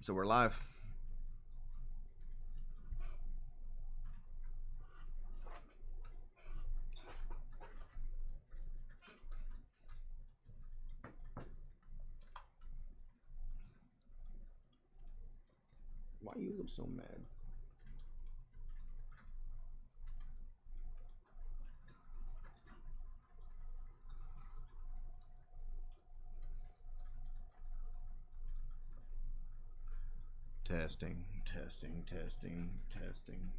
So we're live. Why you look so mad? Testing, testing, testing, testing.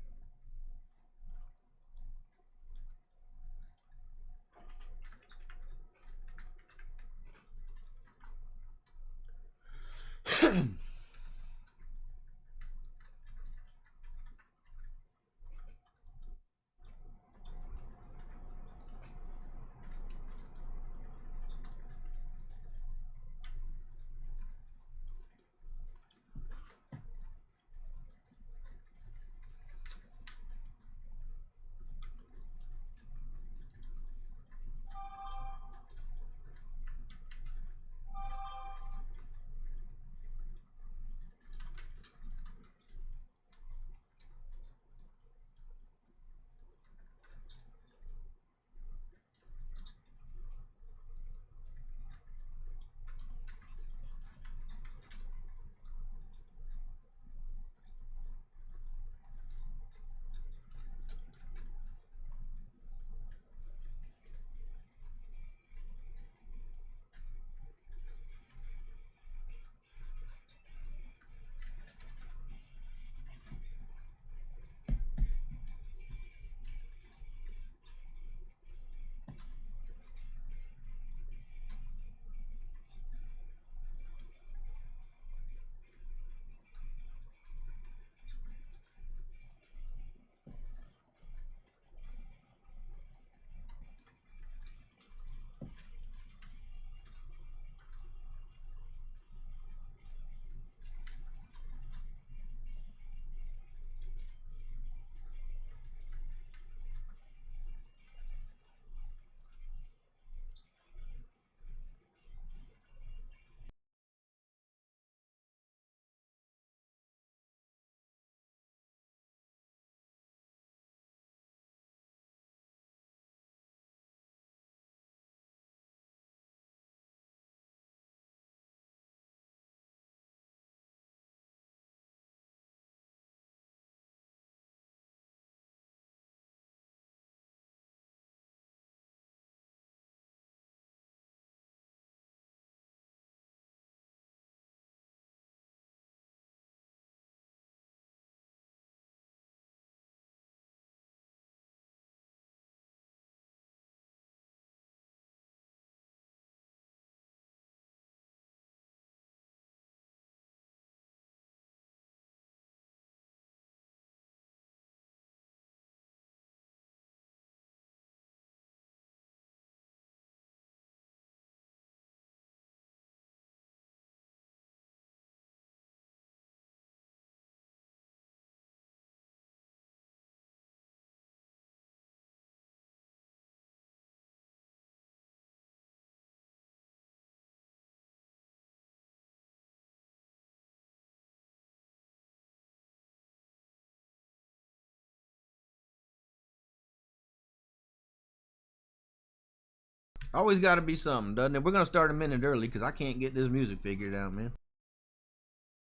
Always got to be something, doesn't it? We're gonna start a minute early because I can't get this music figured out, man.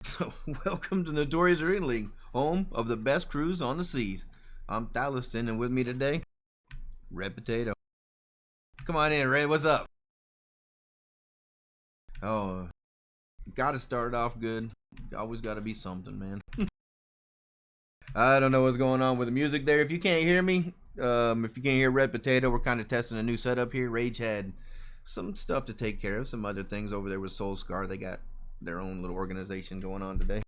So, welcome to Notorious Arena League, home of the best crews on the seas. I'm Thaliston, and with me today, Red Potato. Come on in, Red. What's up? Oh, gotta start off good. Always gotta be something, man. I don't know what's going on with the music there. If you can't hear me, if you can't hear Red Potato, we're kind of testing a new setup here. Rage had some stuff to take care of, some other things over there with Soul Scar. They got their own little organization going on today.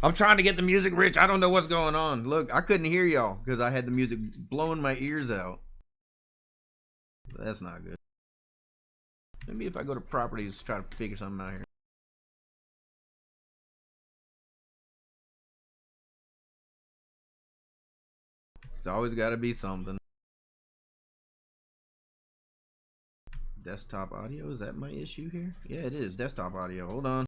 I'm trying to get the music rich. I don't know what's going on. Look, I couldn't hear y'all because I had the music blowing my ears out. That's not good. Maybe if I go to properties, try to figure something out here. It's always got to be something. Desktop audio, is that my issue here? Yeah, it is. Desktop audio. Hold on.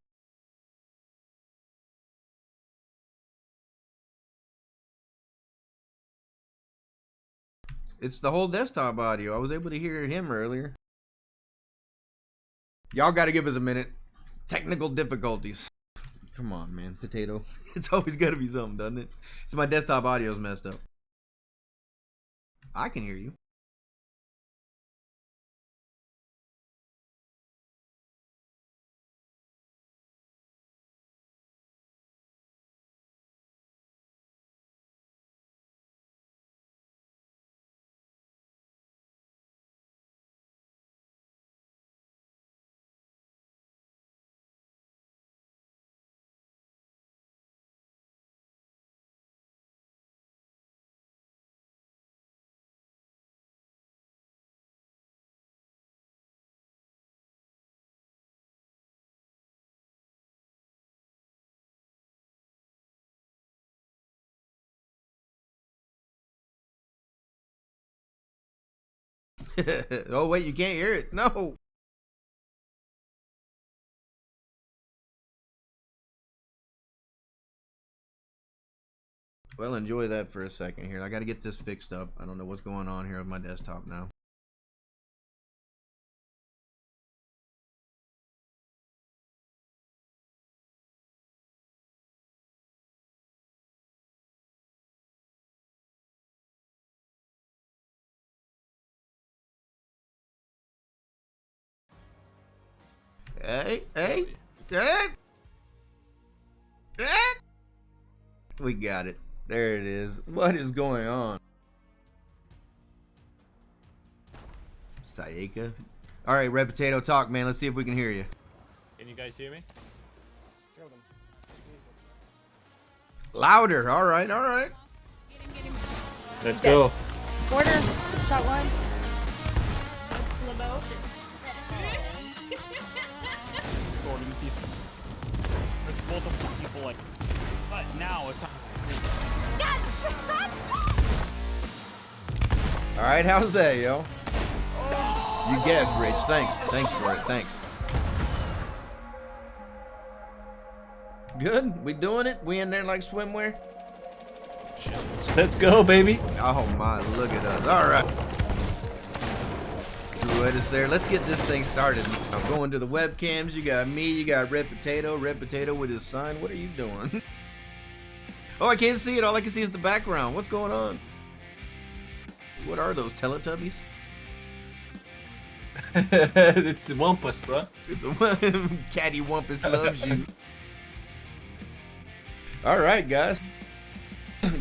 It's the whole desktop audio. I was able to hear him earlier. Y'all got to give us a minute. Technical difficulties. Come on, man. Potato. It's always got to be something, doesn't it? So my desktop audio's messed up. I can hear you. Oh, wait, you can't hear it. No. Well, enjoy that for a second here. I got to get this fixed up. I don't know what's going on here with my desktop now. Hey. We got it. There it is. What is going on? Sayaka. All right, Red Potato, talk, man. Let's see if we can hear you. Can you guys hear me? Louder. All right. Let's go. Border, shot once. Let's limo. There's multiple people like, but now it's not. All right, how's that, yo? You guessed, Rich. Thanks for it. Thanks. Good. We doing it? We in there like swimwear? Let's go, baby. Oh my, look at us. All right. With us there. Let's get this thing started. I'm going to the webcams. You got me. You got Red Potato with his son. What are you doing? Oh, I can't see it. All I can see is the background. What's going on? What are those, Teletubbies? It's Wampus, bro. It's a Catty Wumpus loves you. All right, guys.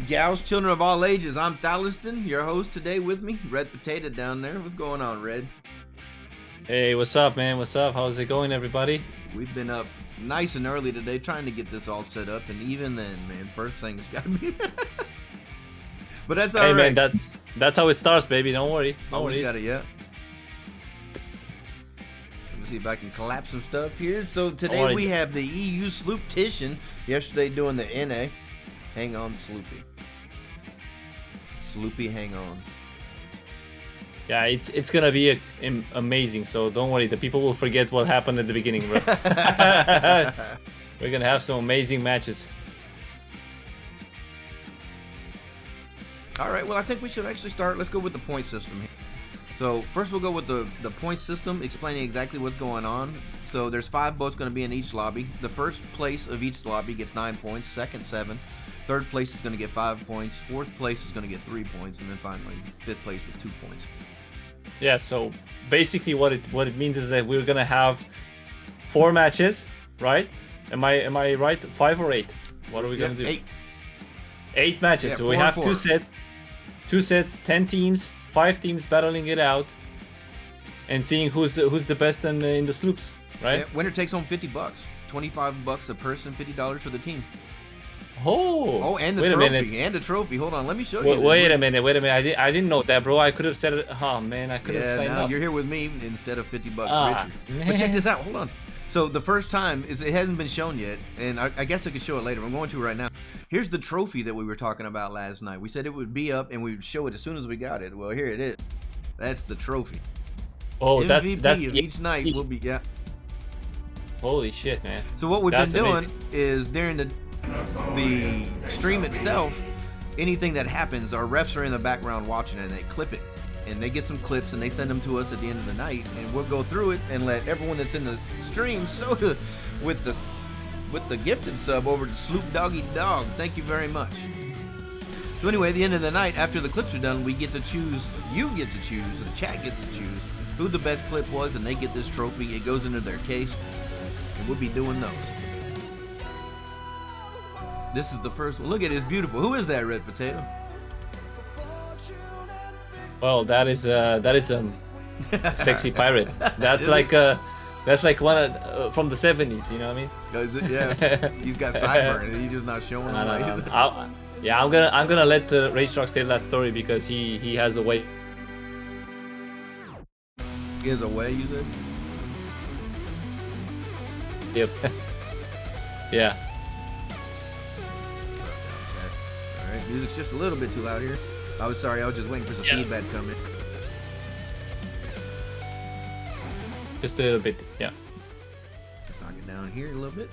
Gals, children of all ages, I'm Thaliston, your host today. With me, Red Potato down there. What's going on, Red? Hey, what's up, man? What's up? How's it going, everybody? We've been up nice and early today trying to get this all set up, and even then, man, first thing's gotta be but that's all right. Hey, man, that's how it starts, baby. Don't worry. No Always worries. got it, yeah. Let me see if I can collapse some stuff here. So today we have the EU Sloopetition. Yesterday doing the NA. Hang on, Sloopy. Sloopy, hang on. Yeah, it's gonna be amazing. So don't worry. The people will forget what happened at the beginning, bro. We're gonna have some amazing matches. All right, well, I think we should actually start. Let's go with the point system here. So first we'll go with the point system, explaining exactly what's going on. So there's 5 boats going to be in each lobby. The first place of each lobby gets 9 points, second 7, third place is going to get 5 points, fourth place is going to get 3 points, and then finally fifth place with 2 points. Yeah. So basically, what it means is that we're gonna have 4 matches, right? Am I right? 5 or 8? What are we gonna do? 8 matches. Yeah, so we have 2 sets. 2 sets, 10 teams, 5 teams battling it out, and seeing who's the best in the sloops, right? Yeah, winner takes home $50, $25 a person, $50 for the team. Oh, and the wait trophy, a minute. and the trophy. Hold on, let me show you. Wait a minute. I didn't know that, bro. I could have said it. Oh man, I could have signed up. You're here with me instead of $50, Ah, Richard. But check this out. Hold on. So the first time it hasn't been shown yet, and I guess I could show it later. I'm going to right now. Here's the trophy that we were talking about last night. We said it would be up and we would show it as soon as we got it. Well, here it is. That's the trophy. Oh, MVP that's of each night will be Holy shit, man. So what we've That's been doing amazing. is during the stream itself, anything that happens, our refs are in the background watching it, and they clip it. And they get some clips, and they send them to us at the end of the night, and we'll go through it and let everyone that's in the stream soda with the gifted sub over to Sloop Doggy Dog. Thank you very much. So anyway, at the end of the night, after the clips are done, we get to choose, you get to choose, the chat gets to choose who the best clip was, and they get this trophy. It goes into their case, and we'll be doing those. This is the first one. Look at it, it's beautiful. Who is that, Red Potato? Well, that is sexy pirate. That's like one from the 70s. You know what I mean? Is it? Yeah. He's got sideburn, and he's just not showing them. Yeah, I'm gonna let Rage Trucks tell that story because he has a way. He has a way, you said? Yep. Yeah. All right, music's just a little bit too loud here. I was sorry, I was just waiting for some feedback to come in. Just a little bit, yeah. Let's knock it down here a little bit.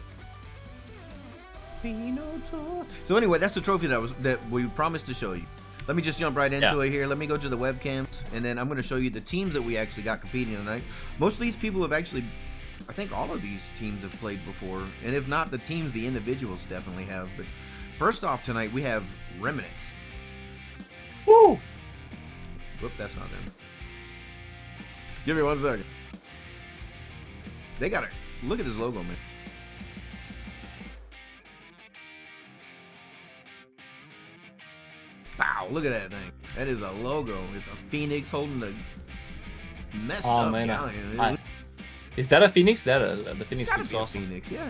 So anyway, that's the trophy that we promised to show you. Let me just jump right into it here. Let me go to the webcams, and then I'm going to show you the teams that we actually got competing tonight. Most of these people have actually, I think all of these teams have played before, and if not the teams, the individuals definitely have. But first off tonight, we have Remnants. Woo! Whoop, that's not them. Give me 1 second. They got it. Look at this logo, man. Wow, look at that thing. That is a logo. It's a phoenix holding a messed up galleon. Is that a phoenix? The phoenix looks looks awesome. Phoenix, yeah.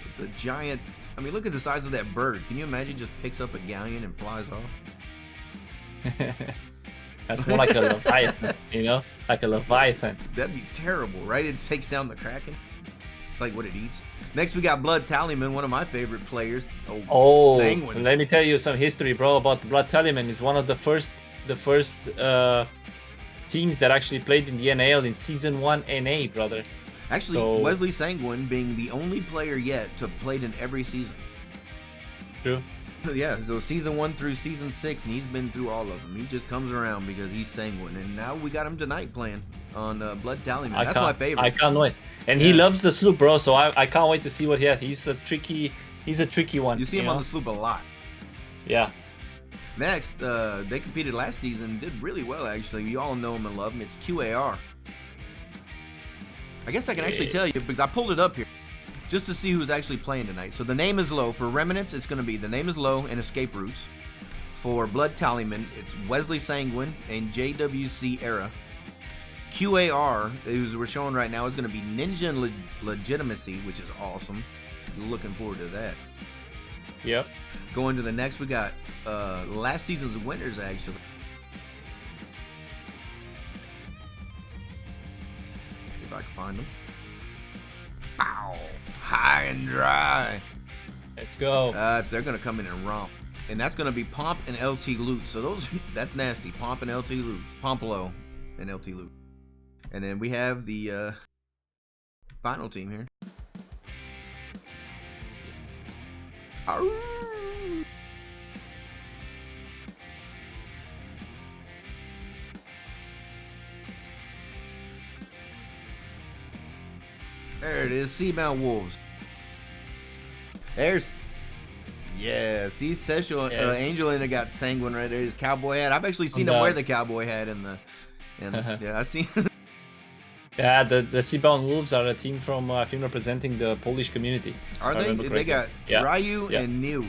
It's a giant. I mean, look at the size of that bird. Can you imagine just picks up a galleon and flies off? That's more like a leviathan, you know, like a leviathan. That'd be terrible, right? It takes down the kraken. It's like what it eats. Next, we got Blood Tallyman, one of my favorite players. Oh, Sanguine. Let me tell you some history, bro, about the Blood Tallyman. It's one of the first teams that actually played in the NAL in Season 1 NA, brother. Actually, Wesley Sanguine being the only player yet to have played in every season. True. Yeah, so Season 1 through Season 6, and he's been through all of them. He just comes around because he's Sanguine. And now we got him tonight playing on Blood Tallyman. That's my favorite. I can't wait. And he loves the sloop, bro, so I can't wait to see what he has. He's a tricky one. You see him on the sloop a lot. Yeah. Next, they competed last season, did really well actually. You all know him and love him. It's QAR. I guess I can actually tell you because I pulled it up here just to see who's actually playing tonight. So the name is low. For Remnants, it's going to be the name is low and Escape Routes. For Blood Tallyman, it's Wesley Sanguine and JWC Era. QAR, who's we're showing right now, is going to be Ninja and Legitimacy, which is awesome. Looking forward to that. Yep. Going to the next, we got last season's winners, actually. If I can find them. Pow! High and dry. Let's go. They're going to come in and romp. And that's going to be Pomp and LT Loot. So that's nasty. Pomp and LT Loot. Pompolo and LT Loot. And then we have the final team here. Arrgh. There it is, Seabound Wolves. There's, yeah, see, Session Angel and it got Sanguine right there. His cowboy hat. I've actually seen him wear the cowboy hat in the, yeah, I see. Yeah, the Seabound Wolves are a team from, I think, representing the Polish community. Are they? They got Ryu and New.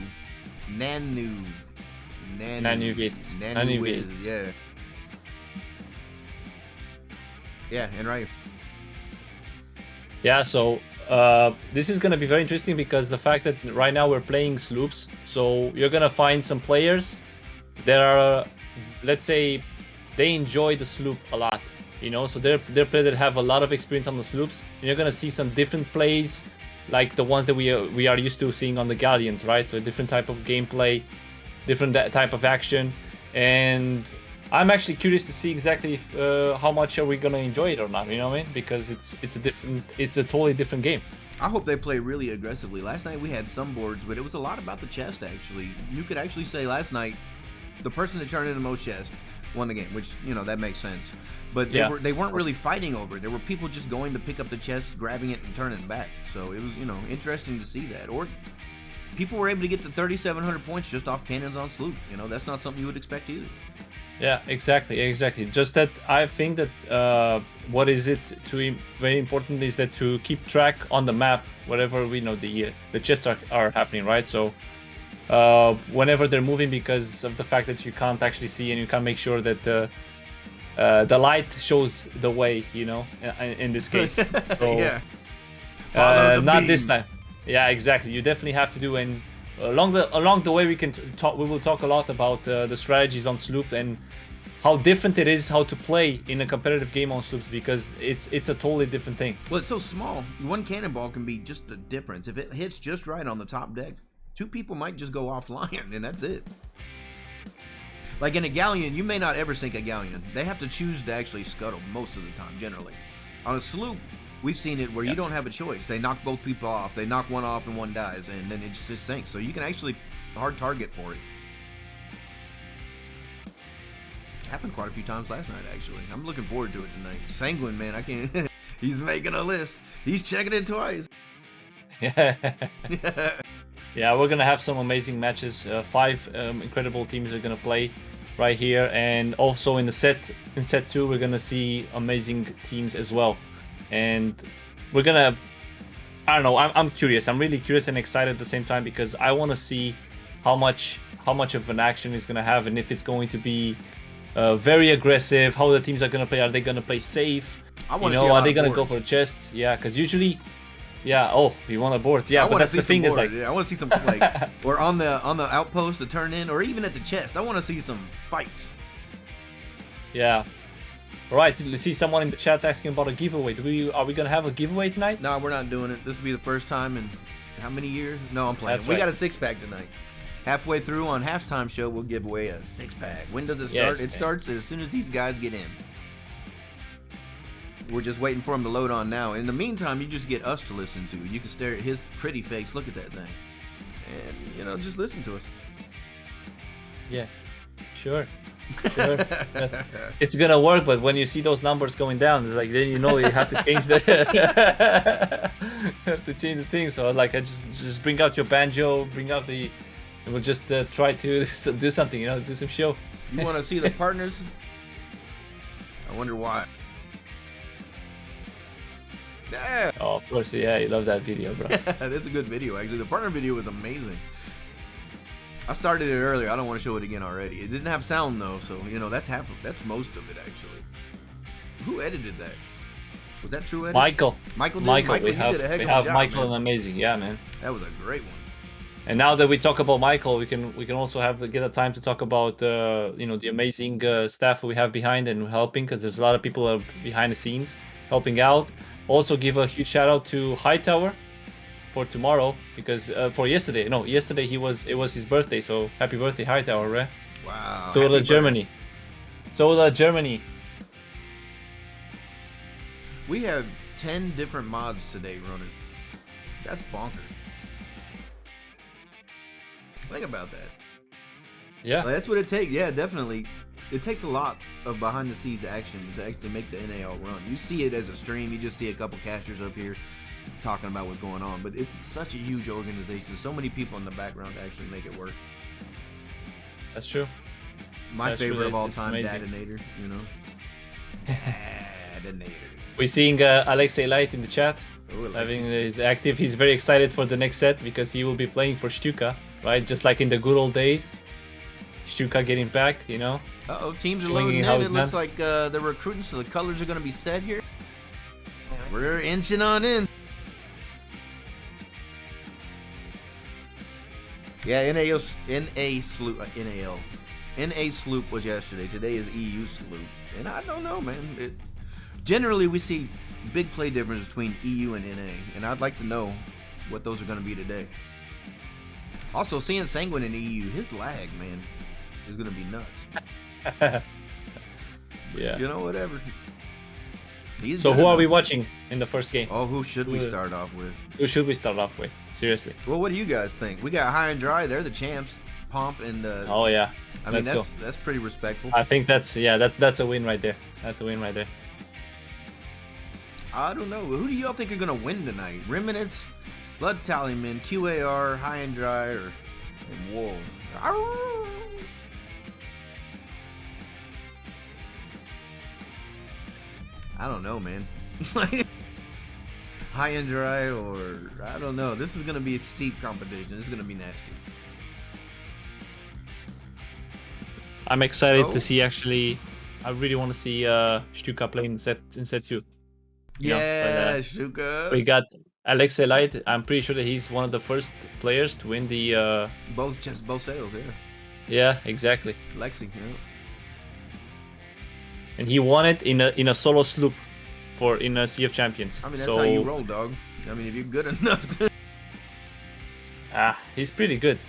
Nanu Wiz, yeah. Yeah, and Ryu. Yeah, so this is going to be very interesting because the fact that right now we're playing sloops, so you're going to find some players that are, let's say, they enjoy the sloop a lot. You know, so they're players that have a lot of experience on the sloops, and you're gonna see some different plays, like the ones that we are used to seeing on the galleons, right? So a different type of gameplay, different type of action, and I'm actually curious to see exactly if, how much are we gonna enjoy it or not. You know what I mean? Because it's a totally different game. I hope they play really aggressively. Last night we had some boards, but it was a lot about the chest, actually. You could actually say last night, the person that turned in the most chest won the game, which, you know, that makes sense. But they weren't really fighting over it. There were people just going to pick up the chest, grabbing it, and turning it back. So it was, you know, interesting to see that. Or people were able to get to 3,700 points just off cannons on Sloop. You know, that's not something you would expect either. Yeah, exactly. Just that I think that what is it to very important is that to keep track on the map wherever we know the chests are happening, right? So whenever they're moving, because of the fact that you can't actually see and you can't make sure that the light shows the way, you know, in this case. So, yeah. Follow the not beam. this time. Yeah, exactly. You definitely have to do, and along the way we will talk a lot about the strategies on Sloop and how different it is how to play in a competitive game on Sloops, because it's a totally different thing. Well, it's so small. One cannonball can be just a difference. If it hits just right on the top deck, two people might just go offline, and that's it. Like in a galleon, you may not ever sink a galleon. They have to choose to actually scuttle most of the time, generally. On a sloop, we've seen it where you don't have a choice. They knock both people off. They knock one off and one dies, and then it just sinks. So you can actually hard target for it. Happened quite a few times last night, actually. I'm looking forward to it tonight. Sanguine, man, I can't. He's making a list. He's checking it twice. Yeah. Yeah, we're gonna have some amazing matches. 5 incredible teams are gonna play right here, and also in set 2 we're gonna see amazing teams as well. And we're gonna, I don't know, I'm curious. I'm really curious and excited at the same time, because I want to see how much of an action it's gonna have, and if it's going to be very aggressive. How the teams are gonna play? Are they gonna play safe? I want to see are they gonna boards. go for chests? Yeah, because usually. Yeah. Oh, you want a boards? Yeah, but that's the thing is like. Yeah, I want to see some like, or on the outpost to turn in, or even at the chest. I want to see some fights. Yeah. All right. You see someone in the chat asking about a giveaway. Are we gonna have a giveaway tonight? No, we're not doing it. This will be the first time in how many years? No, I'm playing. That's We right. got a 6-pack tonight. Halfway through on halftime show, we'll give away a 6-pack. When does it start? Yes, It starts as soon as these guys get in. We're just waiting for them to load on now. In the meantime, you just get us to listen to. You can stare at his pretty face. Look at that thing. And, you know, just listen to us. Yeah. Sure. It's gonna work, but when you see those numbers going down, it's like then you know you have to change the have to change the thing. So like I just bring out your banjo, bring out and we'll just try to do something, you know, do some show. You want to see the partners? I wonder why. Yeah. Oh, of course, yeah, you love that video, bro. That's a good video, actually. The partner video was amazing. I started it earlier. I don't want to show it again already. It didn't have sound though, so you know that's most of it actually. Who edited that? Was that true edit? Michael. Michael, We you did a heck of a have job, Michael, man. and amazing, yeah, man. That was a great one. And now that we talk about Michael, we can also get a time to talk about you know, the amazing staff we have behind and helping, because there's a lot of people behind the scenes helping out. Also give a huge shout out to Hightower for tomorrow, because for yesterday. No, yesterday it was his birthday, so happy birthday, Hightower, right? Wow. Soda Germany. Soda Germany. We have 10 different mods today running. That's bonkers. Think about that. Yeah. Like, that's what it takes. Yeah, definitely. It takes a lot of behind the scenes action to actually make the NAL run. You see it as a stream. You just see a couple casters up here talking about what's going on. But it's such a huge organization. So many people in the background to actually make it work. That's true. My That's favorite true. of all It's time, amazing. Detonator. You know? Detonator. We're seeing Alexei Light in the chat. Ooh, Having is active. He's very excited for the next set because he will be playing for Stuka, right? Just like in the good old days. Stuka getting back, you know. Uh-oh, teams are Swinging loading in. how It it's looks done. like they're recruiting, so the colors are going to be set here. We're inching on in. Yeah, NA Sloop was yesterday. Today is EU Sloop. And I don't know, man. Generally, we see big play difference between EU and NA. And I'd like to know what those are going to be today. Also, seeing Sanguine in EU, his lag, man, is going to be nuts. Yeah. You know, whatever. He's So good who are we enough. watching in the first game? Oh, who should we Who- start off with? Who should we start off with? Seriously. Well, what do you guys think? We got High and Dry. They're the champs. Pomp and Oh yeah. I mean Let's that's pretty respectful. I think that's a win right there. That's a win right there. I don't know. Who do y'all think are gonna win tonight? Remnants, Blood Tallyman, QAR, High and Dry, or Wolves? I don't know, man. High and Dry, or I don't know. This is gonna be a steep competition. This is gonna be nasty. I'm excited Oh. to see actually. I really want to see Stuka play in set 2. You know, Yeah, but, Shuka. we got Alex Elite. I'm pretty sure that he's one of the first players to win the. Both sales, yeah. Yeah, exactly. Lexi, yeah. And he won it in a solo sloop, in a Sea of Champions. I mean, that's so, how you roll, dog. I mean, if you're good enough to. he's pretty good.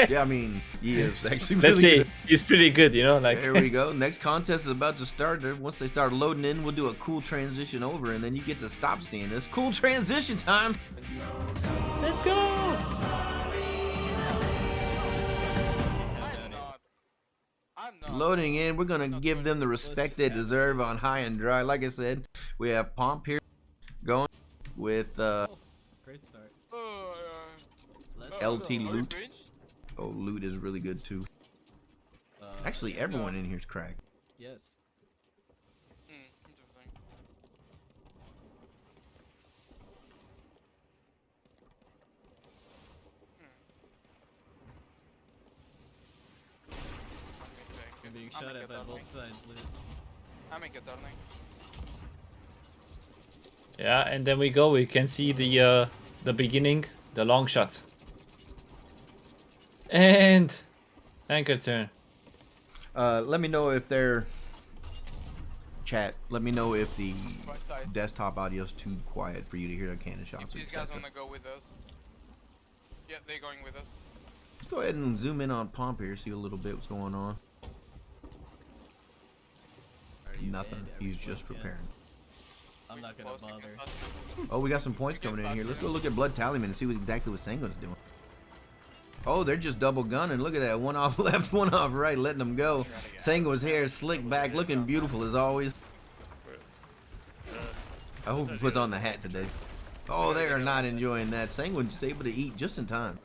Yeah, I mean, he is actually Let's really say good. he's pretty good, you know, like. There we go. Next contest is about to start. Once they start loading in, we'll do a cool transition over, and then you get to stop seeing this. Cool transition time. Let's go. I'm not. Loading in. We're gonna give them the respect they deserve on High and Dry. Like I said, we have Pomp here going with Great start. LT Are we Loot. finished? Oh, Loot is really good too. Actually, everyone in here is cracked. Yes. Interesting. I'm being shot at by both sides, Luke. I'm in turning. Yeah, and then we go. We can see the beginning, the long shots. And anchor turn. Let me know if they're chat. Let me know if the Right side. desktop audio is too quiet for you to hear the cannon If shots. these guys etc. wanna go with us. Yeah, they're going with us. Let's go ahead and zoom in on Pomp here, see a little bit what's going on. Are you Nothing. dead? He's Every just close, yeah. preparing. I'm not gonna Close, we can bother. start. Oh, we got some points We can coming in start here. Let's here. go look at Blood Tallyman and see what exactly what Sango's doing. Oh, they're just double gunning. Look at that. One off left, one off right, letting them go. Sango's hair slicked back, looking beautiful as always. I hope he puts on the hat today. Oh, they are not enjoying that. Sango's able to eat just in time.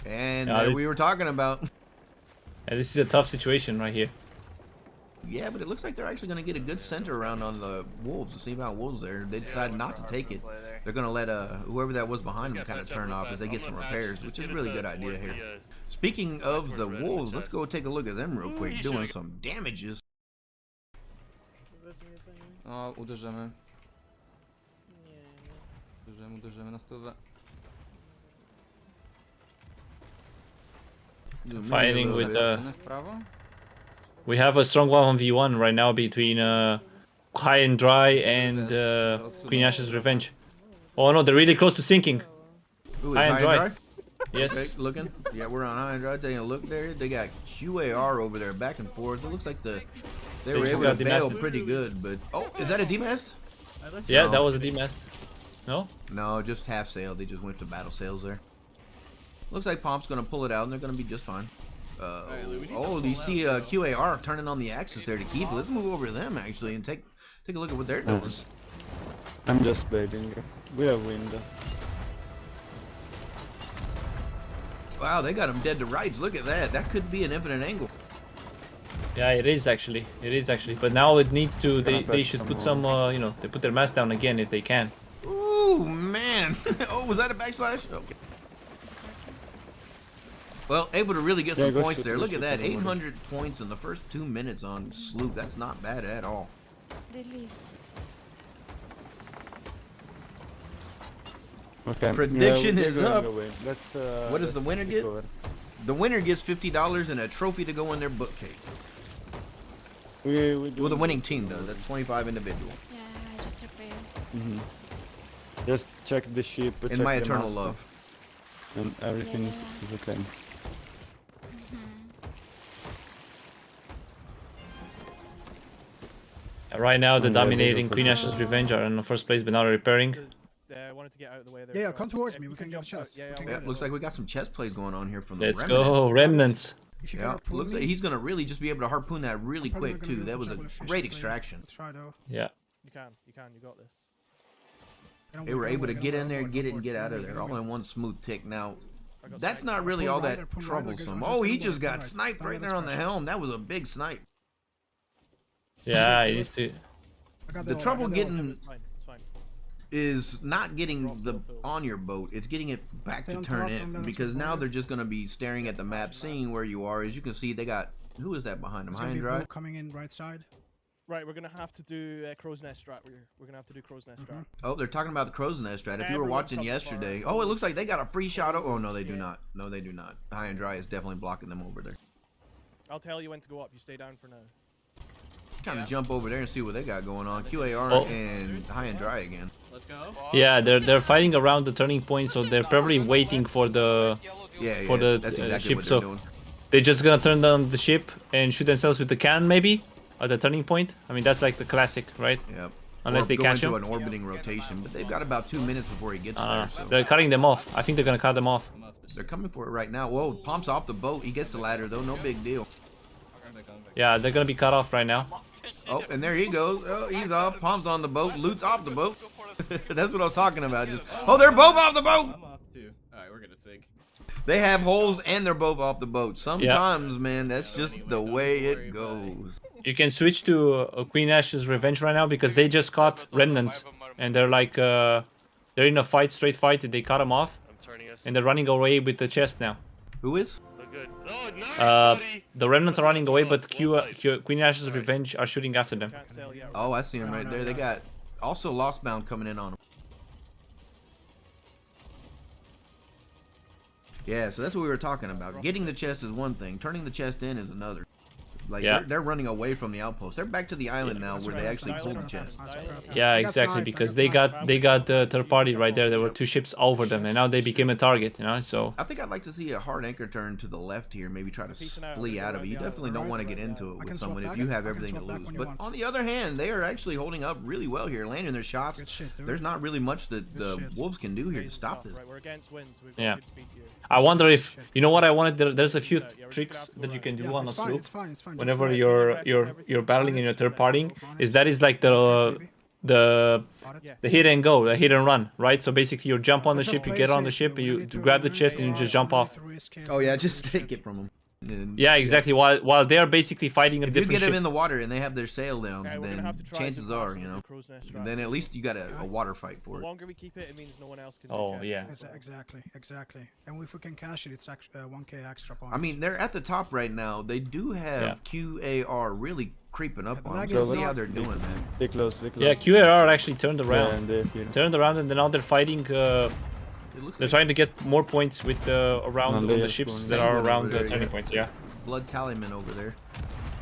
And Yeah, this- we were talking about. And this is a tough situation right here. Yeah, but it looks like they're actually going to get a good center around on the Wolves. To see about Wolves there. They decided not to take it. They're going to let whoever that was behind them kind of turn off as they get some repairs, which is a really good idea here. Speaking of the Wolves, let's go take a look at them real quick, doing some damages. O, uderzymy. Uderzymy na stówę. Fighting with W prawo? we have a strong 1v1 right now between High and Dry and Queen Ash's Revenge. Oh no, they're really close to sinking. Ooh, High and is Dry. Okay, Yes. looking. Yeah, we're on High and Dry. Taking a look there. They got QAR over there, back and forth. It looks like they were just able got to bail demasted. pretty good. But oh, is that a demast? Yeah, No. that was a demast. No? No, just half sail. They just went to battle sails there. Looks like Pomp's gonna pull it out, and they're gonna be just fine. Oh, do you see QAR turning on the axis there to keep it? Let's move over to them actually and take a look at what they're doing. Nice. I'm just baiting. We have wind. Wow, they got them dead to rights. Look at that. That could be an infinite angle. Yeah, it is actually. It is actually. But now it needs to. They patch should some put more. some. You know, they put their mast down again if they can. Ooh, man. Oh, was that a backsplash? Okay. Well, able to really get Yeah, some go points shoot, there. go Look at shoot, that. don't worry. 800 points in the first 2 minutes on Sloop. That's not bad at all. Okay. Prediction we're is going up. away. Let's, What does the let's winner take get? over. The winner gets $50 and a trophy to go in their bookcase. We do Well, the winning team does. That's 25 individual. Yeah, I just repaired. Mhm. Just check the ship. In check my the eternal mast, love. And everything is okay. Right now, the I'm ready dominating for Queen this. Ash's Revenge are in the first place, but now they're repairing. Wanted to get out of the way there. Yeah, first. come towards If me. you We could can get jump the chest. out. We Yeah, can yeah, get It looks like we got some chest plays going on here from the Let's Remnant. go, Remnants. If you Yeah, can harpoon looks like me, he's gonna really just be able to harpoon that really I'm probably quick gonna too. be That able was to a juggle fish great to play. extraction. Let's try though. Yeah. You can, you got this. They were able to get in there, get it, and get out of there all in one smooth tick. Now, that's not really all that troublesome. Oh, he just got sniped right there on the helm. That was a big snipe. Yeah, he needs to. The trouble getting It's fine. It's fine. is not getting the on your boat. It's getting it back Stay to on turn top, in don't let us because get now boarded. they're just gonna be staring at the map, seeing where you are. As you can see, they got who is that behind them? It's High gonna and be dry. boat coming in right side. Right, we're gonna have to do Crow's Nest strat. We're gonna have to do Crow's Nest strat. Oh, they're talking about the crow's nest strat. If you were Everyone's watching come to yesterday, far, oh, it looks like they got a free shot. Oh, no, they do Yeah. not. No, they do not. High and dry is definitely blocking them over there. I'll tell you when to go up. You stay down for now. Kind of jump over there and see what they got going on. QAR Oh. and high and dry again. Let's go. Yeah, they're fighting around the turning point, so they're probably waiting for the. Yeah, For yeah, the, that's uh, exactly ship, what so- they're doing. They're just gonna turn down the ship and shoot themselves with the cannon, maybe, at the turning point. I mean, that's like the classic, right? Yep. Unless Or they go catch into him. an orbiting rotation, but they've got about 2 minutes before he gets there. So They're cutting them off. I think they're gonna cut them off. I'm off the they're ship. coming for it right now. Whoa, Pomp's off the boat. He gets the ladder though. No big deal. I'm back. Yeah, they're gonna be cut off right now. Oh, and there he goes. Oh, he's off. Pomp's on the boat. Loot's off the boat. That's what I was talking about. Just oh, they're both off the boat. I'm off too. Alright, we're gonna sink. They have holes and they're both off the boat. Sometimes, man, that's just the way it goes. You can switch to Queen Ash's Revenge right now because they just caught remnants and they're like they're in a fight, straight fight. They cut them off I'm turning us. and they're running away with the chest now. Who is? Look good. Oh, nice, buddy. The remnants are running away, but Queen Ash's Revenge are shooting after them. Can't sail yet. Oh, I see him right there. They got also Lostbound coming in on them. Yeah, so that's what we were talking about. Getting the chest is one thing. Turning the chest in is another. Like Yeah. they're running away from the outpost. They're back to the island now where they actually pulled the chest. Yeah, exactly, because they got the third party right there. There were two ships over them, and now they became a target. You know, so I think I'd like to see a hard anchor turn to the left here. Maybe try to flee out of it. You definitely don't want to get into it with someone if you have everything to lose. But on the other hand, they are actually holding up really well here, landing their shots. Good shit, dude. There's not really much that the shit. Wolves can do here to stop this. Right, we're against winds. We've got Yeah. good speed here. I wonder if you know what I wanted. There's a few Yeah, we're tricks gonna have to that go you can do Yeah, on a it's fine, sloop. it's fine, it's fine. Just Whenever fly. you're battling and you're third partying, is that is like Maybe. the Got it? Yeah. the hit and go, the hit and run, right? So basically, you jump on the Just ship, you play get on the safe, ship, dude. We you need to- grab the we chest, need and you to- just jump we need off. to risk it. Oh yeah, We just need to take it from them. Yeah, exactly. While they are basically fighting a If you different get them ship. in the water and they have their sail down, Okay, we're gonna then have to try chances some are, fast you know, Crow's Nest strat. then at least you got a water fight for The it. longer we keep it, it means no one else can. do Oh chest. yeah. Exactly. And if we can cash it, it's actually 1k extra points. I mean, they're at the top right now. They do have Yeah. QAR really creeping up the on them. lag So is see not- how they're doing, man. They close, they close. Yeah, QAR actually turned Yeah, around. and they feel. Turned around, and then now they're fighting. It looks They're like trying to get more points with around No, on they the are ships going that are Sanguine around over the there, turning yeah. points. Yeah. Blood Tallyman over there.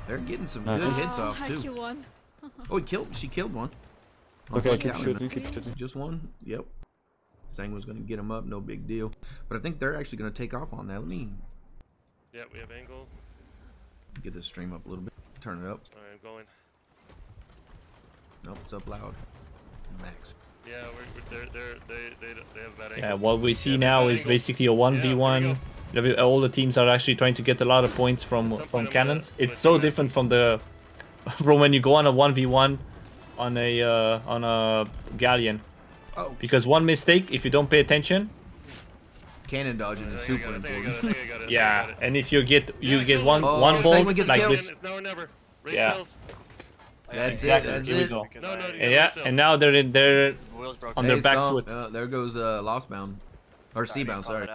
They're getting some Nice. good hits off I too. kill one. Oh, she killed one. On Okay, Blood keep Tallyman. shooting, keep shooting. Just one? Yep. Sanguine's gonna get him up, no big deal. But I think they're actually gonna take off on that. Let me Yeah, we have angle. get this stream up a little bit. Turn it up. Alright, I'm going. Nope, it's up loud. Max. Yeah, they have bad angle. Yeah. What we see Yeah, now bad is angle. basically a 1v1. All the teams are actually trying to get a lot of points from cannons. It's so different from the from when you go on a 1v1 on a galleon. Oh, Because one mistake, if you don't pay attention, cannon dodging is super important. yeah, and if you get one Oh, one Sanguine bolt gets like killed. this, It's now or never. Raise Yeah. kills. That's exactly. it. That's Here we it. go. No, no, you And gotta yeah, raise kills. and now they're on their Hey, back Stomp. foot. There goes Lostbound. Or Seabound, sorry.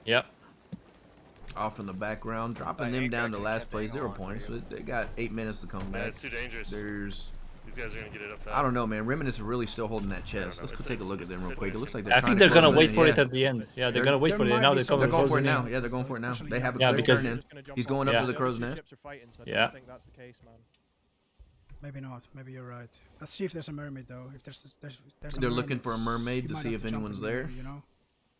Yep. Off in the background, dropping them down to last place, 0 points. So they got 8 minutes to come Yeah, back. it's too dangerous. There's, These guys are gonna get it up fast. I don't know, man. Remnants are really still holding that chest. know. Let's go It's- take a look at them real quick. It looks like they're I trying think to they're gonna close wait in, for yeah. it at the end. Yeah, they're They're- gonna wait there for it. might And now be they're some- They're coming going for it closing in. now. Yeah, they're going for it now. They have a Yeah, clear because- turn in. He's going up Yeah. to the crow's nest. Ships are fighting, so I Yeah. don't think that's the case, man. Maybe not. Maybe you're right. Let's see if there's a mermaid though. If there's a They're looking mermaid, for a mermaid you to might see have if jump anyone's in there. You know.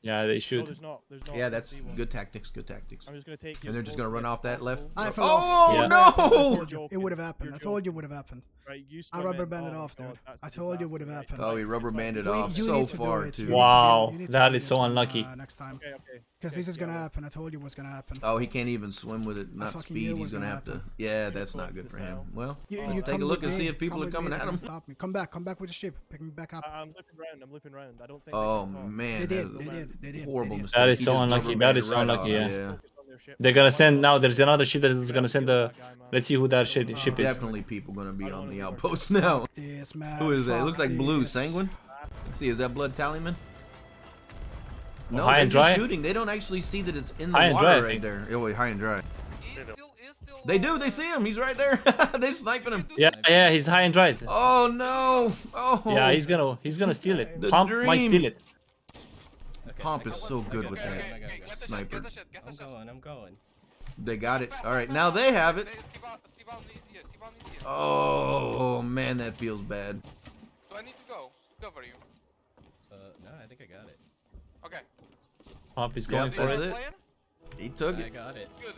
Yeah, they No, should. there's not. There's not. Yeah, I that's see one. good tactics. Good tactics. I'm just gonna take. And they're just gonna run off that left. I fell Oh off. Yeah. no! I told you it would have happened. I told you it would have happened. Right, you I swim rubber in. banded Oh off, my dude. God, I that's a told you it would have disaster, happened. Oh, he rubber banded Wait, off you so need to do far it. too. You need to Wow, do- you need to that do is this so one, unlucky. Next time. Okay, okay. Because Okay, this is gonna yeah, happen. I told you what's gonna happen. Oh, he can't even swim with it. Not fucking knew speed. it He's was gonna gonna have to. happen. Yeah, Pretty that's close not to good the for him. cell. Well, You take come a with look and me, see if people come are with coming me, at they're him. gonna Stop me. Come back with the ship. Pick me back up. I'm looping round. I'm looping round. I don't think. Oh they can talk. man, They that did. is They did. horrible They did. mistake. That is He so just unlucky, rubber that is banded so right unlucky, off, yeah. Focus on their ship. They're gonna One send now. on There's another ship that is gonna send the. that guy, man. Let's see who that ship is. Definitely people gonna be I don't on wanna the be outpost working. now. This man. Who is that? It fuck looks like Blue this. Sanguine. Let's see, is that Blood Tallyman? No, High they're and just dry? shooting. They don't actually see that it's in the High and water dry, I right think. there. Oh wait, high and dry. He's still, They do. They see him. He's right there. They're sniping him. Yeah, he's high and dry. Oh no! Oh. Yeah, he's gonna steal it. The Pump might dream. steal it. Okay, Pomp I is got so one. good I with got that. one, I got one. Get the shit, Sniper. get the shit, get the I'm shit. going, I'm going. They got it. All right, now they have it. Sivan is here, Sivan is here. Oh man, that feels bad. Do I need to go? Cover you. No, I think I got it. Okay. Pump is Yeah, going for that's it. it. He took I it. got it. Good.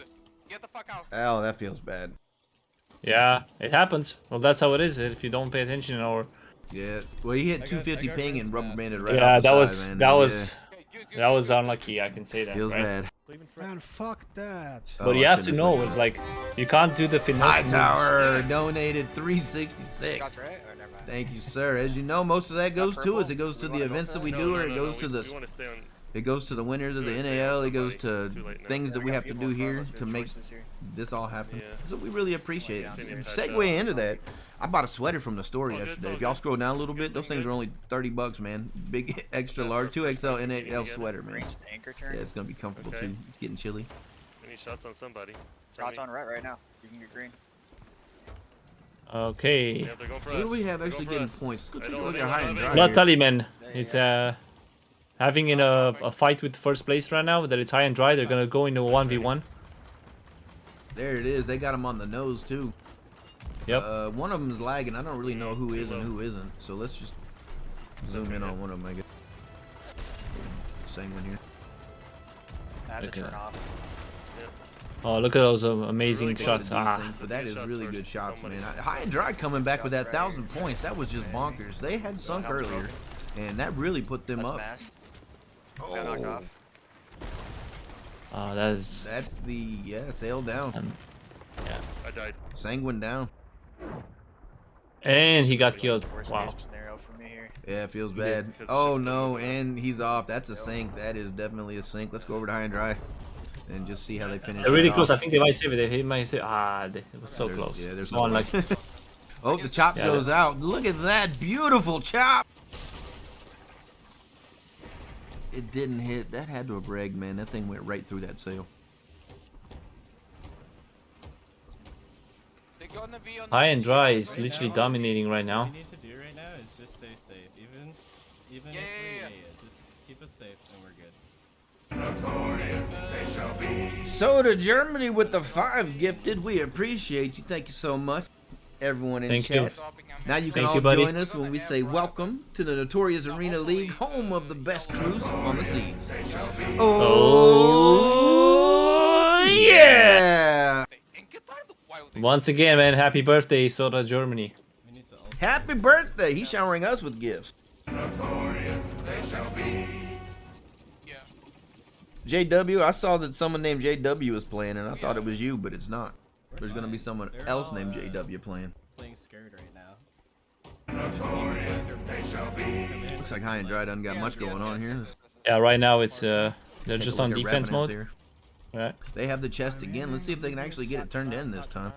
Get the fuck out. Oh, that feels bad. Yeah, it happens. Well, that's how it is. If you don't pay attention or. Yeah. Well, he hit I got- 250 I got ping Reds and rubber mask. banded right Yeah, off the that side, was man. that Yeah. was Okay, good, that was unlucky. I can say that. Feels Right? bad. Leaving trip. Man, fuck that. Oh, But you I have to finished know, it. it's like you can't do the finesse moves. Hightower donated 366. Got right? Or never mind. Thank you, sir. As you know, most of that goes to us. It goes to the events that we do, or it goes to we the want to stay on. it goes to the winners of the Good, NAL. It stay on goes to somebody. Too late now. things that we have to do here to make here. this all happen. Yeah. So we really appreciate Yeah. it. Segue into that. I bought a sweater from the store It's all good, yesterday. it's If y'all all scroll down a little bit, Good, those things good. are only $30, man. Big extra large, 2XL NAL sweater, man. Ranged anchor turn. Yeah, it's gonna be comfortable Okay. too. It's getting chilly. We need shots on somebody. Tell Shots me. on right now. You can get green. Okay. Yeah, they're going for Who do us. we have They're actually going for getting us. points? Let's go I take a don't look think at high I and have dry. it. Blood here. Tallyman. It's having in a fight with first place right now. That it's high and dry. They're gonna go into 1v1. There it is. They got him on the nose too. Yep. One of them is lagging. I don't really know who is and who isn't. So let's just zoom in on one of them, I guess. Same one here. I have to Okay. turn off. Oh, look at those amazing Really good shots. These Ah. things, but that is Shots really first, good shots, somebody. man. High and dry coming back with that Shots right 1,000 points. That was just bonkers. They had sunk help earlier, and that really put them That's up. smash. Got knocked off. Oh, that is. That's the sail down, I died. sanguine down. And he got killed. Worst Wow. case scenario for me here. Yeah, it feels He did, bad. because the Oh ship's no, going and he's off. That's a sink. That is definitely a sink. Let's go over to high and dry and just see how they finish. They're really that close. off. I think they might save it. They might say, it was so There's- close. Yeah, there's So no unlucky. Oh, the chop Yeah. goes out. Look at that beautiful chop. It didn't hit. That had to have bragged, man. That thing went right through that sail. They're gonna be on High and dry is Right literally now, dominating right now. What we need to do right now is just stay safe. Even Yeah, if we yeah, just keep us safe and we're good. Soda Germany with the 5 gifted. We appreciate you. Thank you so much, everyone in Thank chat. you. Now you can Thank all you, buddy. join us when we say welcome to the Notorious Arena League, home of the best crews on the seas. Oh, yeah! Once again, man, happy birthday, Soda Germany. We need to also Happy birthday! He's showering us with gifts. Yeah. JW, I saw that someone named JW is playing, and I thought it was you, but it's not. There's gonna be someone They're else all, named JW playing. playing scared right now. Looks Looks like High and Dry doesn't got much going on here. Yeah, right now it's they're Take a just look on at defense Revenants mode. here. Right. They have the chest again. Let's see if they can actually get it turned in this time.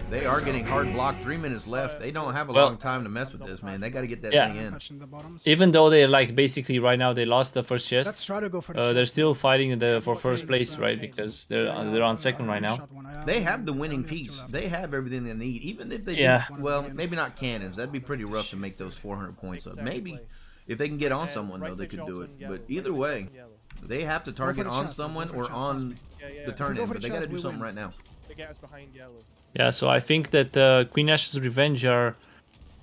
They are getting hard blocked. 3 minutes left. They don't have a Well- long time to mess with this, man. They got to get that Yeah. thing in. Touching the bottoms. Even though they're like basically right now they lost the first Let's chest, try to go for the they're shot. still fighting for first place, right? Because they're on second right now. Shot one. They have the I winning only have two piece. left. They have everything they need. Even if they Yeah. do, well, maybe not cannons. That'd be pretty rough to make those 400 points up. Maybe if they can get on someone though, they could do it. But either way, they have to target the on chest, someone go for or the chest, on trust me. the turn go in. for But the they got to chest, do we something win. right now. They get us behind yellow. Yeah, so I think that Queen Ashes Revenge are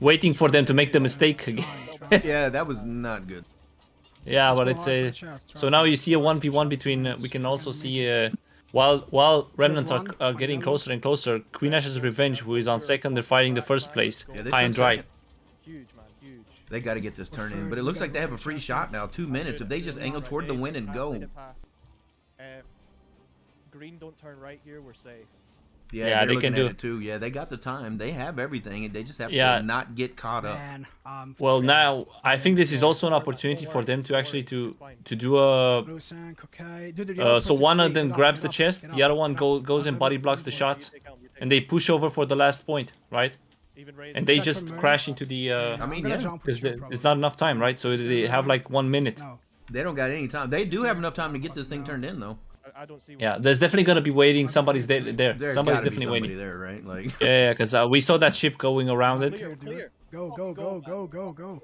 waiting for them to make the mistake again. Yeah, that was not good. Yeah, Let's but go it's hard for a. the chest, So trust now me. you see a 1v1 between. We can also see while remnants one, are getting yellow. closer and closer. Queen Ash's Revenge, who is on second, they're fighting the first place, Yeah, they high took and dry. second. Huge, man, huge. They got to get this turn in, third, but it we looks gotta like they go have for a the free chest shot now. now. 2 minutes. If they just angle toward the win and go. Green don't turn right here, we're safe. Yeah, Yeah, they're they looking can at do it too. Yeah, they got the time. They have everything, and they just have Yeah. to not get caught up. Man, Well, now I think this is also an opportunity for them to actually to do a. blue sank, okay. Dude, the yellow So plus is one of free. them Get up, grabs get the up, chest, get the up, other one get up. goes and body blocks the shots, and they push over for the last point, right? And they Check just for crash Murray. into the. I I'm mean, gonna yeah, jump with Because you, it's probably. not enough time, right? So they have like 1 minute. No. They don't got any time. They do have enough time to get this thing turned in, though. I don't see. Yeah, there's definitely gonna be waiting. Somebody's there. There's Somebody's gotta be definitely somebody waiting. there, right? Like, Yeah, because we saw that ship going around it. Clear, do it. Go, go, go, go, go, go.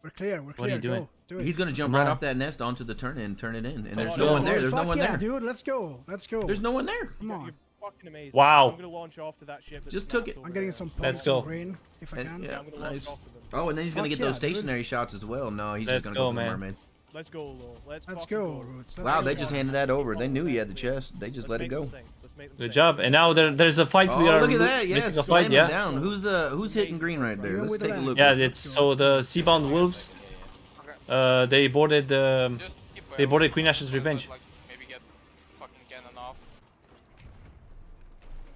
We're clear, we're What are clear. you doing? Go, do it. he's gonna jump Come right on. off that nest onto the turn in, turn it in, and there's on, no come one on. there. There's no Fuck one yeah, there. dude. Let's go. Let's go. There's no one there. Come You're on. fucking amazing. Wow. I'm gonna launch off to that ship. that's Just took snapped it. over I'm getting there. some Let's points go. on green, if I And, can. yeah, I'm gonna launch nice. off to them. Oh, and then he's gonna Fuck get those yeah, dude. stationary shots as well. No, he's Let's just gonna go, go for the man. mermaid. Let's go, Lil. Let's Let's fucking go, Roots. Let's Wow, go. they just handed that over. They knew he had the chest. They just let it make go. them sing. Let's make them Good sing. job. And now there's a fight. Oh, We are look at that! Yeah, missing a slam fight. him Yeah. down. Who's hitting green right there? You're Let's with take a the look. Yeah, Let's it's go, so let's the Seabound Wolves. They boarded Just keep they well. boarded Queen Ash's Revenge. Like, maybe get fucking cannon off.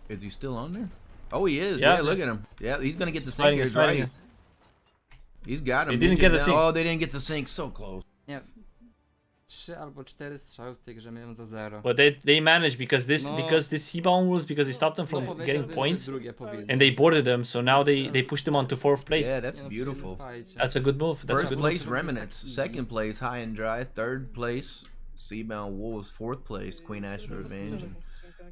Is he still on there? Oh, he is. Yeah. Yeah, look at him. Yeah, he's gonna get the Fighting, sink he's here, fighting. right? He's got him. He didn't Ninja get the down. sink. Oh, they didn't get the sink. So close. Nie. 3 albo 4 strzały w tej grze miałem za 0. But they managed because this No. Seabound Wolves because they stopped them No, from powiedziałbym, getting że points drugie powinno. and they boarded them. So now they pushed them on to 4th place. Yeah, that's Nie no, beautiful. przyjmujcie. That's a good move. That's a First good place, move. Remnants. Second place, High and Dry. Third place, Seabound Wolves. Fourth place, Queen Ash's Revenge.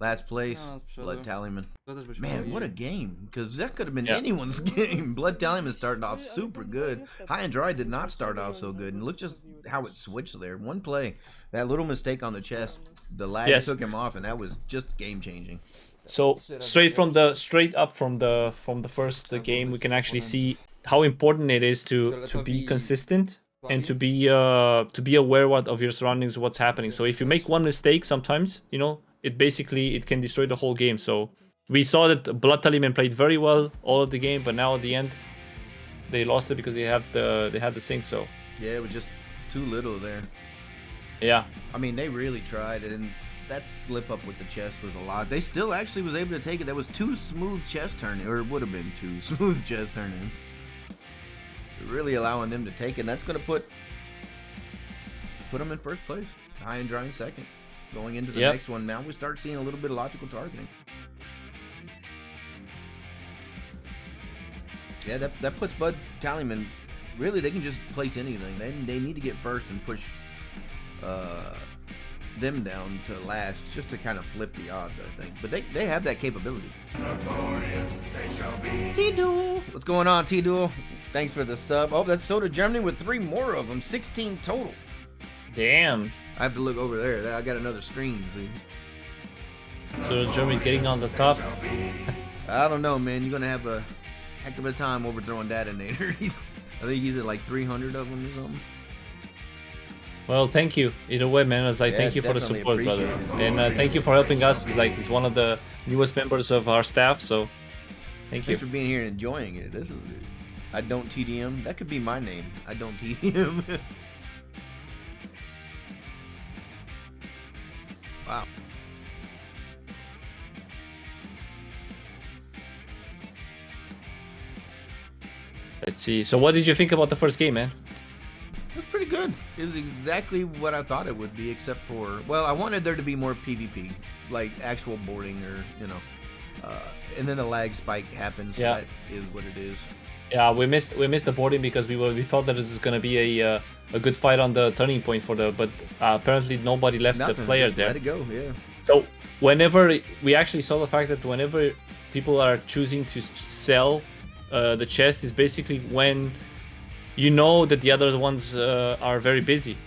Last place, No, z przodu. Blood Tallyman. To też byśmy Man, mogli. what a game! Because that could have been Yeah. anyone's game. Blood Tallyman started off super good. High and Dry did not start off so good. And look just how it switched there. One play, that little mistake on the chest, the lag Yes. took him off, and that was just game changing. So straight up from the first game, we can actually see how important it is to be consistent and to be aware of your surroundings, what's happening. So if you make one mistake, sometimes it can destroy the whole game. So we saw that Blood Tallyman played very well all of the game, but now at the end they lost it because they had the sink. So Yeah, it was just too little there. yeah, I mean, they really tried, and that slip up with the chest was a lot. They still actually was able to take it. That was 2 smooth chest turning, or it would have been 2 smooth chest turning. Really allowing them to take it. And that's going to put them in first place. High and Dry in second. Going into the Yep. next one, now we start seeing a little bit of logical targeting. Yeah, that puts Bud Tallyman. Really, they can just place anything. They need to get first and push them down to last, just to kind of flip the odds, I think. But they have that capability. T-Duel! What's going on, T-Duel? Thanks for the sub. Oh, that's Soda Germany with 3 more of them. 16 total. damn. I have to look over there. I got another screen. See? So Germany getting on the top. I don't know, man. You're going to have a heck of a time overthrowing Detonator. I think he's at like 300 of them or something. Well, thank you. Either way, man, as I Yeah, thank you for the definitely support, brother, appreciate it. and thank you for helping us. He's one of the newest members of our staff, so thank you. Thanks for being here and enjoying it. This is I don't TDM. That could be my name. I don't TDM. Wow. Let's see. So, what did you think about the first game, man? It was pretty good. It was exactly what I thought it would be, except for, well, I wanted there to be more PvP, like actual boarding or, and then a lag spike happened, so Yeah. that is what it is. Yeah, we missed the boarding because we thought that it was gonna be a good fight on the turning point but apparently nobody left Nothing, the player just there. let it go, yeah. So whenever we actually saw the fact that whenever people are choosing to sell the chest is basically when you know that the other ones are very busy.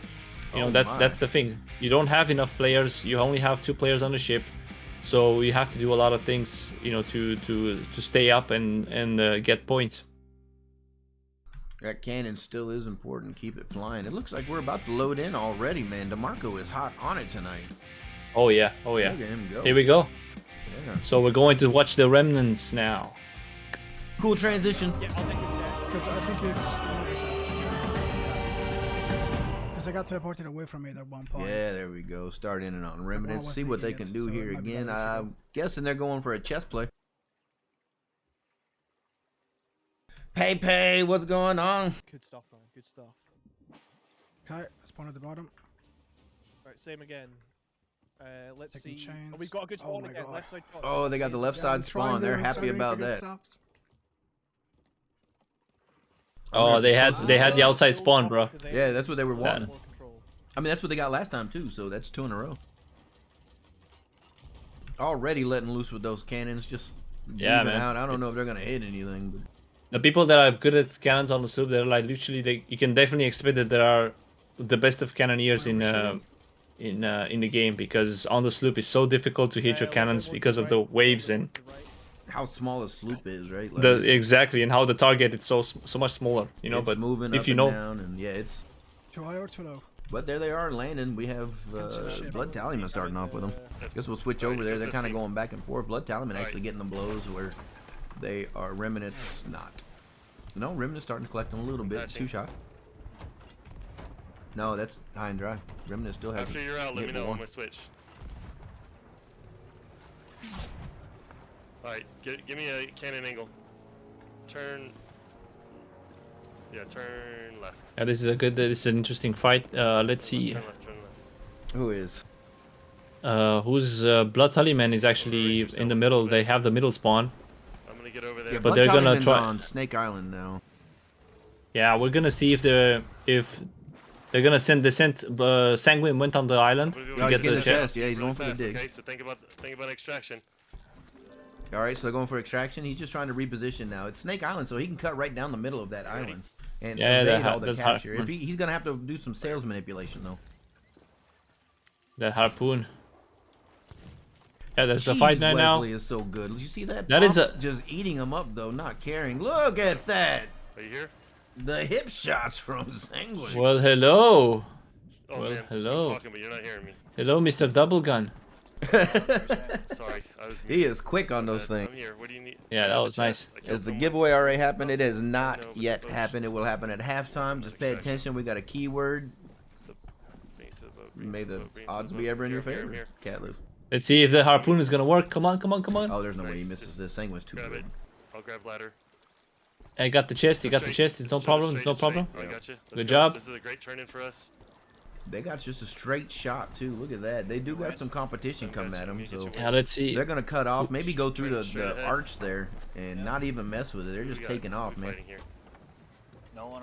Oh That's the thing. You don't have enough players. You only have 2 players on the ship, so you have to do a lot of things, to stay up and get points. That cannon still is important. Keep it flying. It looks like we're about to load in already, man. DeMarco is hot on it tonight. Oh yeah, oh yeah. Look at him go. Here we go. Yeah. So we're going to watch the remnants now. Cool transition. Yeah, I'll make it check. Because I think it's because I got teleported away from it at one point. Yeah, there we go. Start in and on remnants. was See what they thinking can it, do so here it might be again. better if you I'm guessing they're going for a chess play. Pay, what's going on? Good stuff, man. Good stuff. Okay, spawn at the bottom. Right, same again. Let's Taking see. chains. Oh, we've got a good Oh spawn my again. God. Left side. Top. Oh, they got the left Yeah, side I'm trying spawn. to- They're I'm happy starting to about get that. stops. Oh, they had the outside spawn, bro. Yeah, that's what they were wanting. More control. I mean, that's what they got last time too. So that's 2 in a row. Already letting loose with those cannons, just Yeah, leaving man. out. I don't know if they're gonna hit anything, but The people that are good at cannons on the sloop, they're like literally, you can definitely expect that there are the best of cannoneers in the game, because on the sloop it's so difficult to hit your cannons because of the waves and how small a sloop is, right? Like the it's- exactly, and how the target is so much smaller, you know. it's But moving if up you and know, down, and yeah, it's. Too high or too low? But there they are landing. We have That's the shit. Blood Tallyman starting off with them. Guess we'll switch over there. They're kind of going back and forth. Blood Tallyman actually getting the blows where they are remnants not. No, remnants starting to collect them a little bit. Gotcha. 2 shots. No, that's high and dry. Remnant still has. After you're out, let me know on my switch. Alright, give me a cannon angle. Turn. Yeah, turn left. yeah, this is a good, this is an interesting fight. Let's see, Turn left, turn left. Who is? who's Blood Tallyman is actually in the middle. They have the middle spawn. I'm gonna get over there. Yeah, But Blood they're gonna Tallyman's try- on Snake Island now. Yeah, we're gonna see if they're gonna send. They sent Sanguine went on the island We're to going get getting the the chest. chest. Yeah, he's really going for the fast, dig. Okay, so think about extraction. All right, so they're going for extraction. He's just trying to reposition now. It's Snake Island, so he can cut right down the middle of that island and Yeah, evade that- all the that's hard. capture. If he's gonna have to do some sales manipulation though. That harpoon. Yeah, there's a Jeez, fight right now. Wesley is so good. You see that? That is Pump a- just eating him up though, not caring. Look at that. Are you here? The hip shots from Sanguine. Well, hello. Oh Well, man, hello. I'm talking, but you're not hearing me. Hello, Mr. Double Gun. Sorry, I was. He is quick on those I'm things. here. What do you need? Yeah, that I was have a nice. chest. I killed As the someone. giveaway already happened, it has not No, but yet push. happened. It will happen at halftime. Just pay attention. We got a keyword. Bring it to the boat, bring it May to the the boat, bring it to odds the be boat. ever in your Here, here, favor. here. Cat live. Let's see if the harpoon is gonna work. Come on, come on, come on. Oh, there's no way he Nice. misses Just this. Sanguine's too Grab good. it. I'll grab ladder. I got the chest. You got the chest. It's no problem. It's no problem. I got you. Let's Good go. job. This is a great turn in for us. They got just a straight shot too. Look at that. They do got some competition coming at them, so Yeah, let's see. they're gonna cut off. Maybe go through Straight the ahead. arch there and not even mess with it. They're Who just we got? taking Who off, we man. fighting here? No one.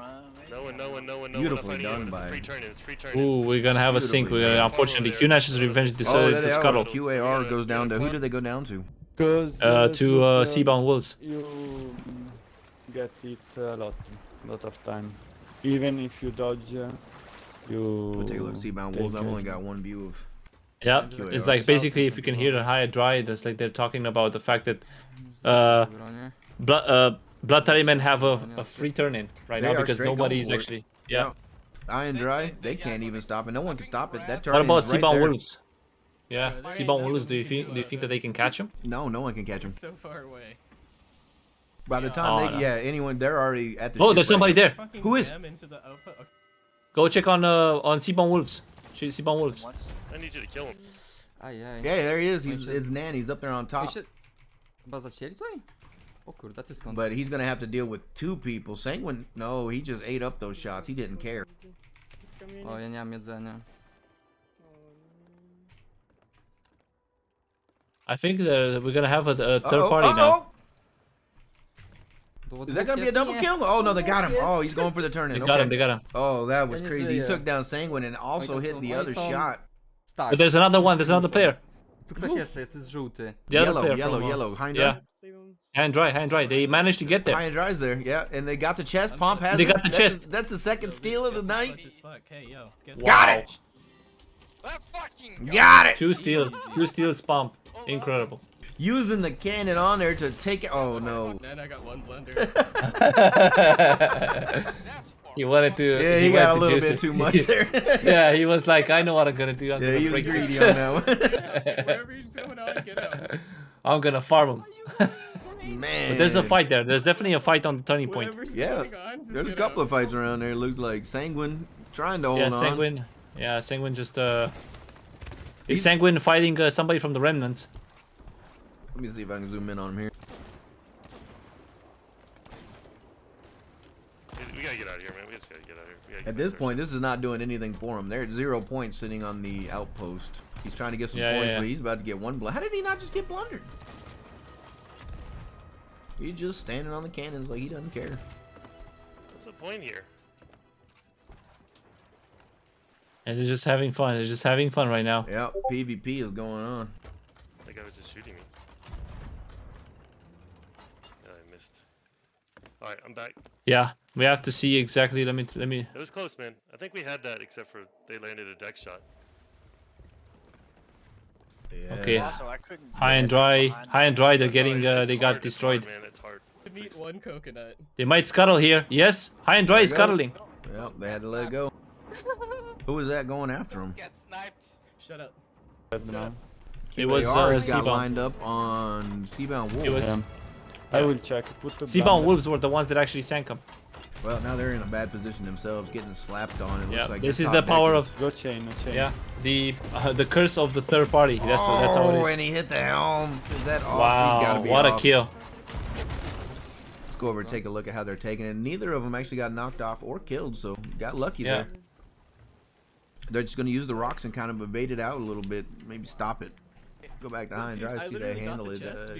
No one. Beautifully Fighting done anyone. by- It's free turn in. It's free turn in. Ooh, we're gonna have a sync. We're gonna, unfortunately, QNash's revenge Oh, decided there to they are. scuttle QAR goes down to who do they go down to? Because to Seabound Wolves. you get it a lot of time. Even if you dodge, you. We'll take a look. Seabound Wolves. I've take only it. got one view of. Yeah, QAR. it's like basically if you can hear the high dry, that's like they're talking about the fact that Blood Tallymen have a free turn in right They now are because straight nobody going is for it. actually. Yeah. High and dry. They can't even stop it. No one can stop it. That turn What about is right Seabound there. Wolves? Yeah, Seabound Wolves. Do you think that they can catch him? No, no one can catch They're them. so far away. By the Oh, time no. they, anyone, they're already at the. Oh, there's shipwreck. somebody there. Fucking Who is? jam into the output. Okay. Go check on Seabound Wolves. Seabound Wolves. I need you to kill him. Yeah, there he is. He's his nanny's up there on top. Chyba zacięli tutaj? O kurde, ty skąd? But he's gonna have to deal with 2 people. Sanguine, no, he just ate up those shots. He didn't care. O, ja nie mam jedzenia. I think that we're gonna have a third Uh-oh, party now. uh-oh. Is that gonna be a double kill? Oh no, they got him. Oh, he's going for the turn in. They got him. They got him. Oh, that was Ja nie crazy. He żyję. took down Sanguine and also hit the other shot. Tak. But there's another one. There's another player. Tu ktoś jeszcze jest, to jest żółty. The other Yellow, player yellow, from, yellow. High and yeah. dry. Hand dry. They managed to get there. High and dry's there. Yeah, and they got the chest. Pomp has They it. got the That's chest. That's the second steal of the Guess night. what's clutch as fuck? Hey, yo. Guess Got what? it. Let's fucking go. Got it. 2 steals. 2 steals pump. Incredible. using the cannon on there to take it. Oh no. Then I got one blunder. He wanted to. Yeah, he got a little bit too much there. Yeah, he was like, I know what I'm gonna do. I'm Yeah, gonna he was break greedy this. on that one. Wherever he's going on, get out. I'm gonna farm him. Man. But there's a fight there. There's definitely a fight on the turning point. Whatever's Yeah, going on, just there's a get couple out. of fights around there. It looks like Sanguine trying to hold Yeah, on. Sanguine. Yeah, Sanguine just is Sanguine fighting somebody from the remnants. Let me see if I can zoom in on him here. We gotta get out of here, man. We just gotta get out of here. We gotta At get this back point, this is not doing anything for him. They're at 0 points sitting on the outpost. He's trying to get some points, but he's about to get one blood. How did he not just get blundered? He's just standing on the cannons like he doesn't care. What's the point here? And they're just having fun. They're just having fun right now. Yep, PvP is going on. That guy was just shooting me. Yeah, I missed. Alright, I'm back. Yeah, we have to see exactly. Let me. It was close, man. I think we had that, except for they landed a deck shot. Yeah. Okay. Also, I couldn't. High and dry. They're getting. It's They hard, got destroyed. It's hard, man. It's hard. To meet one coconut. They might scuttle here. Yes, High and dry is There you go. scuttling. Yep, they had to let it go. Who was that going after him? Get sniped. Shut up. It was QAR got Seabound. lined up on Seabound Wolves. It was. I will check. Put the Seabound blunder. Wolves were the ones that actually sank him. Well, now they're in a bad position themselves, getting slapped on. It Yeah, looks like this their is the top power deck is- of. Go chain, no chain. Yeah, the curse of the third party. That's how it Oh, is. and he hit the helm. Is that off? He's gotta Wow, be what a off. kill! Let's go over and take a look at how they're taking it. Neither of them actually got knocked off or killed, so got lucky Yeah. there. They're just going to use the rocks and kind of evade it out a little bit. Maybe stop it. Go back to high and Dude, dry, I see they literally got handle the it. chest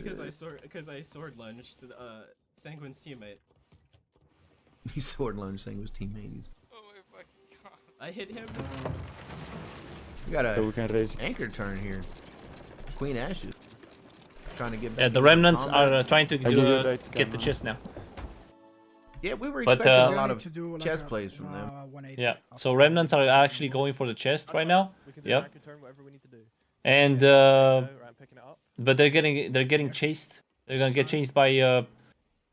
because I sword lunged Sanguine's teammate. He sword lunged saying it was teammates. Oh my fucking god. I hit him. We got So we a can raise. anchor turn here. Queen Ashes. Trying to get back Yeah, the into remnants combat. are trying to I give you right get the camera. chest now. Yeah, we were But, expecting uh, a lot Need of to do like chest a, plays from them. 180 Yeah, after so 180. remnants are actually going for the chest right now. We can do Yep. anchor turn, whatever we need to do. And Right, I'm picking it up. but they're getting chased. They're gonna get chased by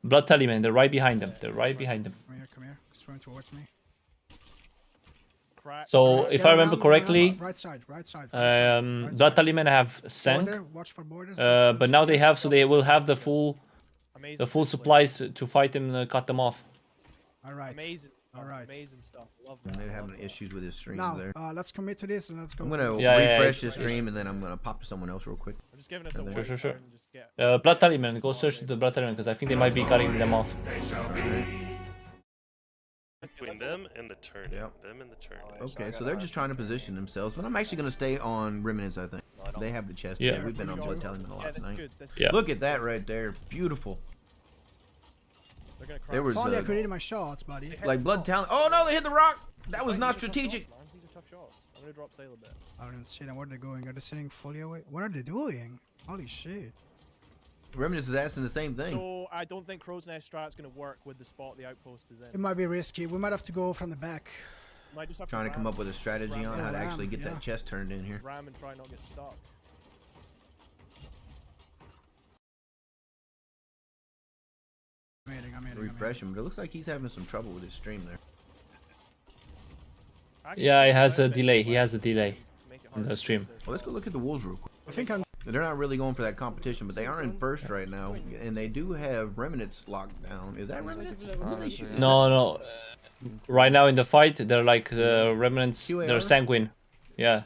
Blood Tallyman. They're right behind them. They're right behind them. Come here. He's throwing towards me. Crack. So crack. if Get I him remember down, correctly, right side, right side. Blood side. Tallyman have sank. Border, watch for borders. But now they have, so they will have the full Amazing full stuff, supplies to fight them and cut them off. All right. Amazing. All right. Amazing stuff. Love And that. they're love having that. issues with his stream Now, there. let's commit to this and let's go. I'm gonna Yeah, yeah, refresh it's- this stream and then I'm gonna pop to someone else real quick. I'm just giving us a Sure, white sure. turn and just get. Blood Tallyman, go search the Blood Tallyman because I think they might be cutting them off. Between them and the turn. Yep. Them and the turn. Okay, so they're just trying to position themselves, but I'm actually gonna stay on Remnants. I think they have the chest. Yeah. We've been on Blood Tallyman a Yeah, lot that's tonight. good. That's Yeah. Look at that right there, beautiful. They're gonna crack. There was If only I could hit my shots, buddy. They hit like the Blood top. Talon. Oh no, they hit the rock. That was These not are tough strategic. shots, man. These are tough shots. I'm gonna drop sail a bit. I don't even see them. Where are they going? Are they sitting fully away? What are they doing? Holy shit. Remnants is asking the same thing. So I don't think Crow's Nest strat's gonna work with the spot the outpost is It in. might be risky. We might have to go from the back. Might just have Trying to come ram, up with a strategy on how to actually get Yeah. that chest turned in here. ram and try not get stuck. I'm hitting. Refresh him, but it looks like he's having some trouble with his stream there. I can Yeah, see he has the a sound delay. bit, He has a delay make it on harder the stream. to- Well, let's go look at the Wolves real quick. I think I'm. They're not really going for that competition, but they are in first right now, and they do have Remnants locked down. Is that Remnants? No, no. Right now in the fight, they're like remnants. They're QAR? sanguine. Yeah.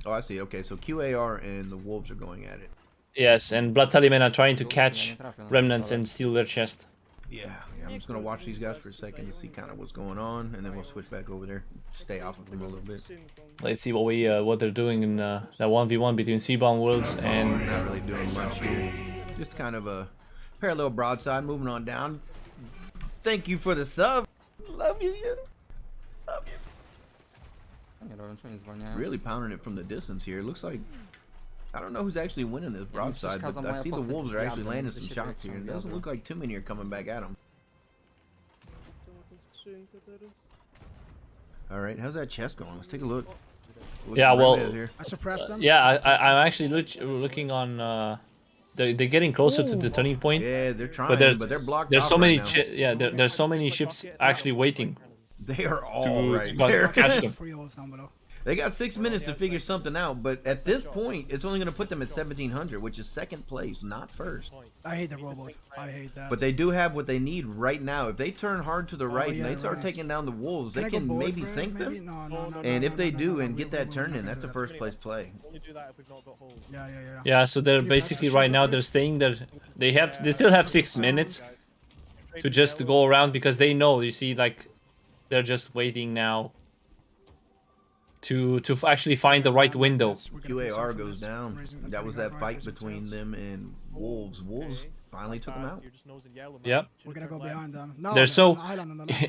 Oh, I see. Okay, so QAR and the Wolves are going at it. Yes, and Blood Tallyman are trying to catch remnants and steal their chest. Yeah, I'm just gonna watch these guys for a second to see kind of what's going on, and then we'll switch back over there. Stay off of them a little bit. Let's see what they're doing in that 1v1 between Seabound Wolves and Not really doing much here. Just kind of a parallel broadside. Moving on down. Thank you for the sub. Love you. Love you. Really pounding it from the distance here. Looks like I don't know who's actually winning this broadside, but I see the Wolves are actually landing some shots here. It doesn't look like too many are coming back at them. All right, how's that chest going? Let's take a look. Look Yeah, at well- Remnants here. I suppressed them. yeah, I'm actually looking on they're getting closer to the turning point. Yeah, they're trying, But they're blocked there's off so many right now. there's so many ships actually waiting They are all right to there. catch them. Free holes down below. They got 6 minutes to figure something out, but at this point, it's only going to put them at 1700, which is second place, not first. I hate the robot. I hate that. But they do have what they need right now. If they turn hard to the right and yeah, they start right. taking down the wolves, I they go can board maybe for it, sink maybe? them. No, And if they do and we- get that we- turn we- in, we- that's a we- first place play. Only do that if we've not got holes. Yeah. Yeah, so they're Can you pass basically the right ship now over? they're staying there. They still have 6 minutes to just go around because they know. You see, like they're just waiting now to actually find the right window. QAR goes down. That was that fight between them and wolves. Wolves finally took them out. Yep. We're gonna go behind them. No, They're so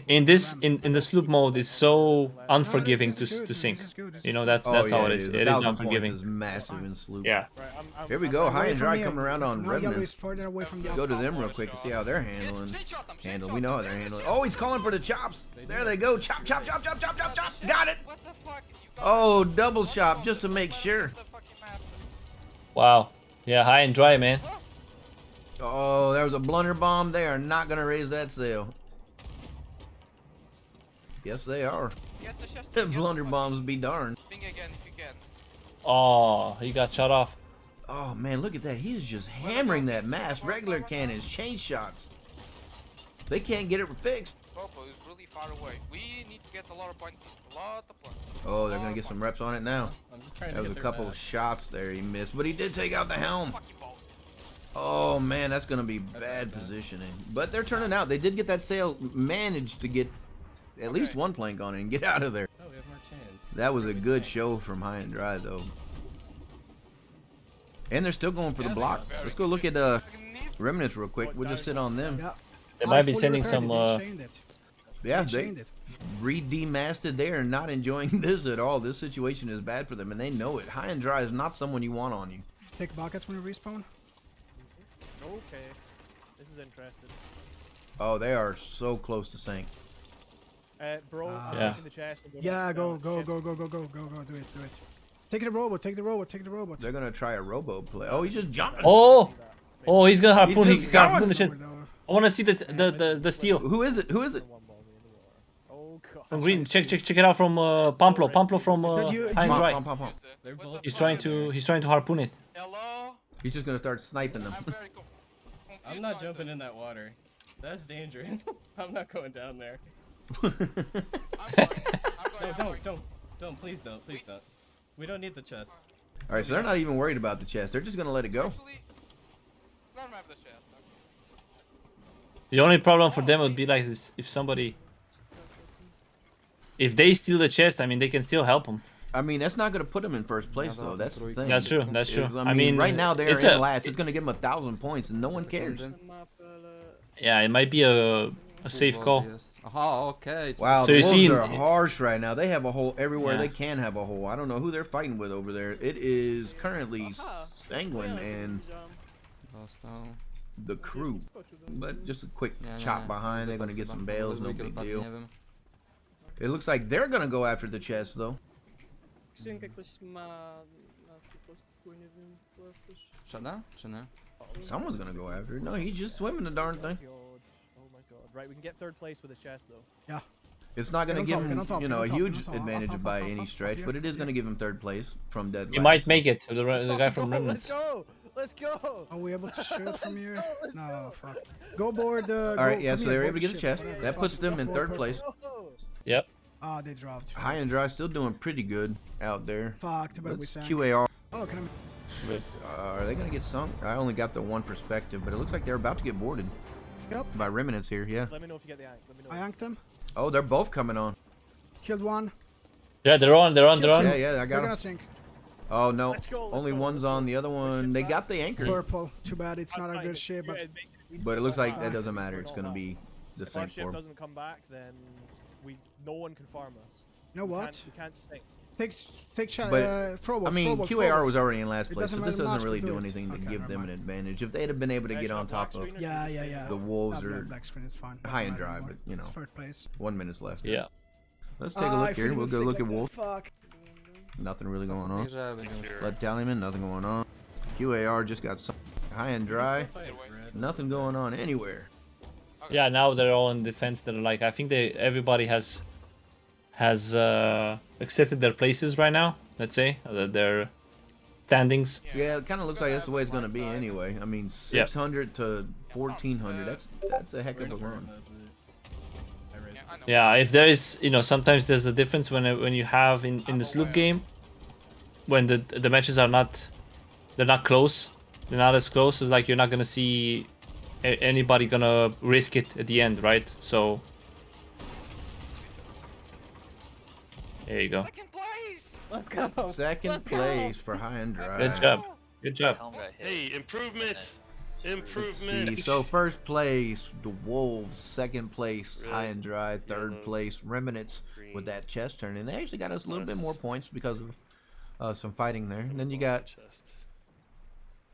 in the the sloop mode is so unforgiving this is to good, sink. this is good, this You is know good. that's Oh, how yeah, it is. The It is 1,000 points unforgiving. is massive in sloop. Yeah. Here we go. High and dry coming around on No, yellow is remnants. further away from the Go to them real quick and see how they're handling. We know how they're handling. Oh, he's calling for the chops. There they go. Chop, chop, chop, chop, chop, chop, chop. Got it. What the fuck? Oh, double chop just to make sure. Wow. Yeah, high and dry, man. Oh, there was a blunder bomb. They are not going to raise that sail. Yes, they are. Get the chest. Blunder bombs be darned. Ping again if you can. Oh, he got shot off. Oh, man, look at that. He is just hammering that mast. Regular cannons, chain shots. They can't get it fixed. Popo is really far away. We need to get a lot of points. A lot of points. Oh, they're going to get some reps on it now. I'm just trying That to was get a their couple back. of shots there he missed, but he did take out the helm. Fucking boat. Oh, man, that's going to be bad positioning. But they're turning out. They did get that sail, managed to get at least one plank on it and get out of there. Oh, we have more chance. That was a Where we good sank. show from High and Dry, though. And they're still going for the block. Let's go look at remnants real quick. We'll just sit on them. Yeah. They I might be fully sending repaired some. it, they chained it. Yeah, They they chained it. re-demasted. They are not enjoying this at all. This situation is bad for them, and they know it. High and Dry is not someone you want on you. Take buckets when you respawn. Okay. This is interesting. Oh, they are so close to sink. Bro, I'm Yeah. taking the chest and going Yeah, up go, down. go, Chest. go, go, go, go, go, go, do it, do it. Take the robot, take the robot, take the robot. They're going to try a robo play. Oh, he's just jumping. Oh, oh, he's got harpoon. He's He just got going. harpoon the shit. I want to see the steel Who is it? Who is it? Oh god. from green. Check it out from Pamplo. Pamplo from Did you- high and Pump, dry. pump, pump, pump. They're What both. the He's trying to harpoon it. Hello? He's just going to start sniping them. I'm very confused. I'm not jumping in that water. That's dangerous. I'm not going down there. I'm going. Don't. Please don't. We don't need the chest. All right, so they're not even worried about the chest. They're just going to let it go. Actually, let him have the chest. The only problem for them would be like this: if they steal the chest, I mean, they can still help them. I mean, that's not going to put them in first place, though. That's the thing. That's true. That's true. Is, I mean, right now they're it's in a- lats. It's going to give them 1,000 points, and no one cares. Yeah, it might be a safe call. Aha, okay. Wow, So the you wolves see- are harsh right now. They have a hole everywhere Yeah. they can have a hole. I don't know who they're fighting with over there. It is currently Sanguine and the crew. But just a quick chop behind. They're going to get some bales. No big deal. It looks like they're going to go after the chest, though. Shada? Czy nie? Someone's going to go after it. No, he's just swimming the darn thing. Oh my god. Right, we can get third place with a chest though. Yeah. It's not going to Get give on top, him, get on top, you get know, on a top, huge get on top. advantage Up, by up, any up, stretch, here. but it is going to give him third place from dead You last. might make it. The guy from Let's Remnants. go! Let's go! Are we able to shoot from here? No, fuck. Go board. All right, yeah, so they were able to get the chest. That puts them in third place. Yep. Ah, they dropped. High and Dry still doing pretty good out there. Fuck, too bad we Let's sank. QAR. Oh, can I? But, are they going to get sunk? I only got the one perspective, but it looks like they're about to get boarded. Yep. By remnants here, yeah. Let me know if you get the ank. Let me know. I yanked him. Oh, they're both coming on. Killed one. Yeah, they're on. Yeah, yeah, I They're got gonna them. sink. Oh, no. Let's go, let's Only go, one's let's on go. the other one. They got the anchor. Purple. Too bad it's not a good ship, but But it looks like that fine. doesn't matter. It's going to be the If our same ship for 'em. doesn't come back, then no one can farm us. you know what? We can't sink. Take shot. But, Frobos, I mean, Frobos, QAR Frobos. was already in last It place, so doesn't this matter doesn't much, really but do do it. anything to Okay, give never them an mind. advantage. If they'd have been able to get on top of Yeah, yeah, yeah. the wolves Black- are black screen is fine. high and Doesn't dry, matter but, you anymore. It's know. third place. 1 minute left. Yeah. Let's take a look here. We'll go look at Wolf. Fuck. Nothing really going on. Że będzie. Blood Tallyman, nothing going on. QAR just got some. high and dry. Nothing going on anywhere. Yeah, now they're all in defense. They're like, I think everybody has accepted their places right now. Let's say their standings. Yeah, it kind of looks like that's the way it's going to be anyway. I mean, 600 to 1400. That's a heck of a run. Yeah, if there is, sometimes there's a difference when you have in the sloop game, when the matches are they're not close. They're not as close as like you're not gonna see anybody gonna risk it at the end, right? So there you go. Second place. Let's go. Second place for high and dry. Good job. Good job. Hey, improvements. Let's see. Improvement. So first place, the Wolves. Second place, high and dry. Third place, Remnants with that chest turn. And they actually got us a little bit more points because of some fighting there. And then you got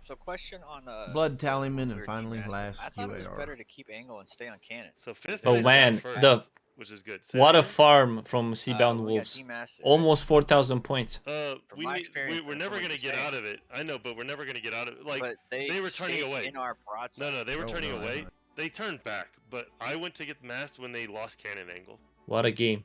So question on Blood Tallyman, and finally last I thought it was UAR. better to keep angle and stay on cannon. So fifth Oh place man, first, which is good. what a farm from Seabound we got Wolves. demastered. Almost 4,000 points. We're never gonna get out of it. I know, but we're never gonna get out of it. Like But they were turning stayed away. in our broadside. No, they were Oh, turning no, I away. don't. They turned back, but I went to get the mast when they lost cannon angle. What a game.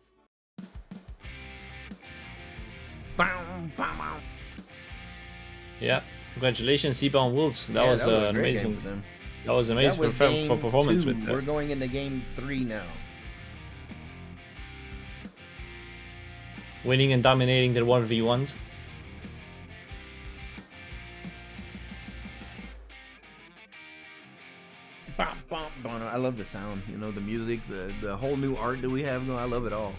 Yeah, congratulations, Seabound Wolves. That was a an great amazing. game for them. That was amazing That was for game performance 2. with that. We're going into game 3 now. Winning and dominating their 1v1s. I love the sound, the music, the whole new art that we have going. I love it all.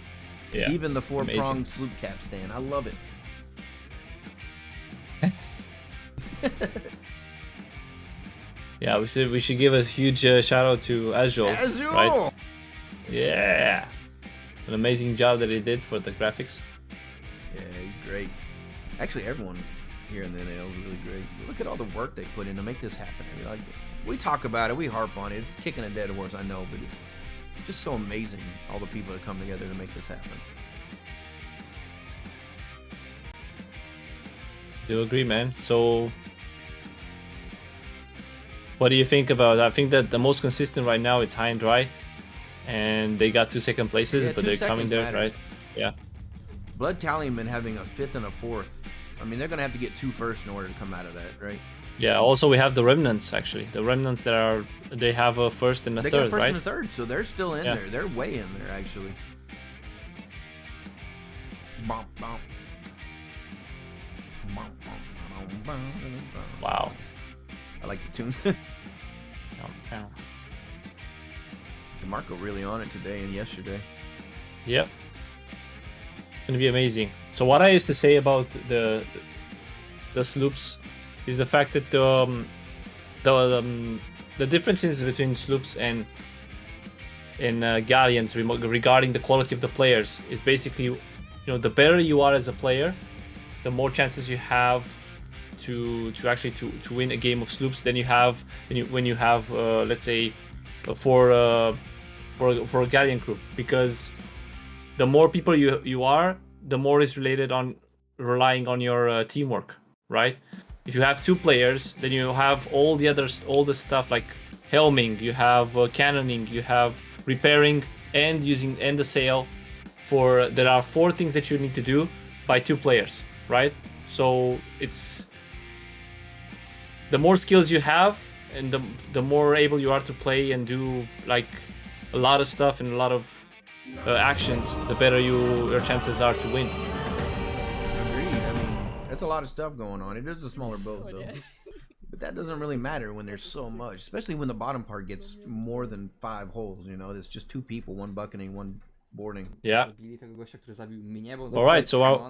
Yeah, Even the 4-pronged sloop cap stand. I love it. Yeah, we should give a huge shout out to Azul. Azul! Right? Yeah, an amazing job that he did for the graphics. Yeah, he's great. Actually, everyone here in the NAL is really great. Look at all the work they put in to make this happen. I mean, like, we talk about it, we harp on it. It's kicking a dead horse, I know, but it's just so amazing, all the people that come together to make this happen. Do agree, man. So, what do you think about? I think that the most consistent right now it's high and dry, and they got 2 second places, Yeah, but 2 they're coming seconds there, matters. right? Yeah. Blood Tallyman having a 5th and a 4th. I mean, they're gonna have to get 2 first in order to come out of that, right? Yeah. Also, we have the remnants actually. The remnants they have a first and a They got a third, first right? and a third, so they're still in Yeah. there. They're way in there, actually. Bump, bump. Bump, bump, bump, bump, bump. Wow. I like the tune. DeMarco really on it today and yesterday. Yep. Gonna be amazing. So what I used to say about the sloops is the fact that the differences between sloops and galleons regarding the quality of the players is basically, the better you are as a player, the more chances you have to actually to win a game of sloops than you have when you have let's say for a galleon crew, because the more people you are, the more is related on relying on your teamwork, right? If you have 2 players, then you have all the stuff like helming, you have cannoning, you have repairing and the sail. There are 4 things that you need to do by 2 players, right? So it's the more skills you have, and the more able you are to play and do like a lot of stuff and a lot of actions, the better your chances are to win. Agreed. I mean, that's a lot of stuff going on. It is a smaller boat, though. But that doesn't really matter when there's so much, especially when the bottom part gets more than 5 holes, There's just 2 people, 1 bucketing, 1 boarding. Yeah. All right, so I'm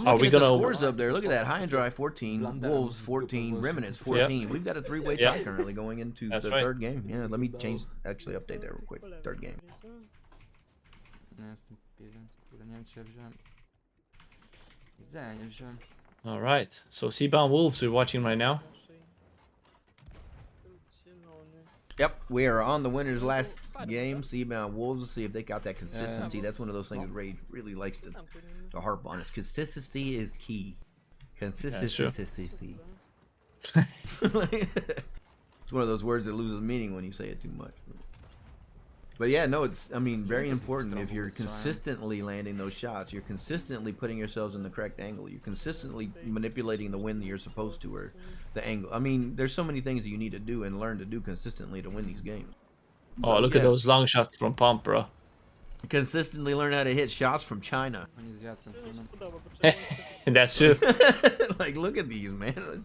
looking at the scores up there. Look at that. High and dry 14, Wolves 14, Remnants 14. Yep. We've got a 3-way Yep. tie currently going into That's the right. 3rd game. Yeah, let me actually update that real quick. 3rd game. All right. So Seabound Wolves we're watching right now. Yep, we are on the winner's last game. Seabound Wolves. Let's see if they got that consistency. That's one of those things that Ray really likes to harp on. Consistency is key. Consistency. one of those words that loses meaning when you say it too much. But yeah, no, it's, I mean, very important. If you're consistently landing those shots, you're consistently putting yourselves in the correct angle, you're consistently manipulating the wind that you're supposed to, or the angle. I mean, there's so many things that you need to do and learn to do consistently to win these games. Oh, So, look at those long shots from Pump, bro. Consistently learn how to hit shots from China. That's true. Like, look at these, man.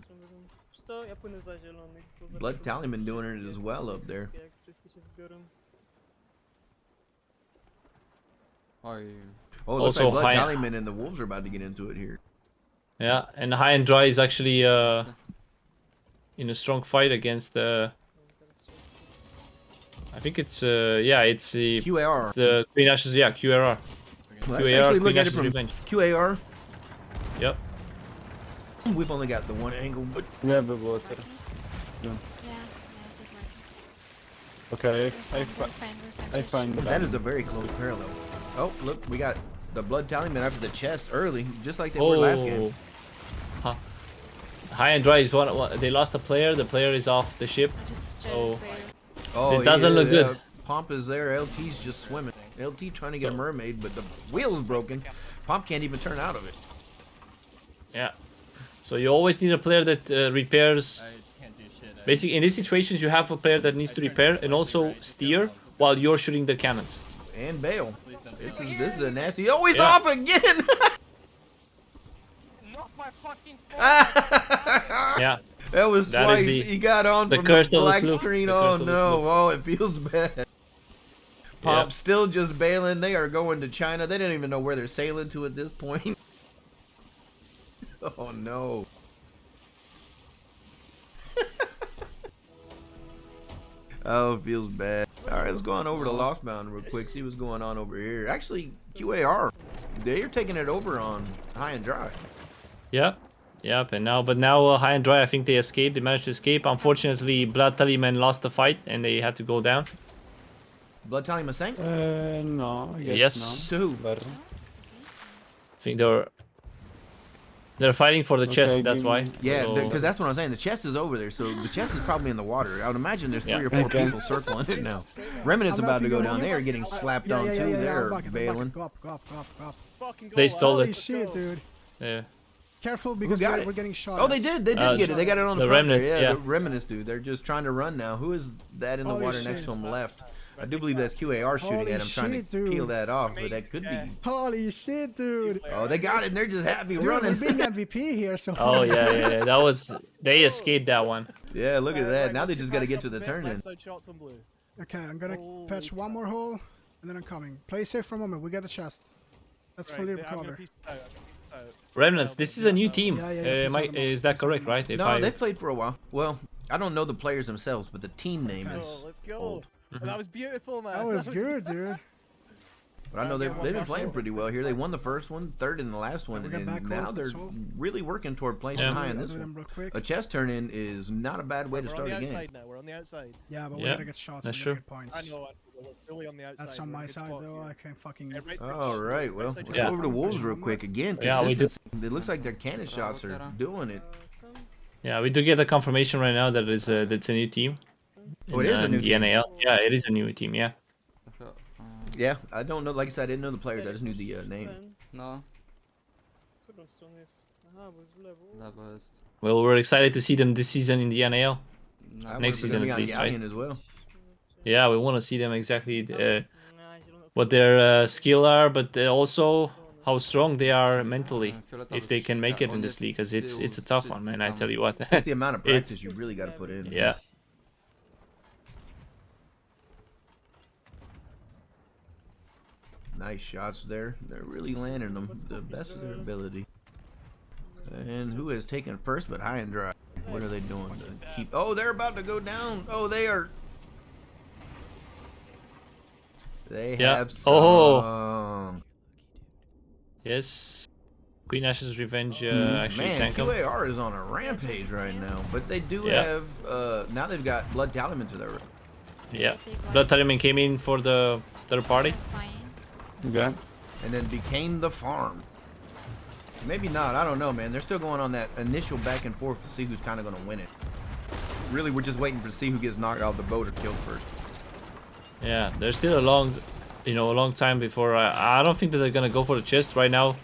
Blood Tallyman doing it as well up there. Oh, it looks Also, like Blood Tallyman and the Wolves are about to get into it here. Yeah, and High and Dry is actually in a strong fight against the. I think it's yeah, it's the QAR. It's the Queen Ashes, yeah, QAR. Well, QAR, actually, Queen look at it Ashes from Revenge. QAR. Yep. We've only got the one angle, but We have the water. Yeah. Okay, I find that is a very close parallel. Oh, look, we got the Blood Tallyman after the chest early, just like they were last game. Huh. High and Dry is one. They lost a player. The player is off the ship. So this doesn't look good. Pomp is there. LT's just swimming. LT trying to get a mermaid, but the wheel is broken. Pomp can't even turn out of it. Yeah. So you always need a player that repairs. Basically, in these situations, you have a player that needs to repair and also steer while you're shooting the cannons. And bail. This is a nasty. Oh, he's off again. Not my fucking Yeah. That was twice. He got on from the black screen. Oh no. Oh, it feels bad. Pomp's still just bailing. They are going to China. They don't even know where they're sailing to at this point. Oh no. Oh, it feels bad. Alright, let's go on over to Lost Bound real quick, see what's going on over here. Actually, QAR, they're taking it over on High and Dry. Yep. Yep, and now High and Dry, I think they escaped. They managed to escape. Unfortunately, Blood Tallyman lost the fight and they had to go down. Blood Tallyman sank? No, I guess yes. To who? I think they're fighting for the chest, that's why. Yeah, so, because that's what I'm saying. The chest is over there, so the chest is probably in the water. I would imagine there's 3 or 4 people circling it now. Remnant's about to go down there, getting slapped on too. They're bailing. Go up. They stole Holy it. shit, dude. Yeah. Careful because we're getting shot. Oh, they did. They did get it. They got it on the front remnants, there. yeah. The remnants, dude. They're just trying to run now. Who is that in the water next to him left? I do believe that's QAR shooting at him, trying to peel that off, but that could be. Holy shit, dude. Oh, they got it, and they're just happy running. We're being MVP here, so. Oh, yeah. That was. They escaped that one. Yeah, look at that. Now they just got to get to the turn-in. Okay, I'm going to patch one more hole, and then I'm coming. Play safe for a moment. We got a chest. Let's fully recover. Remnants, this is a new team. Yeah, is that correct, right? No, they've played for a while. Well, I don't know the players themselves, but the team name is Let's go. old. Well, that was beautiful, man. That was good, dude. But I know they've been playing pretty well here. They won the first one, third in the last one, and now they're really working toward playing high in this one. A chest turn-in is not a bad way to start a game. We're on the outside. Yeah, but we're gonna get shots. That's true. true. Points. I know. We're really on the outside. That's on my side, though. I can't fucking. All right, well, let's go over to Wolves real quick again. Yeah, we do. It looks like their cannon shots are doing it. Yeah, we do get a confirmation right now that it's a new team. Oh, it is a new team. NAL. Yeah, it is a new team. Yeah. Yeah, I don't know. Like I said, I didn't know the players. I just knew the name. No. Well, we're excited to see them this season in the NAL. Next season at least, right? As well. Yeah, we want to see them exactly what their skill are, but also how strong they are mentally, if they can make it in this league, because it's a tough one, man. I tell you what. It's the amount of practice you really got to put in. Yeah. Nice shots there. They're really landing them the best of their ability. And who has taken first but High and Dry? What are they doing to keep? Oh, they're about to go down. Oh, they are. They have some. Oh. Yes. Queen Ashes Revenge actually sank them. QAR is on a rampage right now, but they do have. Now they've got Blood Tallyman to their right. Yeah. Blood Tallyman came in for the third party. Okay. And then became the farm. Maybe not. I don't know, man. They're still going on that initial back and forth to see who's kind of going to win it. really, we're just waiting to see who gets knocked out of the boat or killed first. Yeah, there's still a long, a long time before. I don't think that they're gonna go for the chest right now.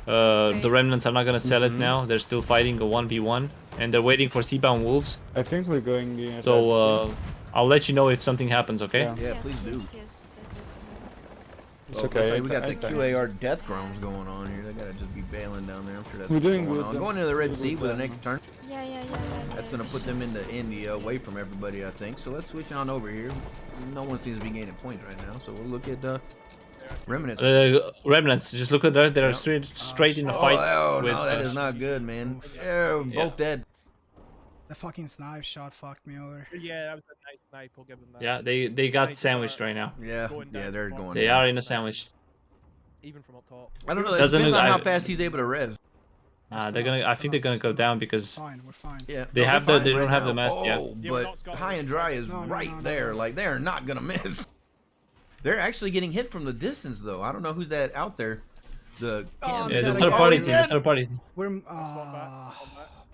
The remnants are not gonna sell it now. They're still fighting a 1v1, and they're waiting for Seabound Wolves. I think we're going. So I'll let you know if something happens. Okay? Yeah. Yeah, please do. Yes, It's okay. We got the QAR death groans going on here. They gotta just be bailing down there. I'm sure that's We're doing going good, on. though. Going into the Red We're Sea good, with an yeah. extra turn. Yeah. That's gonna put them into India, away from everybody, I think. So let's switch on over here. No one seems to be gaining points right now, so we'll look at remnants. Remnants. Just look at that. They're straight in the fight. Oh with, no, that is not good, man. Yeah, both dead. The fucking snipe shot fucked me over. Yeah, that was a nice snipe. We'll give them that. Yeah, they got sandwiched right now. Yeah, they're going. They are in a sandwich. Even from up top. I don't know. It Doesn't depends look- on how I- fast he's able to res. They're gonna. I think they're gonna go down because Fine, we're fine. Yeah, They have they're the- they fine don't have now. the mast yet. Oh, Yeah, we're but not Scotland. high and dry is No, right there. Like they're not gonna miss. They're actually getting hit from the distance, though. I don't know who's that out there. The Oh, yeah, the They're third going party in. team. The third party team. We're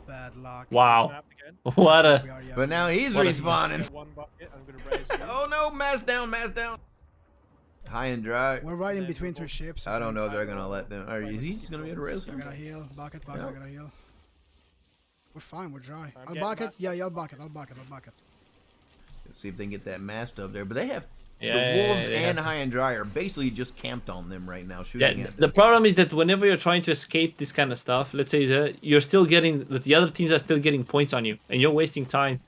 bad luck. Wow. Snapped again. What a. We are, yeah. But now he's What a- respawning. Get one bucket. I'm gonna raise you. Oh no, mass down, mass down. High and dry. We're right in between two ships. I don't know if they're gonna let them. Are you? He's gonna be able to res We're him? gonna heal. Bucket, Yeah. we're gonna heal. We're fine, we're dry. I'm I'll getting bucket. back. Yeah, I'll bucket. Let's see if they can get that mast up there. But they have Yeah, the wolves they and have- high and dry are basically just camped on them right now, shooting Yeah, at the them. problem is that whenever you're trying to escape this kind of stuff, let's say that you're still getting that the other teams are still getting points on you, and you're wasting time.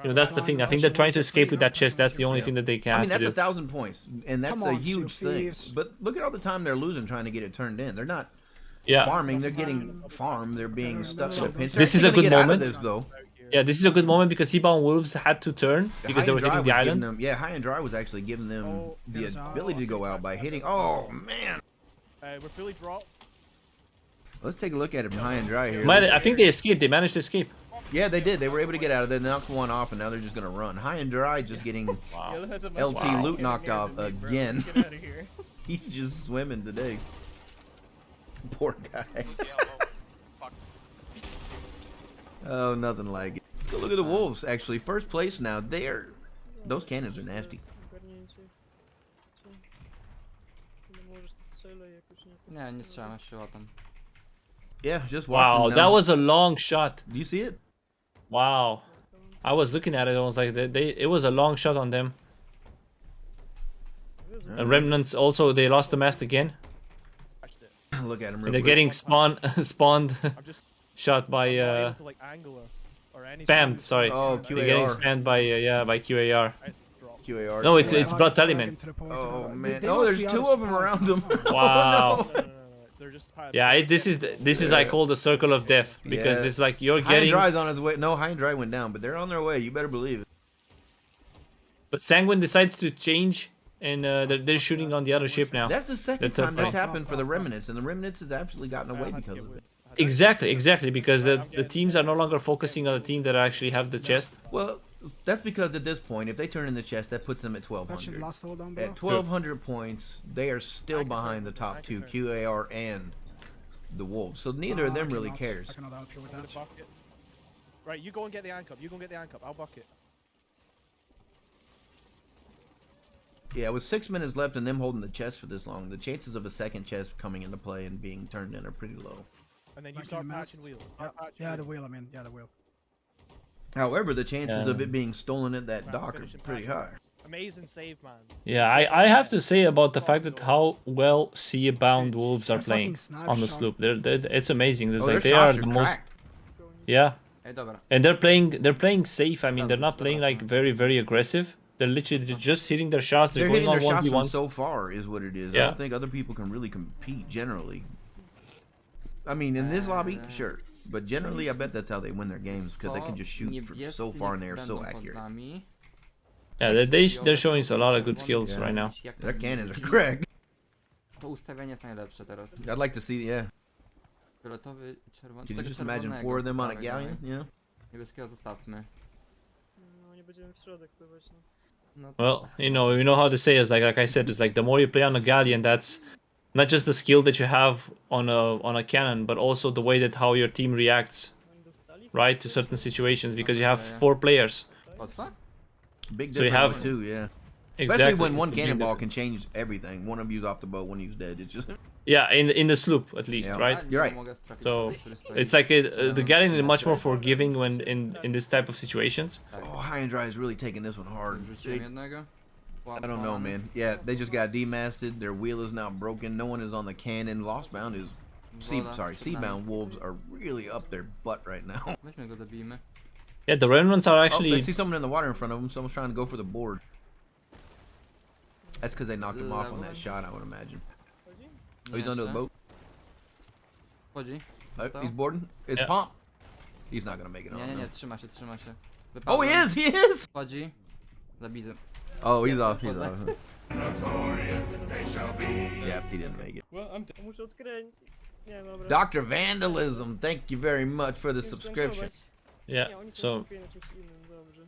That's the thing. I think they're trying to escape with that chest. That's the only thing that they can I have mean, that's to do. 1,000 points, and that's Come a on, huge Sloop thing. thieves. But look at all the time they're losing trying to get it turned in. They're not Yeah, farming; they're getting farmed. They're being stuck in a pinch. This They're is a actually good gonna get moment. Out of this, though. yeah. This is a good moment because Seabound Wolves had to turn because they were hitting the island. High and dry was actually giving them Oh, the get us out. ability to go out by hitting. Oh man! We're fully dropped. Let's take a look at it from high and dry here. I think they escaped. They managed to escape. Yeah, they did. They were able to get out of there. They knocked one off, and now they're just gonna run. High and dry, just getting The other has a much LT better loot cannon knocked here off than me, bro. again. Let's get out of here. He's just swimming today. Poor guy. Oh, nothing like it. Let's go look at the wolves. Actually, first place now. Those cannons are nasty. Nie, nie strzelam się o tam. Yeah, just watching. Wow, now. that was a long shot. Do you see it? Wow, I was looking at it. I was like, it was a long shot on them. And remnants also they lost the mast again. Look at him. And Real they're quick. getting spawned I'm just shot by able to like angle us or anything. spammed. Sorry, Oh, they're getting QAR. spammed by by QAR. QAR. No, it's QAR. blood element. Oh man! Oh, there's two of them around them. Wow. No. They're just Yeah, this is I call the circle of death because Yeah. it's like you're High and getting. dry's on his way. No, high and dry went down, but they're on their way. You better believe it. But Sanguine decides to change, and they're shooting on the other ship now. That's the second That's a time that's problem. happened for the remnants, and the remnants has absolutely gotten away because of it. Exactly, because the teams are no longer focusing on the team that actually have the chest. Well, that's because at this point, if they turn in the chest, that puts them at That should 1,200. last all down below. At 1,200 points, they are still behind the top two, QAR and the Wolves. So neither of them I really cannot- cares. I cannot help you with I'm gonna that. bucket. Right, you go and get the anchor. You go and get the anchor. I'll bucket. Yeah, with 6 minutes left and them holding the chest for this long, the chances of a second chest coming into play and being turned in are pretty low. And then you Back in start the patching mast. wheels. Yeah, Start patching yeah, the wheels. wheel, I mean. Yeah, the wheel. However, the chances Yeah. of it being stolen at that Right, dock are finishing pretty patching high. wheels. Amazing save, man. Yeah, I have to say about the fact that how well sea-bound wolves are That playing fucking snipe on the shot. sloop. It's amazing. It's Oh, like their they are shots the are most. cracked. Yeah, Ej, dobra. and they're playing safe. I mean, they're not playing like very aggressive. They're literally just hitting their shots. They're, They're going hitting their on shots from 1v1s. so far is what it is. I Yeah. don't think other people can really compete generally. I mean, in this lobby, sure. But generally, I bet that's how they win their games because they can just shoot from so far and they are so accurate. Yeah, they're showing a lot of good skills right now. Their cannons are cracked. To ustawienie jest najlepsze teraz. I'd like to see, yeah. Fioletowy, czerwony. Can you tego just imagine czerwonego 4 of them on a dawaj, galleon? dawaj. Yeah. Niebieskiego zostawmy. No, nie będziemy w środek pływać, no. No, Well, you know how to say is like I said, it's like the more you play on a galleon, that's not just the skill that you have on a cannon, but also the way that how your team reacts. Oni dostali right, to certain situations because you have 4 players. What fuck? Big So you difference have- too, yeah. Exactly. Especially when one Big cannonball difference. can change everything. One of you's off the boat, one of you's dead. It's just Yeah, in the sloop at least, Yeah. right? You're right. So it's like the Gallon is much more forgiving when in this type of situations. oh, High and Dry is really taking this one hard. Wrzuciłem jednego. I don't know, man. Yeah, they just got demasted. Their wheel is now broken. No one is on the cannon. Lostbound is Seabound wolves are really up their butt right now. Weźmy go dobijmy. Yeah, the remnants are Oh, actually. they see someone in the water in front of them. Someone's trying to go for the board. That's because they knocked him off on that shot, I would imagine. Oh, he's under the boat. Wchodzi. Oh, he's boarding. It's Yeah. Pomp. He's not gonna make it on. Nie, nie, no. nie, trzyma się, trzyma się. Oh, he is. He is. Wchodzi. Zabity. Oh, he's off. He's off. Notorious, Yeah, he didn't make it. Well, I'm dead. Muszę odkręcić. Nie, dobra. Dr. Vandalism, thank you very much for the Chcę subscription. flankować. Yeah. Nie, oni są So skupieni na czymś innym, dobrze.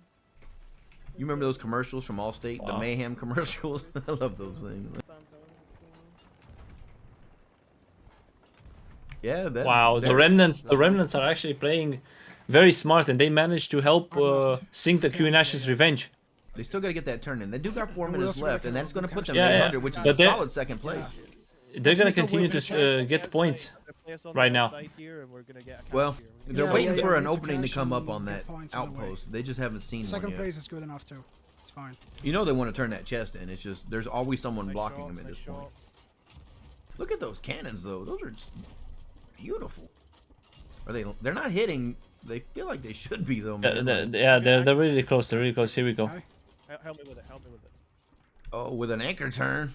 You remember those commercials from Allstate, the Wow. Mayhem commercials? I love those things. Tamta, Yeah, that. wow, the remnants are actually playing very smart, and they managed to help sink the QNash's revenge. They still gotta get that turn in. They do got 4 And we minutes also gotta left, and get that's gonna put them Yeah, in yeah. 100, which is But a they're- solid second place. They're gonna make a continue win to to get points. Place on right the now. outside here and we're gonna get a camp Well, here. they're Yeah, waiting yeah, for yeah, an need to opening to cash come and up on get that points on the way. outpost. They just haven't seen one Second yet. place is good enough too. It's fine. You know they want to turn that chest in. It's just there's always someone Nice blocking shots, them at nice this point. shots. Look at those cannons though. Those are just beautiful. Are they? They're not hitting. They feel like they should be though. Man. Yeah, they're really close. They're really close. Here we go. Okay. Help me with it, help me with it. Oh, with an anchor turn.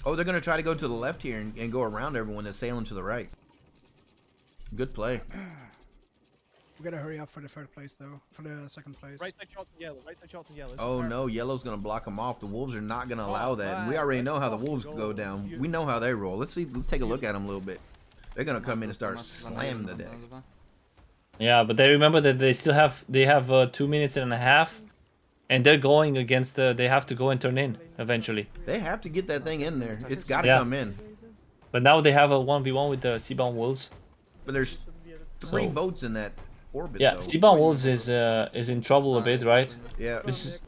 Oh, they're gonna try to go to the left here and go around everyone that's sailing to the right. Good play. We gotta hurry up for the third place though. For the second place. Right side shots and yellow, right side shots and yellow. Oh no, yellow's gonna block them off. The wolves are not gonna allow that. And we already know how the wolves go down. We know how they roll. Let's take a look at them a little bit. They're gonna come in and start slamming the deck. Yeah, but they remember that they still have 2 minutes and a half, and they're going against they have to go and turn in eventually. They have to get that thing in there. It's gotta Yeah. come in. But now they have a 1v1 with the Seabound Wolves. But there's 3 So- boats in that orbit. Yeah, though. Seabound Wolves is in trouble a bit, right? Yeah. This is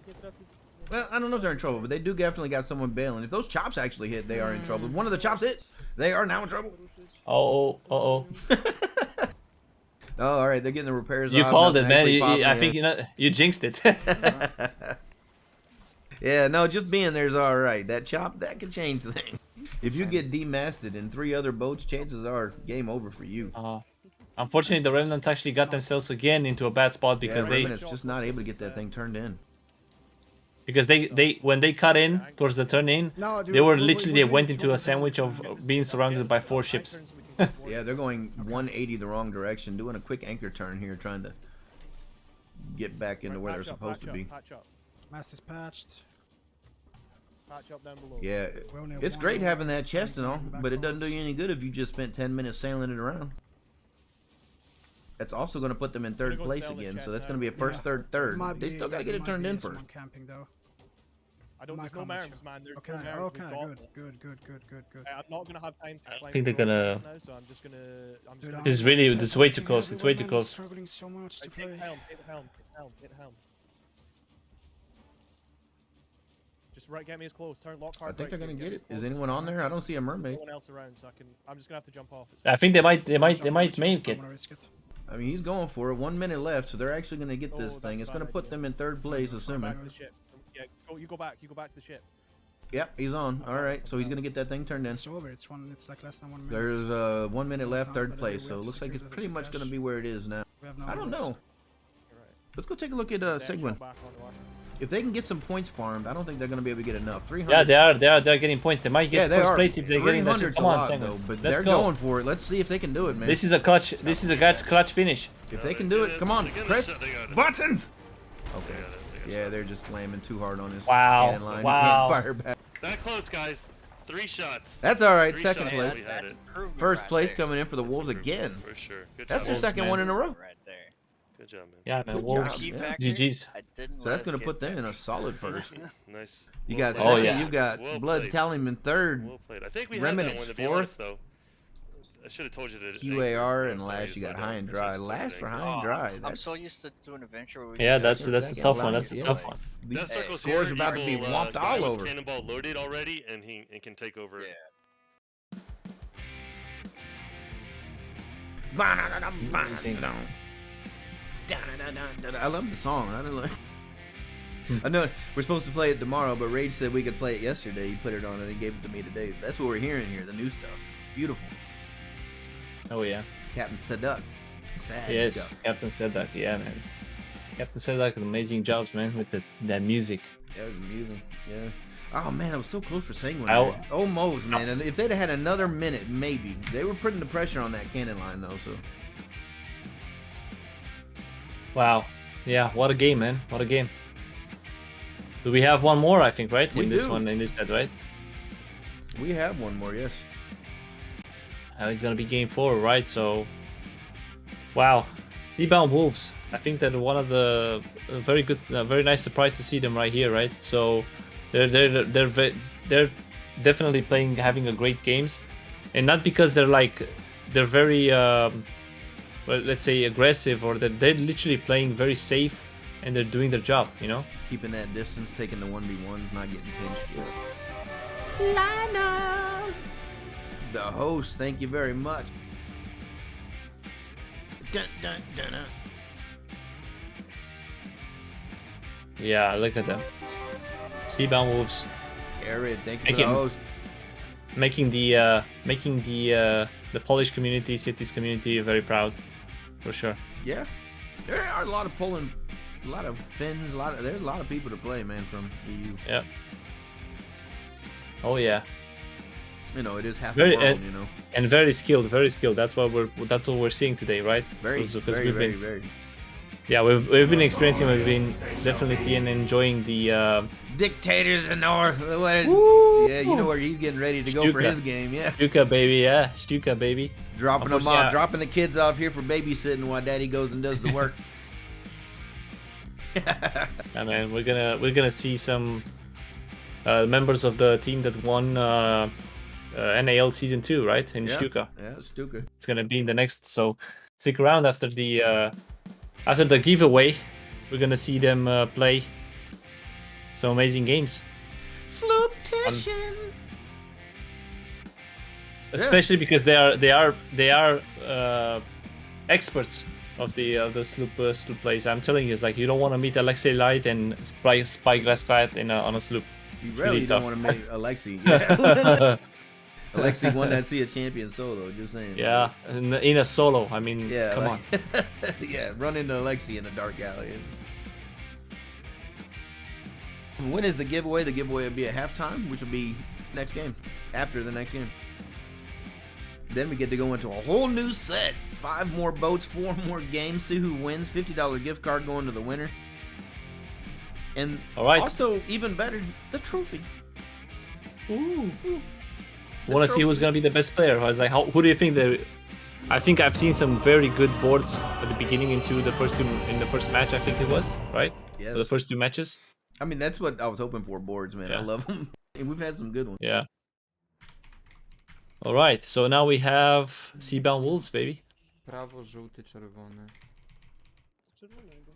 Well, I don't know if they're in trouble, but they do definitely got someone bailing. If those chops actually hit, they are in trouble. One of the chops hit, they are now in trouble. oh. Oh, all right, they're getting the repairs. You off, called it, nothing man. actually I popping think yet. you jinxed it. Yeah, no, just being there's all right. That chop, that could change things. If you get demasted in 3 other boats, chances are game over for you. Unfortunately, the Remnants actually got themselves again into a bad spot because yeah, Remnant's just not able to get that thing turned in. they when they cut in towards the turn in, No, dude, they were we literally they need went to into slow a it sandwich down. of being surrounded by 4 ships. Yeah, they're going 180 the wrong direction, doing a quick anchor turn here, trying to get back into where they're supposed to be. Patch up. Mast is patched. Patch up down below. Yeah, We only have it's one great more. having that chest and all, Back but it doesn't do roads. you any good if you just spent 10 minutes sailing it around. That's also going to put them in third go place sell the again, so chest that's now. going to be a first, Yeah. third, third. Might They be- still got to yeah, get it might turned be in first. someone camping though. There's no comment Marams, you. man. There's Okay, no Marams. okay, We've got good, them. good. I'm not gonna have time to climb think they're the road gonna- now, so I'm just gonna. Dude, This is I'm really- texting it's way too close, it's way everyone, too man, close. Struggling so much to Take the play. helm, take the helm, take the helm, take the helm. Just right, get me as close. Turn lock hard. I think right they're going here, to get me it. as Is close anyone on there? I don't see a mermaid. No one else around, so I can. I'm just gonna have to jump off. It's I think they might Jump, make it. I'm gonna risk it. I mean, he's going for it. 1 minute left, so they're actually going to get Oh, this thing. that's It's a going to bad put idea. them in third place, Go assuming. back to the ship. Yeah, go. You go back. You go back to the ship. Yep, he's on. All right, so he's going to get that thing turned in. It's over. It's like less than 1 minute. There's 1 minute It's left, not, third but place, we so have it to looks like secure it's the pretty much going to cash. be where it is now. We have no I don't rules. know. Alright. Let's go take a look at Then Sigwin. jump back onto our- If they can get some points farmed, I don't think they're going to be able to get enough. 300. Yeah, they're getting points. They might Yeah, get they first are. place if they're getting that. 300's Come a on, lot, Simon. though, but Let's they're go. going for it. Let's see if they can do it, man. This is a clutch. This is a clutch finish. If they can do it, come on, They got it, press they got it. buttons. They Okay. got it, they got Yeah, it. they're just slamming too hard on this Wow, cannon line. wow. He can't fire back. That close, guys. 3 shots. That's all right. 3 Second shots, place. we had it. improvement First right place there. coming in for the That's Wolves improvement, again. For sure. Good That's job. their Wolves, second man. one in a row. Right there. Good job, man. Yeah, man. Good Wolves. job. Key Yeah. factor, GG's. I didn't So let that's us going to get put them there. in a solid first. Nice. You Well got played. second. yeah. You got Well Blood played. Tallyman third. Well played. I think we had that Remnant's one to be fourth. honest, though. I should have told you that. QAR and last you got high and dry. Last for high and dry. I'm That's so used to doing adventure. Where Yeah, just- that's a tough one. That's a Yeah. tough one. Death Circle's scores here. are about to be Eagle, whomped guy all with over. Cannonball loaded already, and he can take over. Yeah. I love the song. I don't like. I know we're supposed to play it tomorrow, but Rage said we could play it yesterday. He put it on and he gave it to me today. That's what we're hearing here. The new stuff. It's beautiful. Oh yeah. Captain Sadak. Sad. Yes, Captain Sadak. Yeah, man. Captain Sadak, amazing jobs, man, with that music. Yeah, it was amusing. Yeah. Oh man, I was so close for saying one. Ow. Man. Almost, man. And if they'd have had another minute, maybe. They were putting the pressure on that cannon line though. So. Wow. Yeah, what a game, man. What a game. Do we have one more, I think, right? We in this do. one, in this set, right? We have one more, yes. It's gonna be game 4, right? So, wow, Rebound Wolves. I think that one of the very good, very nice surprise to see them right here, right? So, they're definitely playing, having a great games, and not because they're very, well, let's say aggressive, or that they're literally playing very safe, and they're doing their job, you know. Keeping that distance, taking the 1v1s, not getting pinched. Lana! The host, thank you very much. Dun, dun, dun, dun. Yeah, look at them. Seabound Wolves Jared, thank you for the host. making the Polish community, cities community very proud, for sure. Yeah, there are a lot of Poland, a lot of Finns, there's a lot of people to play, man, from EU. Yeah. Oh yeah. You know, it is half Very the world, you know. And very skilled, very skilled. That's what we're seeing today, right? Very, So, very, we've very, been, very. yeah, we've been experiencing, we've been definitely seeing and enjoying the Dictators in North. Yeah, you know where he's getting ready to go for Stuka. his game. Yeah, Stuka baby, yeah, Stuka baby. dropping them Unfortunately, off, dropping the kids off here for babysitting while Daddy goes and does the work. Yeah, man, we're gonna see some members of the team that won NAL season 2, right? In Yeah. Stuka. Yeah, Stuka. It's gonna be in the next. So stick around after the giveaway. We're gonna see them play some amazing games. Sloopetition. Especially because they are experts of the sloop plays. I'm telling you, it's like you don't want to meet Alexei Light and Spy Glass Cat on a sloop. You really Really don't tough. want to meet Alexei. Yeah. Alexei won that Sea of Champions solo, just saying. Yeah, in a solo. I mean, Yeah, come like- on. Yeah, run into Alexei in a dark alley. When is the giveaway? The giveaway will be at halftime, which will be next game, after the next game. Then we get to go into a whole new set. 5 more boats, 4 more games, see who wins. $50 gift card going to the winner. And All right. also, even better, the trophy. Ooh. Want to see who's gonna be the best player? I was like, who do you think I think I've seen some very good boards at the beginning in the first match. I think it was right. Yes. The first 2 matches. I mean, that's what I was hoping for, boards, man. I Yeah. love them. And we've had some good ones. Yeah. All right. So now we have Seabound Wolves, baby. Prawo, żółty, czerwony. Czerwonego.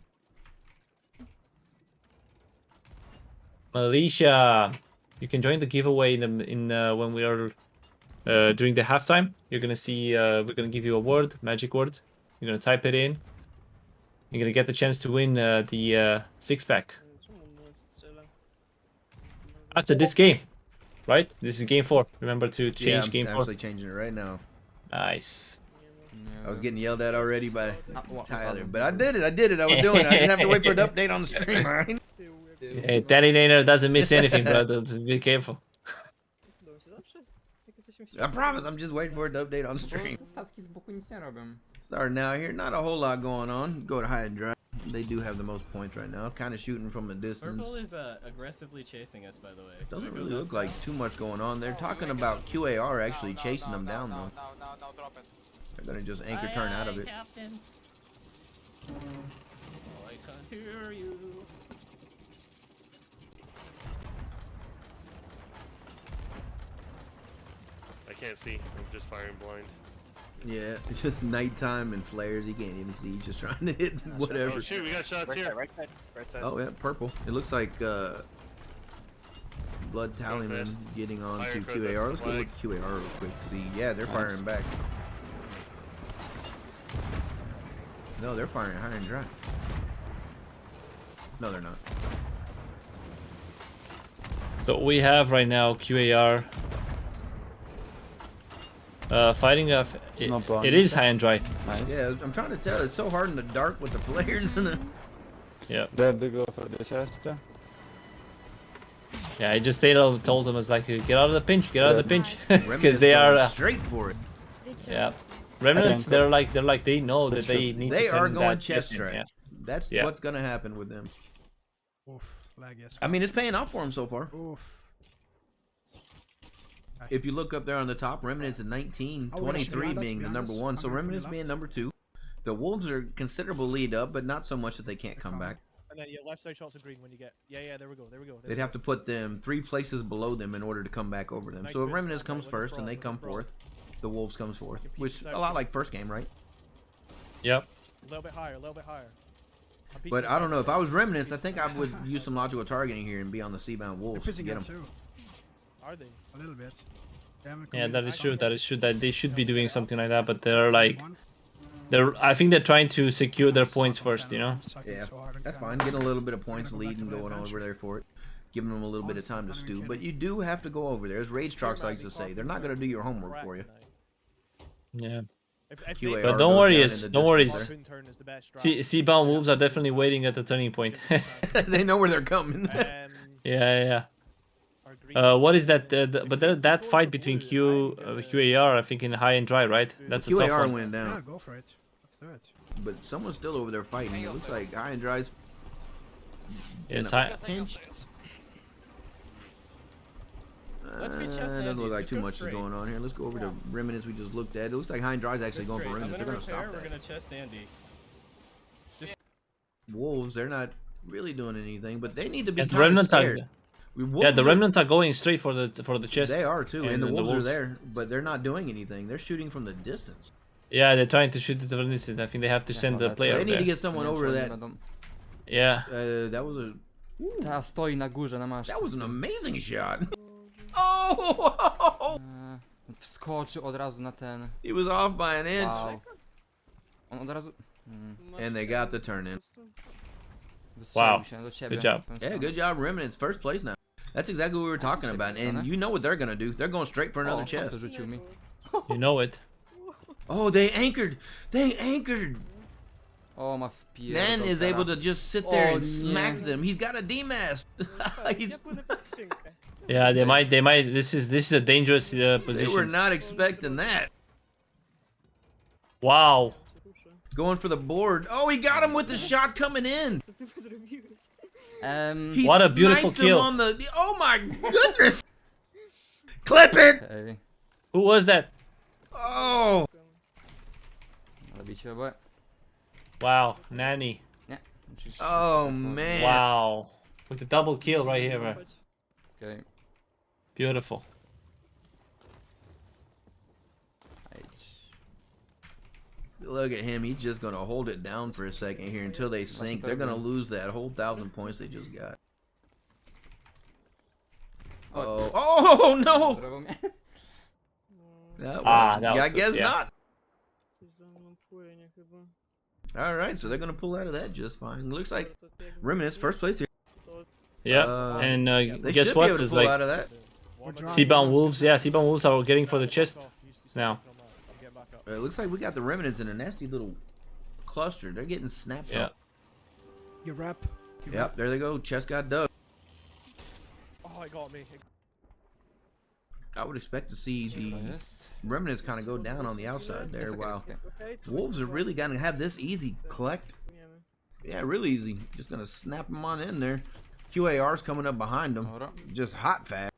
Alicia, you can join the giveaway when we are during the halftime. You're gonna see we're gonna give you a word, magic word. You're gonna type it in. You're gonna get the chance to win the 6-pack Czemu nie strzela? after this game, right? This is game 4. Remember to change Yeah, I'm game 4. actually changing it right now. Nice. I was getting yelled at already by what- Tyler, but I did it. I was doing it. I just have to wait for an update on the stream, alright? Hey, Danny Nainer doesn't miss anything, brother. Be careful. Udało się zawsze? Jak jesteśmy w I promise, I'm just waiting for it to update on the stream. Bo statki z boku nic nie robią. Starting out here, not a whole lot going on. Go to high and dry. They do have the most points right now. Kind of shooting from a distance. Purple is aggressively chasing us, by the way. Doesn't really look like too much going on. They're talking about QAR actually chasing them down though. No, drop it. They're gonna just anchor turn out of it. Captain. Oh, I can't hear you. I can't see. I'm just firing blind. Yeah, it's just nighttime and flares. He can't even see. He's just trying to hit whatever. Oh shoot, we got shots Right here. side, right side, right side. Oh yeah, purple. It looks like Blood Tallyman getting on to QAR. Let's go look at QAR real quick. See, yeah, they're firing back. No, they're firing high and dry. No, they're not. So we have right now QAR fighting off. It is high and dry. Nice. Yeah, I'm trying to tell. It's so hard in the dark with the flares and the. Yeah. There they go for the chest. Yeah, I just told them, it's like, get out of the pinch, get out of the pinch, because Remnant's they going are. straight for it. Yeah. Remnants, they're like they know that they need. They to are send going that chest in, strike. yeah. That's Yeah. what's gonna happen with them. Oof, lag, yes. I mean, it's paying off for them so far. Oof. If you look up there on the top, Remnants at 19, 23 being the number one. So Remnants being number two. The Wolves are considerable lead up, but not so much that they can't come back. And then yeah, left side shots are green when you get. Yeah, there we go. They'd have to put them 3 places below them in order to come back over them. So if Remnants comes first and they come fourth, the Wolves comes fourth, which is a lot like first game, right? Yep. A little bit higher, a little bit higher. But I don't know. If I was Remnants, I think I would use some logical targeting here and be on the Seabound Wolves to They're get pissing them. out too. Are they? A little bit. Yeah, that is true. That is true. That they should be doing something like that, but they're like, I think they're trying to secure their points first. You know. Yeah, that's fine. Getting a little bit of points lead and going over there for it. Giving them a little bit of time to stew. But you do have to go over there. As Rage Trucks likes to say, they're not going to do your homework for you. Yeah. QAR But don't worry, don't worry. Seabound Wolves are definitely waiting at the turning point. They know where they're coming. Yeah. What is that? But that fight between QAR, I think, in high and dry, right? That's a tough QAR one. went down. Yeah, go for it. Let's do it. But someone's still over there fighting. It looks like High and Dry's. Yes, Let's be chest doesn't look Andes, like just too go much straight. is going on here. Let's go over to Remnants we just looked at. It looks like High and Dry's actually going for Remnants. They're going to stop We're that. gonna chest Andy. Wolves, they're not really doing anything, but they need to be Yeah, the kind of remnants scared. Yeah, the remnants are going straight for the chest. They are too, and the then wolves are there, but they're not doing anything. They're shooting from the distance. Yeah, they're trying to shoot at the distance. I think they have to send the player They need there. to get someone over that. Yeah. That was a. Ta stoi na górze na maszcie. That was an amazing shot. Oh! Wskoczył od razu na ten. He was off by an inch. Wow. On od razu. And they got the turn in. Wow. Się do ciebie. Good job. Yeah, good job, Remnants. First place now. That's exactly what we were talking about. And you know what they're gonna do. They're going straight for another chest. Rzucił mi. You know it. Oh, they anchored. They anchored. O, ma wpierdol Nan is teraz. able to just sit there and Oh, smack nie. them. He's got a D-mast. He's, Yeah, they might. This is a dangerous they position. were not expecting that. Wow. Going for the board. Oh, he got him with the shot coming in. He What a beautiful sniped him kill. on the. Oh my goodness! Clip it. Okay. Who was that? Oh. Robicie oboje? Wow, Nanny. Nie. Musisz... Oh man. Wow. With the double kill right here, man. Okay. Beautiful. Look at him. He's just gonna hold it down for a second here until they sink. They're gonna lose that whole 1,000 points they just got. Oh, oh no! Zrobił mnie. Yeah, Ah, that was I guess yeah. not. All right, so they're gonna pull out of that just fine. Looks like Remnants first place here. Yeah, and They guess should what? be able to There's pull like out of that. Seabound Wolves. Yeah, Seabound Wolves are getting for the chest now. It looks like we got the Remnants in a nasty little cluster. They're getting snapped Yeah. up. You rep. Yep, there they go. Chest got dug. Oh, it got me. I would expect to see the Jest. Remnants kind of go down on the outside there. Wow. Wolves are really gonna have this easy collect. Yeah, really easy. Just gonna snap them on in there. QAR's coming up behind them. Dobra. Just hot fast.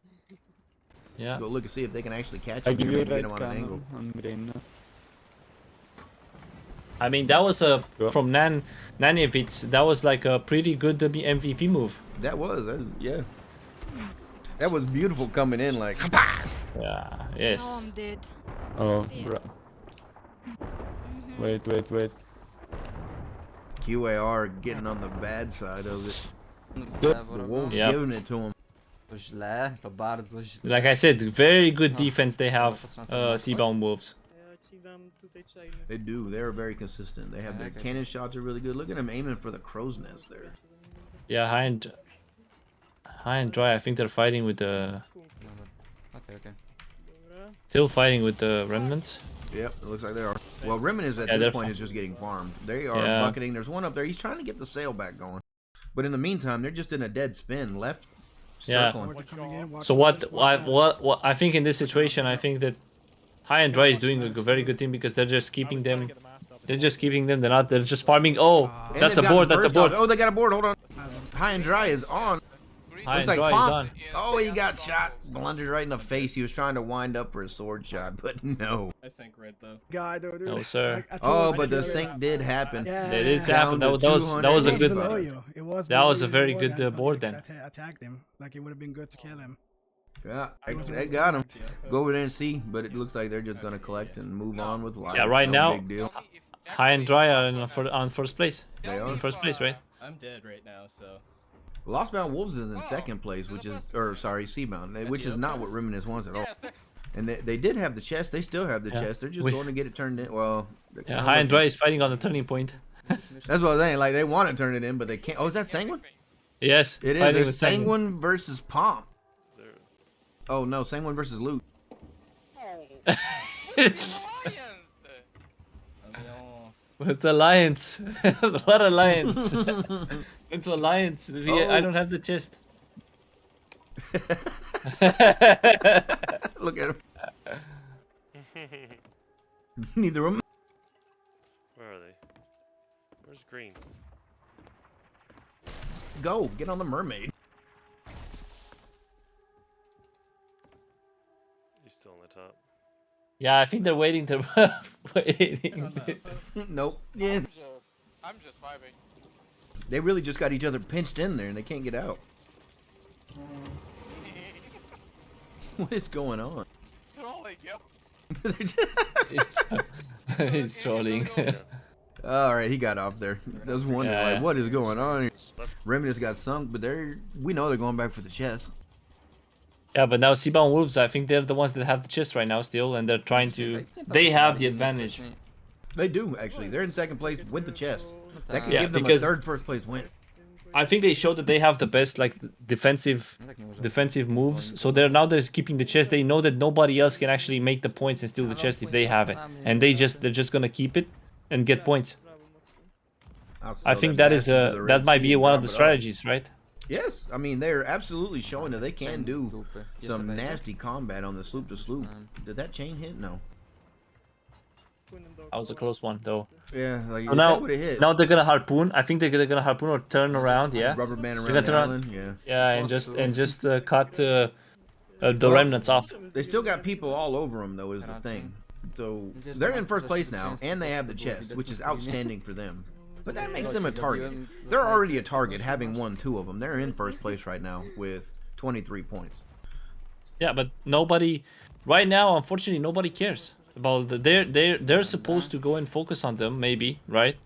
Yeah. Go look and see if they can actually catch I him give and you a maybe get red him on an angle. cannon on green. I mean, that was from Nanevitz. That was like a pretty good MVP move. That was yeah. That was beautiful coming in like. Yeah. Yes. I'm dead. Oh, Yeah. bro. Wait. QAR getting on the bad side of it. Źle The Wolves Yep. giving it to him. To źle, to bardzo źle. Like I said, very good No. defense they have, Patrzę na Seabound Wolves. Ja ci dam tutaj chainy. They do. They're very consistent. They have their Okay. cannon shots are really good. Look at them aiming for the crow's nest there. Yeah, high and dry. I think they're fighting with the Okay. Dobra. still fighting with the remnants. Yep, it looks like they are. Well, Rimmon is at Yeah, they're this point fine. is just getting farmed. They are Yeah. bucketing. There's one up there. He's trying to get the sail back going. But in the meantime, they're just in a dead spin, left Yeah. circling. Order coming in, watch So out, watch out. what I think in this situation, I think that high and dry is doing a very good thing because they're just keeping them. They're just keeping them. They're just farming. Oh, And that's a they've board. gotten That's a burst board. off. Oh, they got a board. Hold on. High and dry is on. High Looks and like dry is Pomp. on. Oh, he got shot. Blundered right in the face. He was trying to wind up for a sword shot, but no. I sank red though. Guy, though, dude. No, sir. I told Oh, you but the already. sync did happen. Yeah. That did Down happen. to That was a It was good. below you. It was That below was a you, very the good I thought board you then. could attacked him. Like it would have been good to kill him. Yeah, I was they able to got him. Yeah, Go over there and see, but it looks like they're just gonna collect and move on with life. Yeah, right No now, big deal. High and dry are on first place. They are. In first place, right? I'm dead right now, so Lostbound Wolves is in second place, which is, or sorry, Seabound, which is not what Reminisce wants at all. And they did have the chest. They still have the Yeah. chest. They're just We- going to get it turned in. Well, Yeah, high and dry is fighting on the turning point. that's what I'm saying. Like they want to turn it in, but they can't. Oh, is that Sanguine? Yes, It is. fighting There's with Sanguine. Sanguine versus Pomp. There. Oh no, Sanguine versus Loot. Alliance. With alliance. What alliance? Into alliance. I Oh. don't have the chest. Look at him. Neither of them. Where are they? Where's green? Go get on the mermaid. He's still on the top. Yeah, I think they're waiting to waiting. Nope. Yeah. I'm just vibing. They really just got each other pinched in there, and they can't get out. What is going on? Trolling, yo. He's trolling. All right, he got off there. I was wondering, Yeah. like, what is going on here? Reminisce got sunk, but we know they're going back for the chest. Yeah, but now Seabound Wolves, I think they're the ones that have the chest right now still, and they're trying to. They have the advantage. They do, actually. They're in second place with the chest. That could Yeah, give them a because- third first place win. I think they showed that they have the best like defensive moves. So they're keeping the chest. They know that nobody else can actually make the points and steal the chest if they have it, and they're just gonna keep it and get points. Brawo mocno. I'll I sell think that that is bastard to the that Red might Sea be and one of drop the it off. strategies, right? Yes, I mean, they're absolutely showing that they can do Sloopy. some Jeszcze nasty combat on the sloop to sloop. Did that chain hit? No. Płynę That was a dookoła. close one though. Yeah, like So if now, that would have hit. now they're gonna harpoon. I think they're gonna harpoon or turn around. Yeah, Rubber band They're around gonna the turn around. island. Yeah. yeah, and just cut the Well, remnants off. They still got people all over them, though, is the thing. So they're in first place now, and they have the chest, which is outstanding for them. But that makes them a target. They're already a target, having won 2 of them. They're in first place right now with 23 points. Yeah, but nobody, right now, unfortunately, nobody cares about they're supposed to go and focus on them, maybe, right?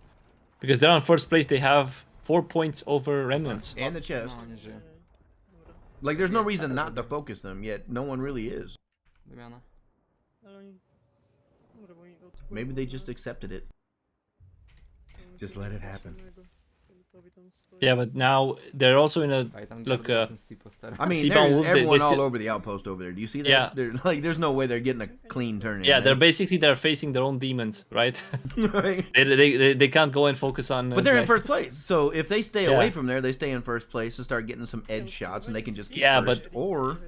Because they're on first place. They have 4 points over remnants. And the chest. No, nie żyje. Dobra. Like, there's no reason not to focus them, yet no one really is. Wymiana. Ale oni... Dobra, bo oni odpłyną Maybe they od just nas. accepted it. Just let it happen. Gotowi tam stoją. Yeah, but now they're also in a Pamiętam, look. Jordan na tym Sea posterach. I mean, Seabound there's Wolves, everyone all still- over the outpost over there. Do you see that? Yeah. Like, there's no way they're getting a clean turn in. Yeah, they're facing their own demons, right? Right. they can't go and focus on. But they're in Zach. first place, so if they stay Yeah. away from there, they stay in first place and start getting some edge shots, and they can just keep Yeah, first. but- Or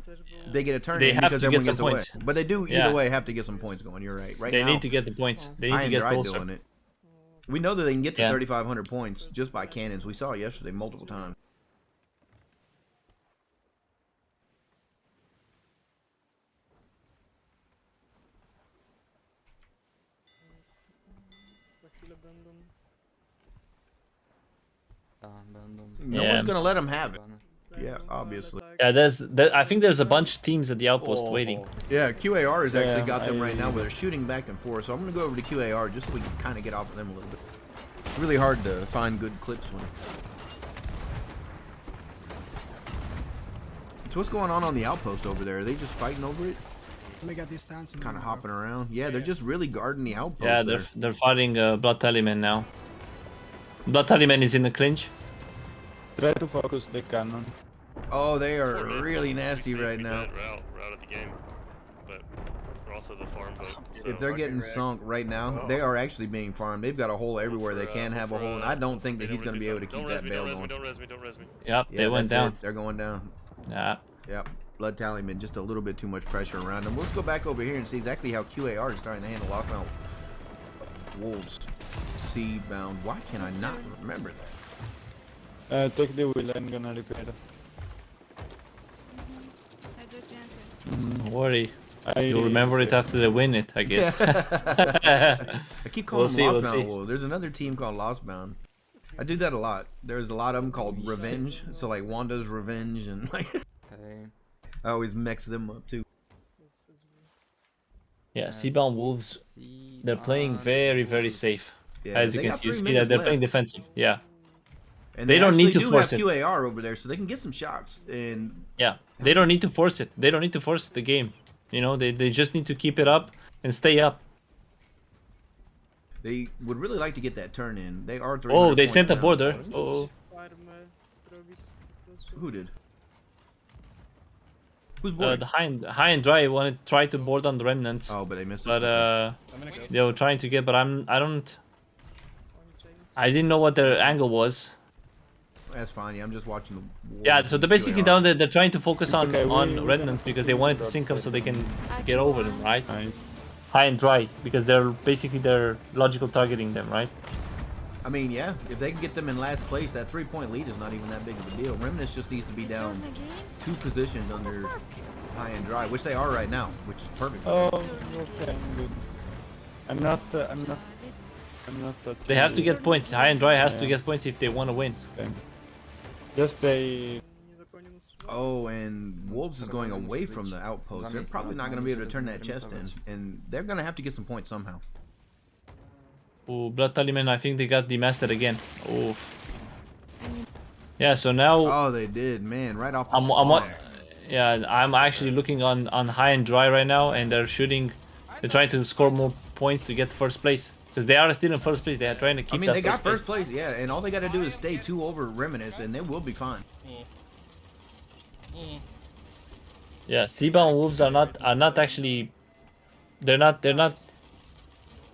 they get a turn They in have because to get everyone some gets away. points. But they do Yeah. either way have to get some points going. You're right. Right They now, need to get the points. They need I to am get dry closer. doing it. We know that they can get to Yeah. 3,500 points just by cannons. We saw it yesterday multiple times. Za chwilę będą... Tak, będą. No Yeah. one's gonna let them have it. Bany. Yeah, będą, ale obviously. tak Yeah, I think there's a bunch of teams at the outpost waiting. Yeah, QAR has actually Yeah, got them right now where they're shooting back and forth. So I'm gonna go over to QAR just so we can kind of get off of them a little bit. It's really hard to find good clips when. So what's going on the outpost over there? Are they just fighting over it? Let me get these stands. Kind of hopping around. Yeah, they're just really guarding the outpost. Yeah, they're fighting Blood Tallyman now. Blood Tallyman is in the clinch. Try to focus the cannon. Oh, they are really nasty right now. Route of the game, but we're also the farm boat. So. If they're getting sunk right now, they are actually being farmed. They've got a hole everywhere they can have a hole, and I don't think that he's going to be able to keep that bail going. Don't res me. Yep, they went down. They're going down. Yeah. Yep. Blood Tallyman, just a little bit too much pressure around them. Let's go back over here and see exactly how QAR is starting to handle lockdown. Wolves. Seabound. Why can I not remember that? Take the wheel, I'm gonna repair it. Don't worry. You'll remember it after they win it, I guess. I keep calling them We'll Lost see. Bound Wolves. There's another team called Lost Bound. I do that a lot. There's a lot of them called Revenge. So like Wanda's Revenge and like I always mix them up too. Yeah, Seabound Wolves, they're playing very, very safe. Yeah, As you they can got see, you 3 see minutes that they're left. playing defensive. Yeah. And They don't need to actually force have it. QAR over there, so they can get some shots. And Yeah, they don't need to force it. They don't need to force the game. You know, they just need to keep it up and stay up. they would really like to get that turn in. They are 300 Oh, they points sent a down. border. Oh, Farmę zrobić. Who did? Who's boarding? the high and dry wanted to try to board on the remnants, Oh, but they missed it. but I'm gonna go. they were trying to get. But I didn't know what their angle was. That's fine. Yeah, I'm just watching the. Yeah, Wolves so and they're basically QAR. down there. They're trying to focus on okay, we remnants because they wanted to sink them so they can get over them, right? Nice. High and dry because they're basically they're logical targeting them, right? I mean, yeah, if they can get them in last place, that 3-point lead is not even that big of a deal. Remnants just needs to be down 2 positions under high and dry, which they are right now, which is perfect. Oh, okay, I'm good. I'm not that. They have to get points. High and dry has to get points if they want to win. Okay. Just a. Oh, and Wolves is going away from the outpost. They're probably not going to be able to turn that chest in, and they're going to have to get some points somehow. Oh, Blood Tallyman, I think they got demastered again. Oof. Yeah, so now Oh, they did, man, right off the I'm actually looking on high and dry right now, and they're shooting. They're trying to score more points to get first place because they are still in first place. They are trying to keep. I mean, that they got place. first place, yeah, and all they got to do is stay 2 over Remnants, and they will be fine. Yeah, Seabound Wolves are not actually. They're not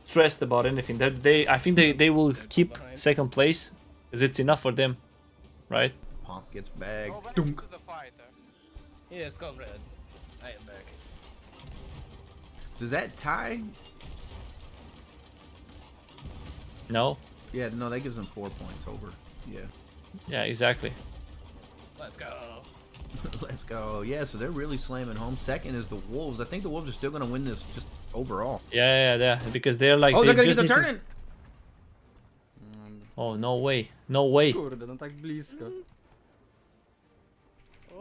stressed about anything. I think they will keep second place because it's enough for them, right? Pomp gets bagged. Go back Dunk. to the fight. Yes, comrade. I am back. Does that tie? No. Yeah, no, that gives them 4 points over. Yeah. Yeah, exactly. Let's go. Let's go. Yeah, so they're really slamming home. Second is the Wolves. I think the Wolves are still going to win this just overall. Yeah, because they're like. Oh, they're going to just get the need to- turn in. Oh, no way. No way. Kurde, no tak blisko.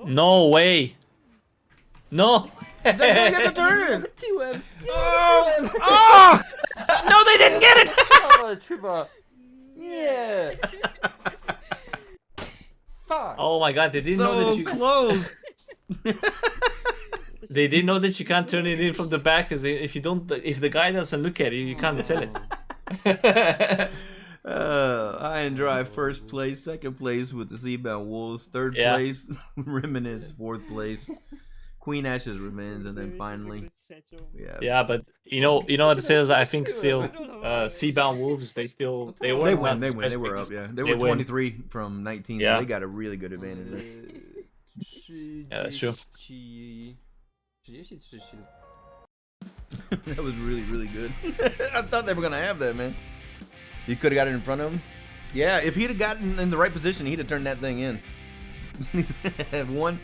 No way. No. They're going to get the turn in. Tyłem! Oh! Oh! No, they didn't get it! Dawać chyba! Nie! Fuck! Oh my god, they didn't know So that you. close. They didn't know that you can't turn it in from the back. Cause if you don't, if the guy doesn't look at it, you can't sell it. High and dry first place, second place with the Seabound Wolves, third Yeah. place Remnants, fourth place Queen Ash's Revenge, and then finally Yeah, but you know what it says. I think still, Seabound Wolves. They won. They win. They were up. Yeah, they were win. 23 from 19, Yeah. so they got a really good advantage. there. Yeah, that's true. 30, 30. That was really good. I thought they were gonna have that, man. You could have got it in front of him. Yeah, if he'd have gotten in the right position, he'd have turned that thing in. One.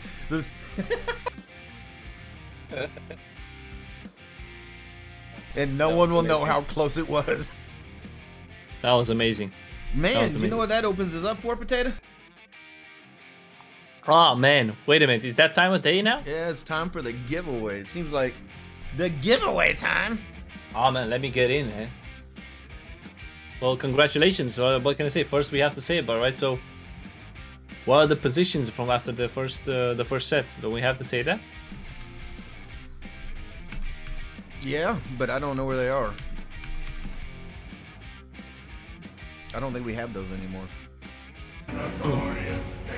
And no one will know how close it was. That was amazing. Man, was do you know what that opens us up for, Potato? Oh man, wait a minute. Is that time of day now? Yeah, it's time for the giveaway. It seems like the giveaway time. Oh man, let me get in, man. Well, congratulations. What can I say? First, we have to say about, right? So, what are the positions from after the first set? Do we have to say that? Yeah, but I don't know where they are. I don't think we have those anymore.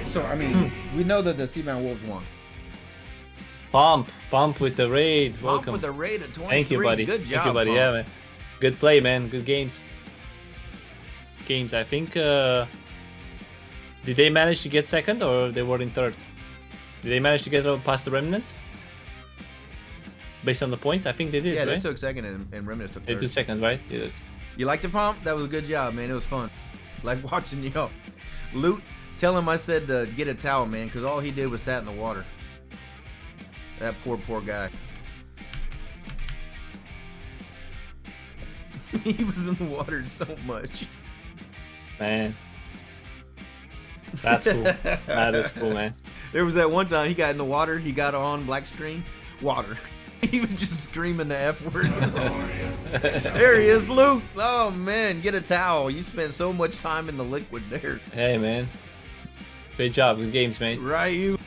So, I mean, we know that the Seabound Wolves won. Pump with the raid. Welcome. Pump with the raid at 23. Thank you, buddy. Good job, Thank you, buddy. Pump. Yeah, man. Good play, man. Good games. I think. Did they manage to get second, or they were in third? Did they manage to get past the Remnants? Based on the points, I think they did. Yeah, right? they took second, and Remnants took They third. took second, right? Yeah. You liked the Pump? That was a good job, man. It was fun. Like watching you. Loot, tell him I said to get a towel, man, because all he did was sat in the water. That poor guy. He was in the water so much. Man. That's cool. That is cool, man. There was that one time he got in the water, he got on black screen, water. He was just screaming the F word. There he is, Luke. Oh man, get a towel. You spent so much time in the liquid there. Hey, man. Great job. Good games, mate. Right, you.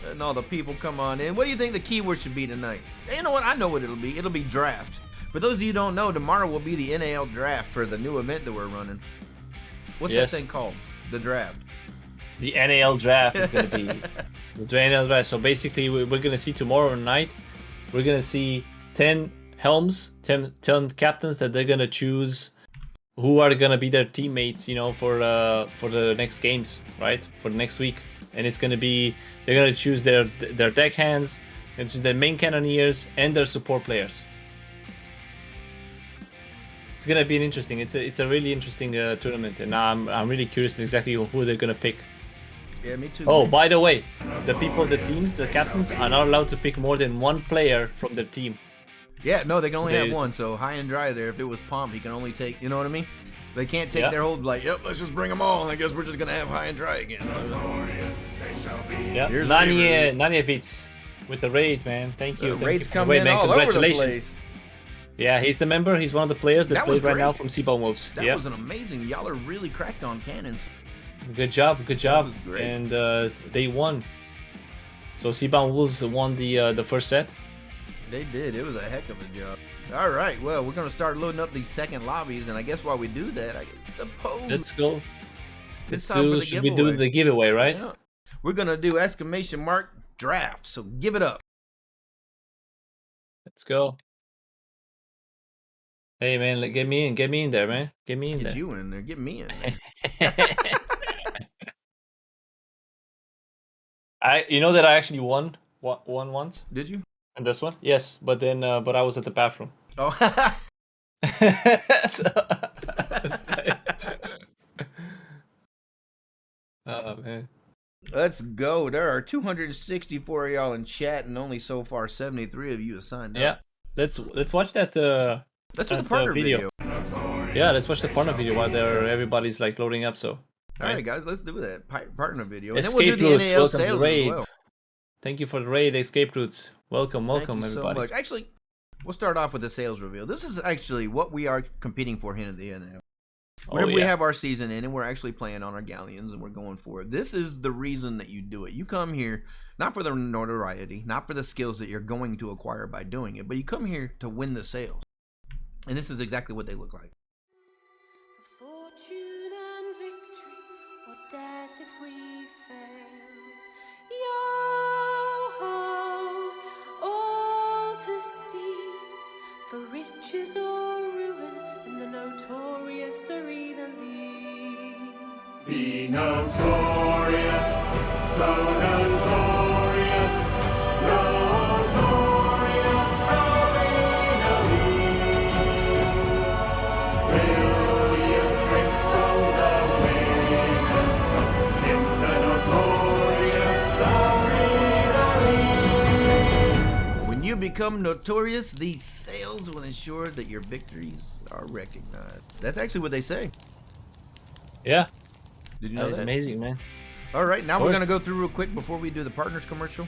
And all the people come on in. What do you think the keyword should be tonight? You know what? I know what it'll be. It'll be draft. For those of you who don't know, tomorrow will be the NAL draft for the new event that we're running. What's that thing called? The draft. The NAL draft is going to be the NAL draft. So basically, we're going to see tomorrow night. We're going to see 10 helms, 10 captains that they're going to choose who are going to be their teammates, you know, for the next games, right? For the next week. And it's going to be, they're going to choose their deckhands, their main cannoneers, and their support players. It's going to be an interesting, it's a really interesting tournament. And I'm really curious exactly who they're going to pick. Yeah, me too. Oh, man. by the way, the teams, the captains are not allowed to pick more than one player from their team. Yeah, no, they can only have one. So high and dry there. If it was Pump, he can only take, you know what I mean? They can't take their whole, like, yep, let's just bring them all. I guess we're just going to have high and dry again. Yeah, Here's Nanievitz with the raid, man. Thank you. Raid's Thank you. coming in man. all over the Congratulations. place. Yeah, he's the member. He's one of the players that was plays right great. now from Seabound Wolves. That was an amazing. Y'all are really cracked on cannons. Good job. That was great. And they won. So Seabound Wolves won the first set. They did. It was a heck of a job. All right. Well, we're going to start loading up these second lobbies, and I guess while we do that, I suppose Let's go. Should we do the giveaway, right? Yeah. We're going to do exclamation mark draft. So give it up. Let's go. Hey man, get me in there, man. Get me in there. Get you in there. Get me in there. You know that I actually won once. Did you? And this one? Yes, but then but I was at the bathroom. Oh. Oh man. Let's go. There are 264 of y'all in chat, and only so far 73 of you have signed up. Yeah. Let's watch that Let's do the partner video. Yeah, let's watch the partner video while everybody's like loading up. So all right, guys, let's do that partner video. Escape and then we'll do the routes. NAL Welcome to sales the raid. as well. Thank you for the raid, Escape Routes. Welcome, Thank you everybody. so much. Actually, we'll start off with the sales reveal. This is actually what we are competing for here in the NAL. Whenever we have our season in and we're actually playing on our galleons and we're going for it, this is the reason that you do it. You come here not for the notoriety, not for the skills that you're going to acquire by doing it, but you come here to win the sales. And this is exactly what they look like. Fortune and victory, or death if we fail. Yo-ho, all to see, for riches or ruin in the Notorious Arena League. Be notorious, so notorious, Notorious Arena League. Will you drink from the winners in the Notorious Arena League? When you become notorious, these sales will ensure that your victories are recognized. That's actually what they say. Yeah. Did you know That's that? amazing, man. All right, now we're gonna go through real quick before we do the partners commercial.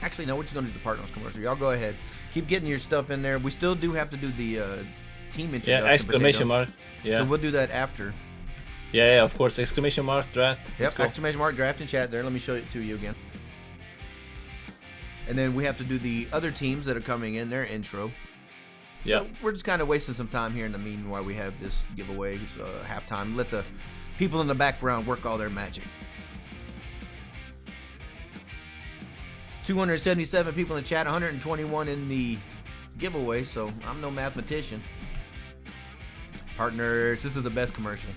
Actually, no, we're just gonna do the partners commercial. Y'all go ahead. Keep getting your stuff in there. We still do have to do the team introduction. Yeah, exclamation mark. Yeah. So we'll do that after. Yeah, of course. Exclamation mark draft. Yep, exclamation mark draft in chat there. Let me show it to you again. And then we have to do the other teams that are coming in, their intro. Yeah. So we're just kind of wasting some time here in the meanwhile we have this giveaway. Halftime. Let the people in the background work all their magic. 277 people in the chat, 121 in the giveaway, so I'm no mathematician. Partners, this is the best commercial.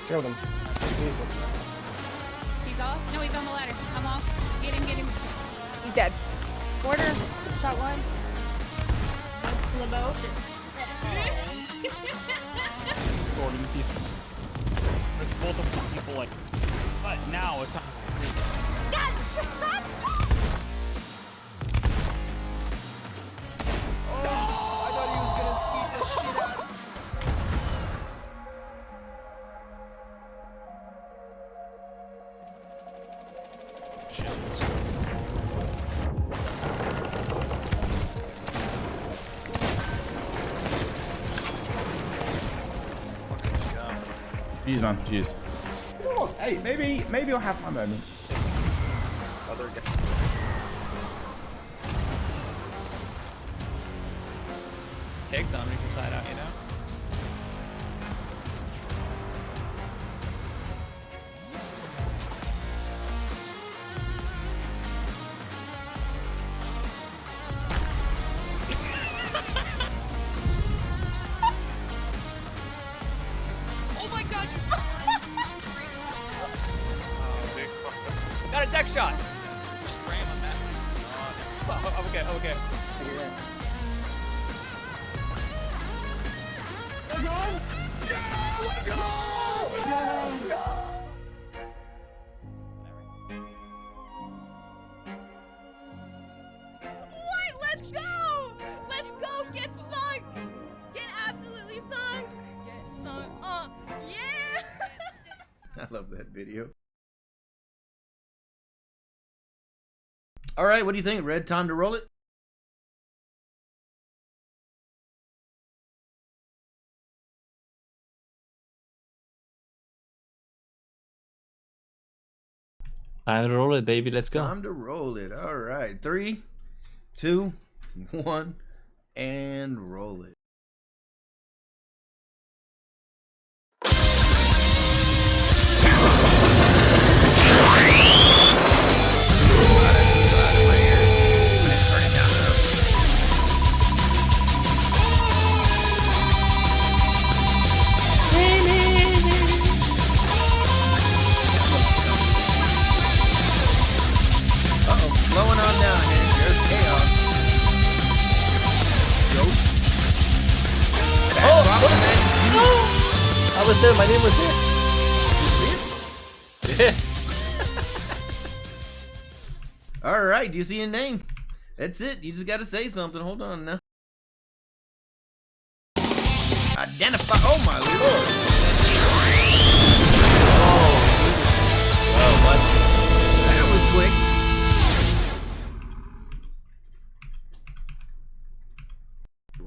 Killed him. Easy. He's off? No, he's on the ladder. I'm off. Get him. He's dead. Border. Shot once. That's the boat. There's multiple people like, but now it's not. I thought he was gonna skeet the shit out of me. Jeez, man, jeez. Oh, hey, maybe I'll have my moment. Other guy. Kegs on me from side out, you know? Oh my gosh! Got a deck shot! Oh, okay, okay. What? Let's go! Let's go! Get sunk! Get absolutely sunk! Get sunk! Yeah! I love that video. All right, what do you think, Red? Time to roll it? Time to roll it, baby. Let's go. Time to roll it. All right. 3, 2, 1, and roll it. Flowing on down here. There's chaos. I was there. My name was there. Yeah. All right. Do you see your name? That's it. You just got to say something. Hold on now. Identify. Oh my lord. Oh, what? That was quick.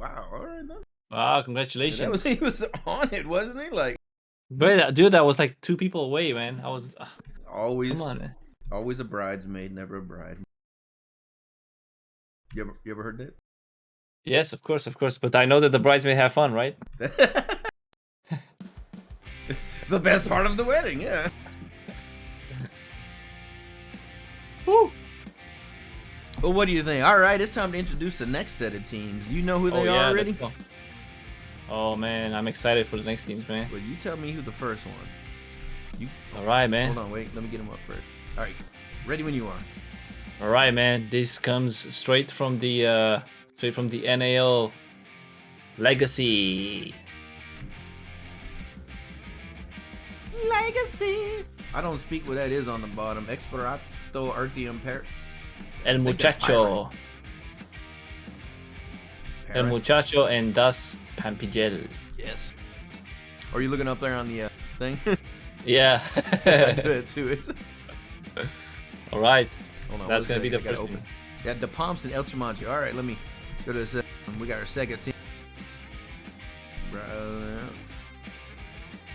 Wow. All right, man. Wow, congratulations. He was on it, wasn't he? Like, But dude, that was like 2 people away, man. I was always, come on, man. always a bridesmaid, never a bride. You ever heard that? Yes, of course. But I know that the bridesmaids have fun, right? the best part of the wedding, yeah. Woo! Well, what do you think? All right, it's time to introduce the next set of teams. You know who they are already? Let's go. Oh man, I'm excited for the next teams, man. Well, you tell me who the first one. All right, man. Hold on, wait. Let me get them up first. All right, ready when you are. All right, man. This comes straight from the NAL Legacy. Legacy. I don't speak what that is on the bottom. Explorato Artium Per. El Muchacho. El Muchacho and Das Pampigel. Yes. Are you looking up there on the thing? Yeah. I do it too. It's. All right. Hold on. That's gonna be the first open. team. Yeah, De Pomps and El Chamanchi. All right, let me go to this. We got our second team.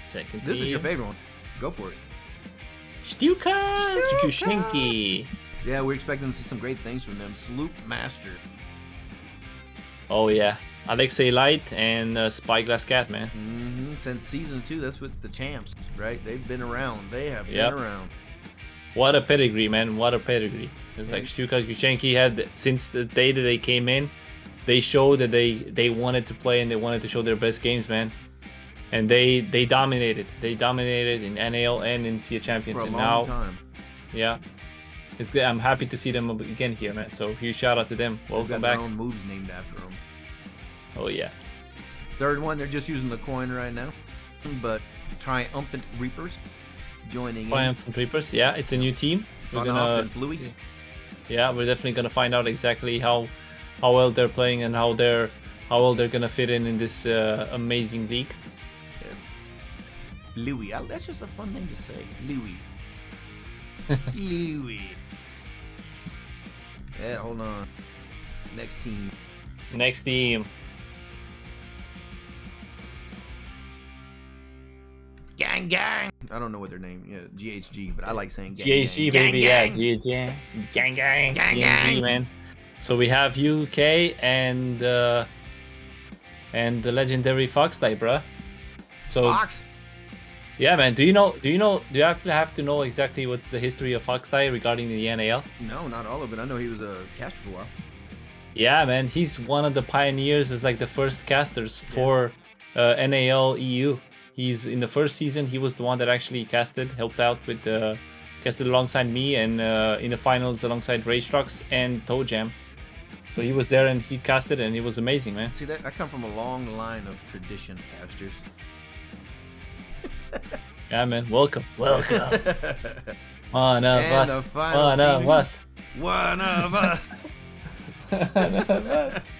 Second This team. is your favorite one. Go for it. Stuka Jushinki. Yeah, we're expecting to see some great things from them. Sloop Master. Oh yeah, Alexei Light and Spyglass Cat, man. Since season 2, that's with the champs, right? They've been around. They have Yep. been around. What a pedigree, man! What a pedigree. It's like Stuka Jushinki had, since the day that they came in, they showed that they wanted to play and they wanted to show their best games, man. And they dominated. They dominated in NAL and in Sea of Champions. For a and long now, time. yeah, it's good. I'm happy to see them again here, man. So huge shout out to them. They've Welcome got back. their own moves named after them. Oh yeah. Third one, they're just using the coin right now. But Triumphant Reapers joining Triumphant Reapers, yeah, it's a new team. in. And Fluey. Yeah, we're definitely gonna find out exactly how well they're playing and how well they're gonna fit in this amazing league. Louis. That's just a fun name to say. Louis. Louis. Yeah, hold on. Next team. Next team. Gang, gang. I don't know what their name. Yeah, GHG, but I like saying gang. GHG, gang. baby, Gang, yeah, GHG, gang, gang, Gang, GHG, gang. man. So we have UK and the legendary Foxlight, bruh. So Fox. yeah, man. Do you have to know exactly what's the history of Foxlight regarding the NAL? No, not all of it. I know he was a caster for a while. Yeah, man. He's one of the pioneers. Is like the first casters for NAL EU. He's in the first season. He was the one that actually casted, helped out with casted alongside me, and in the finals alongside Rage Trucks and Toe Jam. So he was there and he casted, and it was amazing, man. See that? I come from a long line of tradition casters. Yeah, man. Welcome. Welcome. One of And us. the final One of team. us. One of us.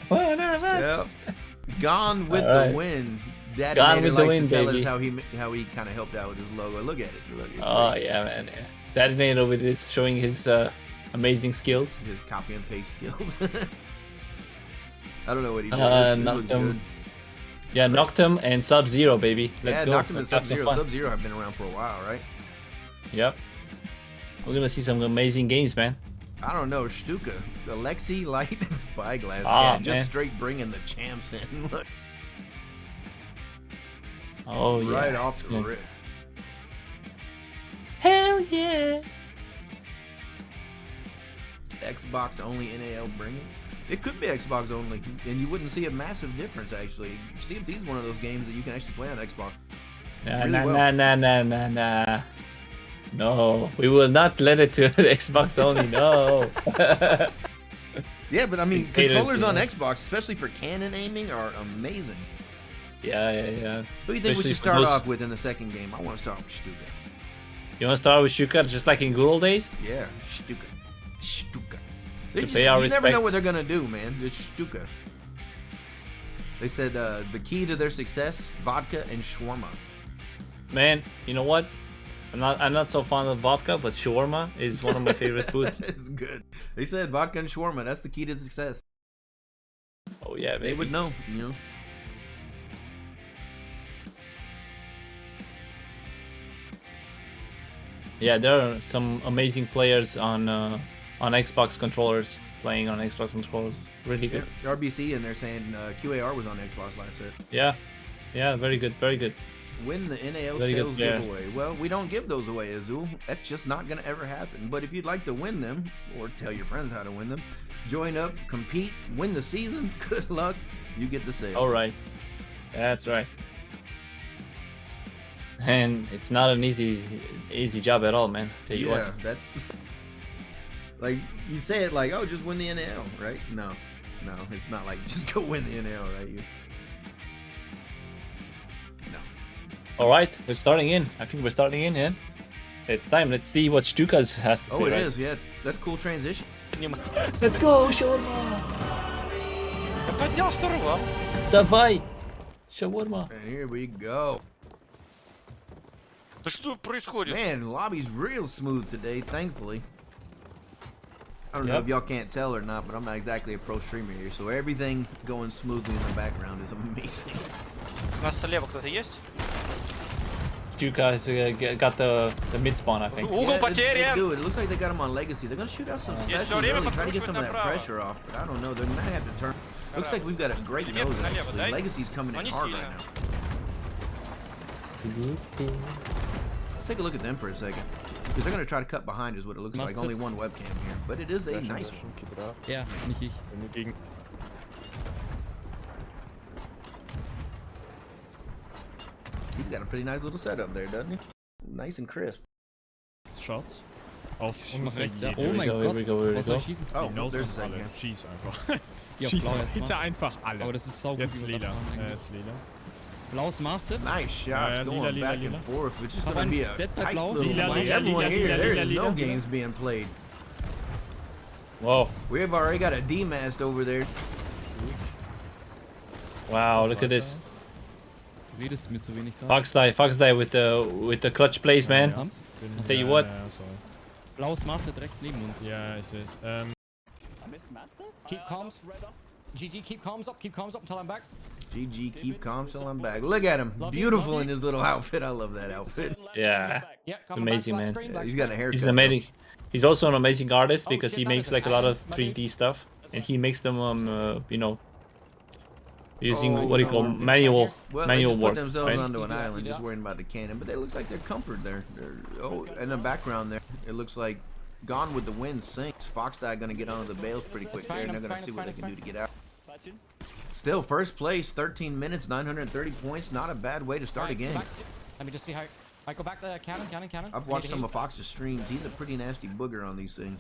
One of us. Yep. Gone with All right. the wind. That Gone Nader with the likes wind, to tell baby. us how he kind of helped out with his logo. Look at it. Look. It's Oh great. yeah, man. Yeah. That Nader with this showing his amazing skills. His copy and paste skills. I don't know what he did. It looks good. Noctum. Yeah, Noctum and Sub-Zero, baby. Let's Yeah, go. Noctum and Let's have some Sub-Zero. fun. Sub-Zero have been around for a while, right? Yep. We're gonna see some amazing games, man. I don't know, Stuka, Alexei, Light, and Spyglass. Ah, Just man. straight bringing the champs in. Look, Oh yeah. right off it's the good. rip. Hell yeah. Xbox only NAL bringing. It could be Xbox only, and you wouldn't see a massive difference actually. See if these one of those games that you can actually play on Xbox. Nah. No, we will not let it to Xbox only. No. Yeah, but I mean, It caters, controllers you on know. Xbox, especially for cannon aiming, are amazing. Yeah. Who do you think Especially we should for start those- off with in the second game? I want to start with Stuka. You want to start with Shuka, just like in good old days? Yeah, Stuka. Stuka. To You pay our never know respects. what they're gonna do, man. It's Stuka. They said the key to their success: vodka and shawarma. Man, you know what? I'm not so fond of vodka, but shawarma is one of my favorite foods. It's good. They said vodka and shawarma. That's the key to success. Oh yeah, They baby. would know, you know. Yeah, there are some amazing players on Xbox controllers playing on Xbox controllers. Really good. Yeah, RBC, and they're saying QAR was on Xbox last year. Yeah. Yeah, very good, very good. Win the NAL Very good sales player. giveaway. Well, we don't give those away, Azul. That's just not going to ever happen. But if you'd like to win them, or tell your friends how to win them, join up, compete, win the season. Good luck. You get the sale. All right. That's right. And it's not an easy job at all, man. Tell you Yeah, what. that's like you say it like, oh, just win the NAL, right? No, it's not like just go win the NAL, right? No. All right, we're starting in. I think we're starting in, yeah. It's time. Let's see what Stukas has to say. Oh, it right? is, yeah. That's cool transition. Let's go, shawarma. Давай, shawarma. And here we go. Да что происходит? Man, lobby's real smooth today, thankfully. I don't know if y'all can't tell or not, but I'm not exactly a pro streamer here, so everything going smoothly in the background is amazing. У нас слева кто-то есть? Stukas got the mid spawn, I think. Угол потерян! It looks like they got him on Legacy. They're gonna shoot out some Есть specials всё время early, try to get подкручивать some of that направо. pressure off, but I don't know. They might have to turn. Looks like we've got a great Где-то nose, налево, actually. дай. Legacy's coming Но in не hard сильно. right now. Let's take a look at them for a second. Because they're going to try to cut behind is what it looks like. Only one webcam here. But it is a nice one. Keep it up. Ja, nicht ich. He's got a pretty nice little setup there, doesn't he? Nice and crisp. Shots. Auf Nach rechts, ja. Here Oh we mein go, here Gott, we go, here we wo soll go. ich schießen? Oh, Hinaus there's auf a second. alle. Schieß einfach. Geh auf Schieß blau mal. erst Hinter mal. einfach alle. Aber das ist saugut. Jetzt wie wir lila. das machen eigentlich. Jetzt lila. Blaues Master. Nice shots lila, going lila, back lila. and forth, which is Hab going to einen be a Dead by tight Blau. little Lila, fight. lila, Everyone lila, here, lila, there lila, is no lila. games being played. Whoa. We've already got a D-mast over there. Wow, look at this. Du redest mir zu wenig da. Fox die with the clutch plays, man. Haben's? I'll tell you what. Ja, sorry. Blaues Master rechts neben uns. Ja, ich seh's. Keep comms. GG, keep comms up until I'm back. GG, keep calm till I'm back. Look at him. Beautiful in his little outfit. I love that outfit. Yeah. Yeah, coming Amazing, back, man. black screen, Yeah, black he's got a haircut. He's amazing. He's also an amazing artist Oh, because shit, he that makes is like a an lot of island, my 3D stuff, and he makes them you know, using Oh, what do you call no. manual Well, manual they just work, put themselves right? onto an Yeah, island, yeah. just worrying about the cannon. But it looks like they're comfort there. Oh, in the background there, it looks like Gone with the Wind sinks. Foxdie gonna get onto the bales pretty quick there, fine, and they're I'm gonna fine, see I'm what they fine, can I'm do to get out. Still first place, 13 minutes, 930 points. Not a bad way to start a Right, game. back. Let me just see how. I go back to cannon. I've watched some of Fox's streams. He's a pretty nasty booger on these things.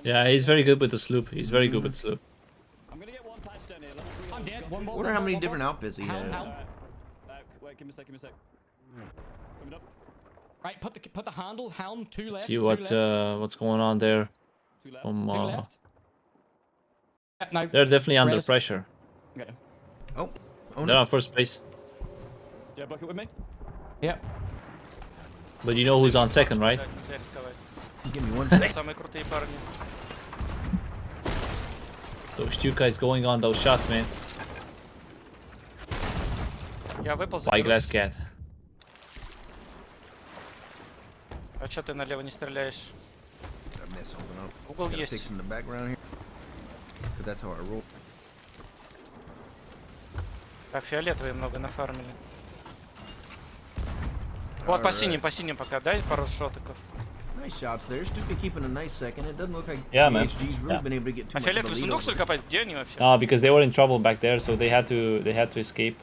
Yeah, he's very good with the sloop. He's very good with sloop. I'm dead. One ball. Wonder how many different outfits he Helm, has. helm. Wait, give me a sec. Coming up. Right, put the handle, helm, two left. See two what left, what's going on there. Two left. two left. Now, They're definitely under Res- pressure. Okay. Oh, They're no. on first place, Yeah, block it with me. Yep. but you know who's on second, right? Нельзя рисковать. Give me 1 second. Самые крутые парни. Those two guys going on those shots, man. Я выпал за Spyglass cat. А чё ты налево не стреляешь? I messed something up. Угол Gotta есть. fix in the background here. Cause that's how I roll. Так, фиолетовые много нафармили. Вот по синим пока, дай пару шотиков. Nice shots there. Stuka keeping a nice second. It doesn't look like Yeah, man. PHG's really Yeah. been able to get too А much of a фиолетовый lead сундук over что ли them. копать? Где они вообще? Because they were in trouble back there, so they had to escape.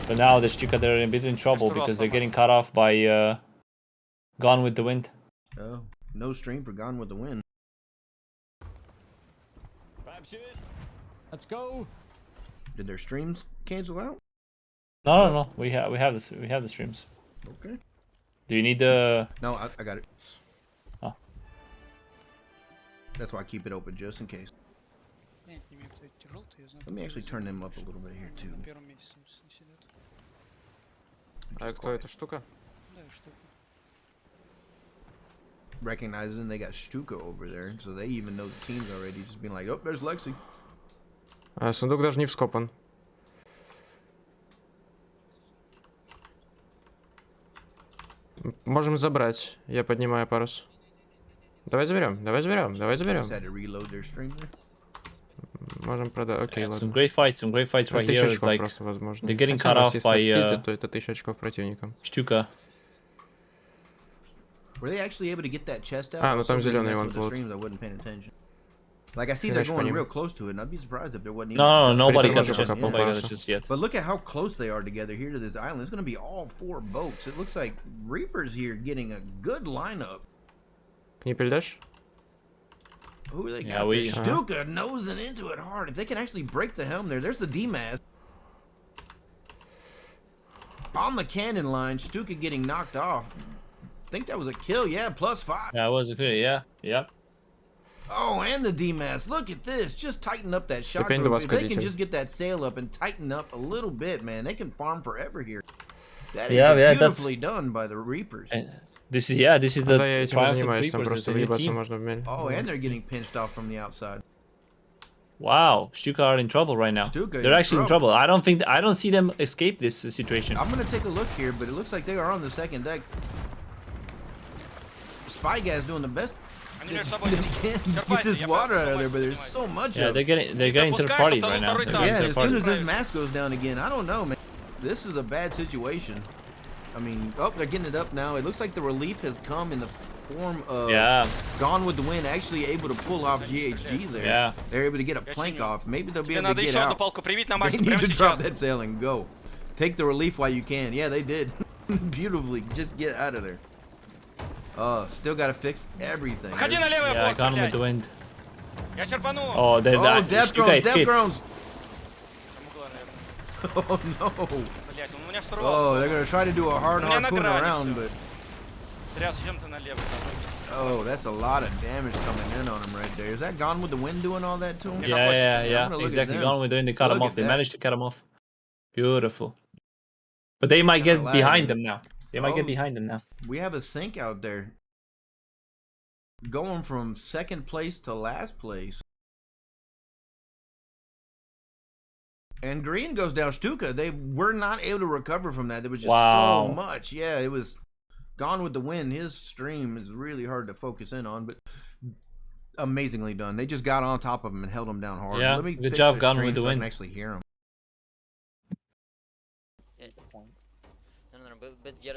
But now the Stuka, they're a bit in trouble because they're getting cut off by Gone with the Wind. Oh, no stream for Gone with the Wind. Let's go. Did their streams cancel out? No. We have the streams. Okay. Do you need the? No, I got it. Oh. That's why I keep it open just in case. Let me actually turn them up a little bit here too. А кто эта штука? Recognizing they got Stuka over there, so they even know the teams already. Just being like, oh, there's Lexi. Сундук даже не вскопан. Можем забрать. Я поднимаю парус. Давай заберем. Just had to reload their stream there. Можем продать. Окей, Yeah, ладно. some great fights right 1000 here. It's очков like просто возможно. they're getting Хотя cut у нас, off если by отпиздят, то это 1000 очков противникам. Stuka. Were they actually able to get that chest out? А, I ну was там so busy зеленый messing вон with the плот. streams, I wasn't paying attention. Like I see they're Фигач по going ним. real close to it, and I'd be surprised if there wasn't even. No, nobody got the Притормажу chest. пока Nobody got the полпаса. chest yet. But look at how close they are together here to this island. It's going to be all 4 boats. It looks like Reaper's here getting a good lineup. Не передашь? Who are they Yeah, got we- there? Stuka nosing into it hard. If they can actually break the helm there, there's the D-mast. On the cannon line, Stuka getting knocked off. I think that was a kill. Yeah, +5. Yeah, it was okay. Yeah, yeah. Oh, and the D-mast. Look at this. Just tighten up that shot. Ступень до If they can восходитель. just get that sail up and tighten up a little bit, man, they can farm forever here. That is Yeah, that's- beautifully done by the Reapers. This is the Да, я этим triumph of занимаюсь, там Reapers. It's просто a new въебаться team. можно в мель. Oh, and they're getting pinched off from the outside. Wow, Stuka are in trouble right now. Stuka They're in actually in trouble. I don't see them escape this situation. I'm gonna take a look here, but it looks like they are on the second deck. Spy guy's doing the best Они между that собой he can to get this water out of there, but there's so much Yeah, of they're getting third party right now. They're getting Yeah, and third as party. soon as this mask goes down again, I don't know, man. This is a bad situation. I mean, oh, they're getting it up now. It looks like the relief has come in the form of Yeah. Gone with the Wind, actually able to pull off GHG there. Yeah. They're able to get a plank off. Maybe they'll be Тебе able to надо get еще одну out. палку привить на They мачту need прямо to drop сейчас. that sail and go. Take the relief while you can. Yeah, they did. Beautifully. Just get out of there. Still got to fix everything. Выходи на левый Yeah, борт, Gone with блядь. the Wind. Я черпану. Oh, they Oh, Stuka death groans, death escaped. groans. Там угла, наверное. Oh, no. Блядь, он у меня штурвал. Oh, they're going to try to do a hard У меня на harpoon грани around, всё. but... Зря зачем ты налево. Oh, that's a lot of damage coming in on him right there. Is that Gone with the Wind doing all that to him? Yeah, I'm gonna look at exactly. them. Gone with the Wind. They cut Look him off. at They that. managed to cut him off. Beautiful. But they might get Kinda behind lagging. them now. They might Oh. get behind them now. We have a sink out there. Going from second place to last place. And green goes down. Stuka, they were not able to recover from that. There was just Wow. so much. Yeah, it was Gone with the Wind. His stream is really hard to focus in on, but amazingly done. They just got on top of him and held him down hard. Yeah, Let me good fix job, their Gone stream with the so I can Wind. actually hear him.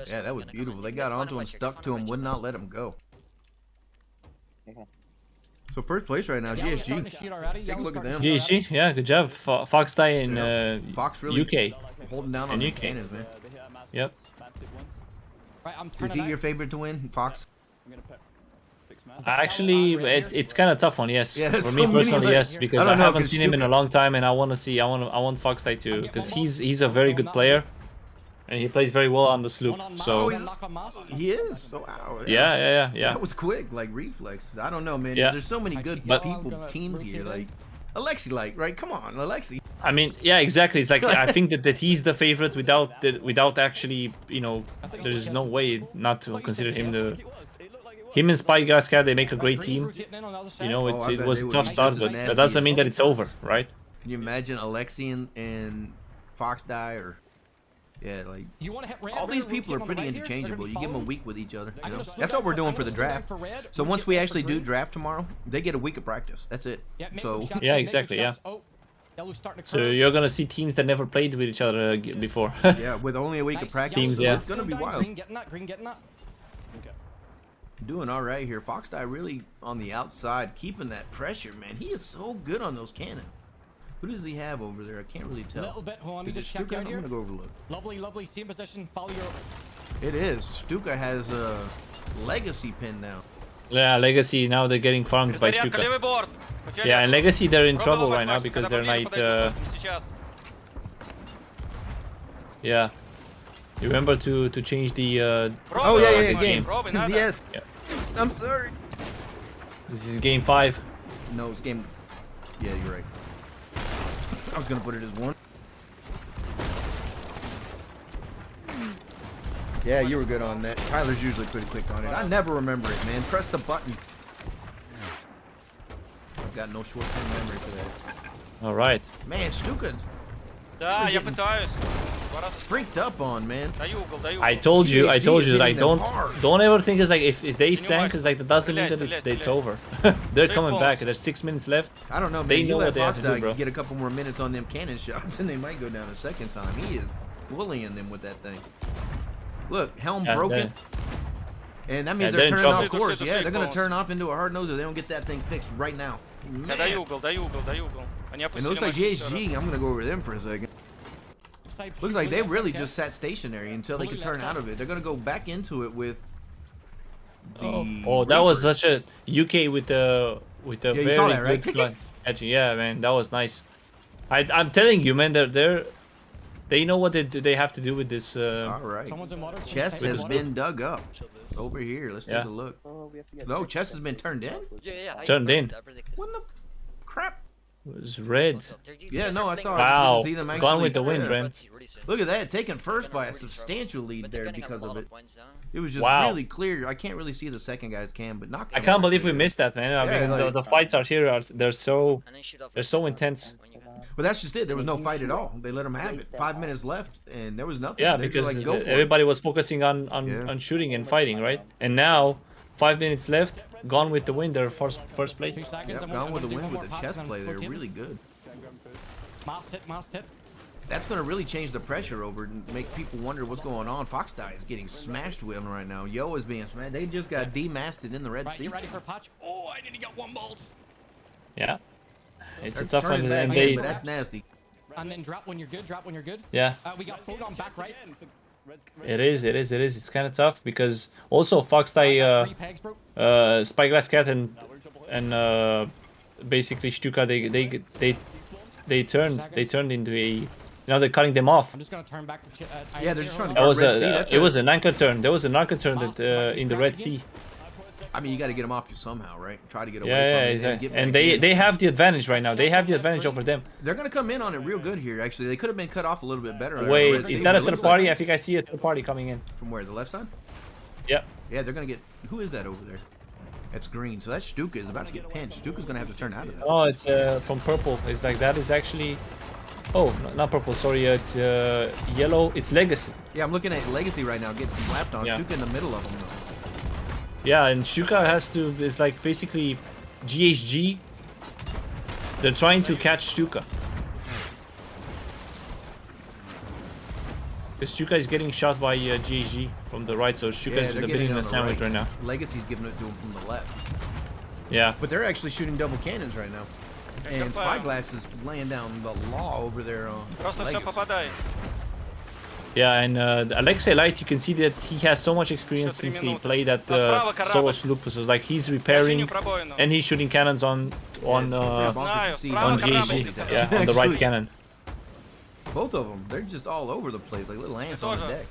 Yeah, that was beautiful. They got onto him, stuck to him, would not let him go. So first place right now, Yellow's starting GSG. to shoot already. Take a Yellow's look at starting them. to shoot already. GG, yeah, good job. Fox die in Fox really UK. holding down on In the UK. cannons, man. Yep. Right, I'm Is turning he out. your favorite to win, Fox? Actually, it's kind of tough one, yes. Yeah, there's For so me many personally, like- yes, because I I, don't know, haven't 'cause seen him in a Stuka- long time, and I want Fox die too, because he's a very good player, and he plays very well on the sloop. One on mast, So one knock on mast. He is. So wow. yeah. That was quick, like reflex. I don't know, man. Yeah. There's so many good But- people, teams here. Like Alexi, right? Come on, Alexi. I mean, yeah, exactly. It's like I think that he's the favorite without actually, there's no way not to consider him the. Him and Spy Gascat, they make a great team. Oh, I It bet was they a would tough be start, just as but nasty that doesn't as- mean that it's over, right? Can you imagine Alexi and Fox die or? Yeah, like You want to hit red? all these red, people are rotate on the pretty right here? They're gonna interchangeable. be You give them a following. week with each other. You I'm know? gonna slow That's down what we're for- doing I'm for the gonna slow down draft. for red, So we'll once get we red for actually do green. draft tomorrow, they get a week of practice. That's it. Yeah, make So those shots, Yeah, make those exactly, shots. Oh, yellow's starting to So curve. you're gonna see teams that never played with each other before. yeah, with only a week of Nice. practice, Yellow's Teams, yeah. it's gonna be down, wild. Green getting that, green getting that. Doing all right here. Fox Die really on the outside, keeping that pressure, man. He is so good on those cannons. Who does he have over there? I can't really tell. A little bit. Hold on, let me Is it just check Stuka? out I'm here. gonna go overlook. Lovely, same position. Follow your. It is. Stuka has a legacy pin now. Yeah, Legacy now they're getting farmed by Перезарядка, Stuka. левый борт. Yeah, and Legacy they're in Пробовал trouble в right now отмашку, because когда they're поближе not. подойдут, не сейчас. Yeah. You remember to change the. Oh yeah, yeah, Пробуй, game. пробуй, надо. Yes. Yeah. I'm sorry. This is game 5. No, it's game. Yeah, you're right. I was gonna put it as 1. Yeah, you were good on that. Tyler's usually pretty quick on it. I never remember it, man. Press the button. I've got no short-term memory for that. All right. Man, Stuka. Да, я getting- пытаюсь. freaked up on, man. I told you, GHG is like hitting them hard. don't ever think it's like if they sank, it's like that doesn't mean that it's over. They're coming back. There's 6 minutes left. I don't know, man. They You know let what they have to do, Foxdog bro. get a couple more minutes on them cannon shots, and they might go down a second time. He is bullying them with that thing. Look, helm Yeah, broken. And that means yeah, they're they're in turning off trouble. course. Yeah, they're going to turn off into a hard nose if they don't get that thing fixed right now. Man. Дай угол, дай угол, дай угол. Они And it опустили looks like машину всё GHG, I'm going to go over them for a second. Looks like they really just sat stationary until they could turn out of it. They're going to go back into it with the Oh, that was such a UK with the you very saw that, right? good fly. Actually, yeah, man, that was nice. I'm telling you, man, they know what they have to do with this. All right. Chest has been dug up over here. Let's Yeah. take a look. No, chest has been turned in. Turned in. What the crap? It was red. Yeah, no, I saw. Wow, I see them actually, gone with the wind, yeah. man. Look at that, taken first by a substantial lead there because of it. It was just Wow. really clear. I can't really see the second guy's cam, but knock. I can't believe we missed that, man. I Yeah, mean, like- the fights are here. They're so intense. But that's just it. There was no fight at all. They let them have it. 5 minutes left, and there was nothing. Yeah, They're just because like, go for it. everybody was focusing on shooting and fighting, right? And now, 5 minutes left. Gone with the wind. They're first place. Yep, gone with the wind with the chest play. They're really good. Mast hit. That's going to really change the pressure over and make people wonder what's going on. Fox Die is getting smashed with them right now. Yo is being smashed. They just got demasted in the Red Sea. You ready for a patch? Oh, I didn't get one bolt. Yeah. It's a They're tough one, turning back and in, they. but that's nasty. And then drop when you're good. Drop when you're good. Yeah. We got photon back right. It is. It's kind of tough because also Fox Die, Spyglass Cat and basically Stuka they turned into a. Now they're cutting them off. I'm just gonna turn back to. Yeah, they're just trying to That was Red Sea. it was an anchor turn. There was an anchor turn that in the Red Sea. I mean, you got to get them off you somehow, right? Try to get away Yeah, from it exactly. get And back in. they have the advantage right now. They have the advantage over them. They're gonna come in on it real good here. Actually, they could have been cut off a little bit better. on the Wait, Red is Sea, that but a it third looks party? like- I think I see a third party coming in. From where? The left side? Yeah. Yeah, they're gonna get. Who is that over there? That's green. So that Stuka is about to get pinched. Stuka's gonna have to turn out of that. Oh, it's from purple. It's like that is actually. Oh, not purple. Sorry, it's yellow. It's Legacy. Yeah, I'm looking at Legacy right now, getting slapped on. Yeah. Stuka in the middle of them. Though. Yeah, and Shuka has to. It's like basically GHG. They're trying to catch Stuka. Because Stuka is getting shot by GHG from the right, so Shuka is in the beginning of the sandwich right now. Legacy's giving it to him from the left. Yeah. But they're actually shooting double cannons right now. And Spyglass is laying down the law over there on Просто всё Legacy. попадай. Yeah, and Alexei Light, you can see that he has so much experience since he played at solo sloop. So like he's repairing and he's shooting cannons on GHG. Yeah, on the right cannon. Both of them, they're just all over the place, like little ants on the deck.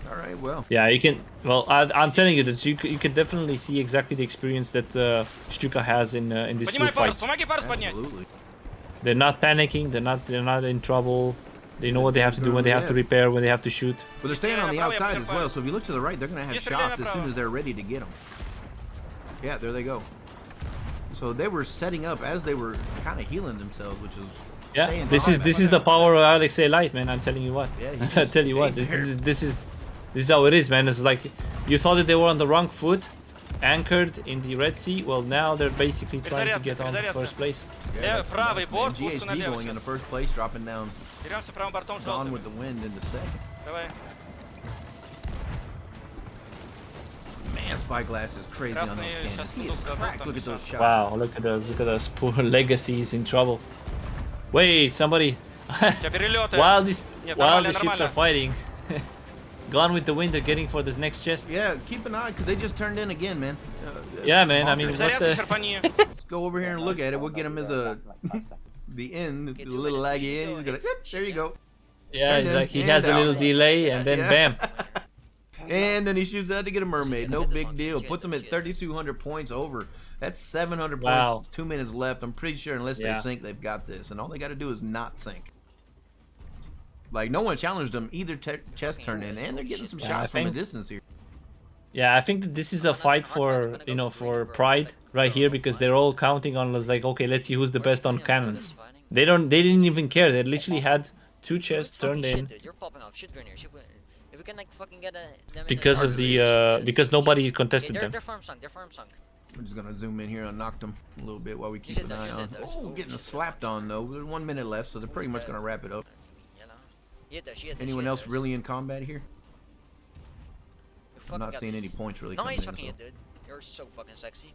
All right, well. Yeah, you can. Well, I'm telling you that you can definitely see exactly the experience that Stuka has in this sloop fight. Absolutely. They're not panicking. They're not in trouble. They know what they have to do when they have to repair, when they have to shoot. But they're staying on the outside as well, so if you look to the right, they're going to have shots as soon as they're ready to get them. Yeah, there they go. So they were setting up as they were kind of healing themselves, which is Yeah, this is the power of Alexei Light, man. I'm telling you what. Yeah, I tell you what. This is how it is, man. It's like you thought that they were on the wrong foot, anchored in the Red Sea. Well, now they're basically trying to get on the first place. Yeah, правый борт, GHD going in the first place, dropping down. Беремся правым бортом Gone желтым. with the wind into second. Давай. Man, Spyglass is crazy on those cannons. He is cracked. Look at those shots. Wow, look at those poor legacies in trouble. Wait, somebody. while the ships are fighting, gone with the wind. They're getting for this next chest. Yeah, keep an eye because they just turned in again, man. Yeah, man. I mean, what the? Let's go over here and look at it. We'll get him as a the end, the little laggy end. He's gonna. Yep, there you go. Yeah, Turned it's in like he and has a little out. delay, and then bam. And then he shoots out to get a mermaid. No big deal. Puts him at 3,200 points over. That's 700 Wow. points. 2 minutes left. I'm pretty sure unless Yeah. they sink, they've got this. And all they got to do is not sink. Like, no one challenged them. Either chest turned in. And they're getting some Yeah, shots I from a think- distance here. Yeah, I think that this is a fight for for pride right here because they're all counting on like, okay, let's see who's the best on cannons. They didn't even care. They literally had 2 chests turned in Dude, you're popping off. Shoot grenadier. Shoot grenadier. If we can like fucking get them because of the because nobody contested them. They're farm sunk. They're farm sunk. We're just gonna zoom in here and knock them a little bit while we keep an eye on. Oh, getting slapped on though. There's 1 minute left, so they're pretty much gonna wrap it up. Anyone else really in combat here? I'm not seeing any points really coming in. Nice fucking hit, dude. You're so fucking sexy.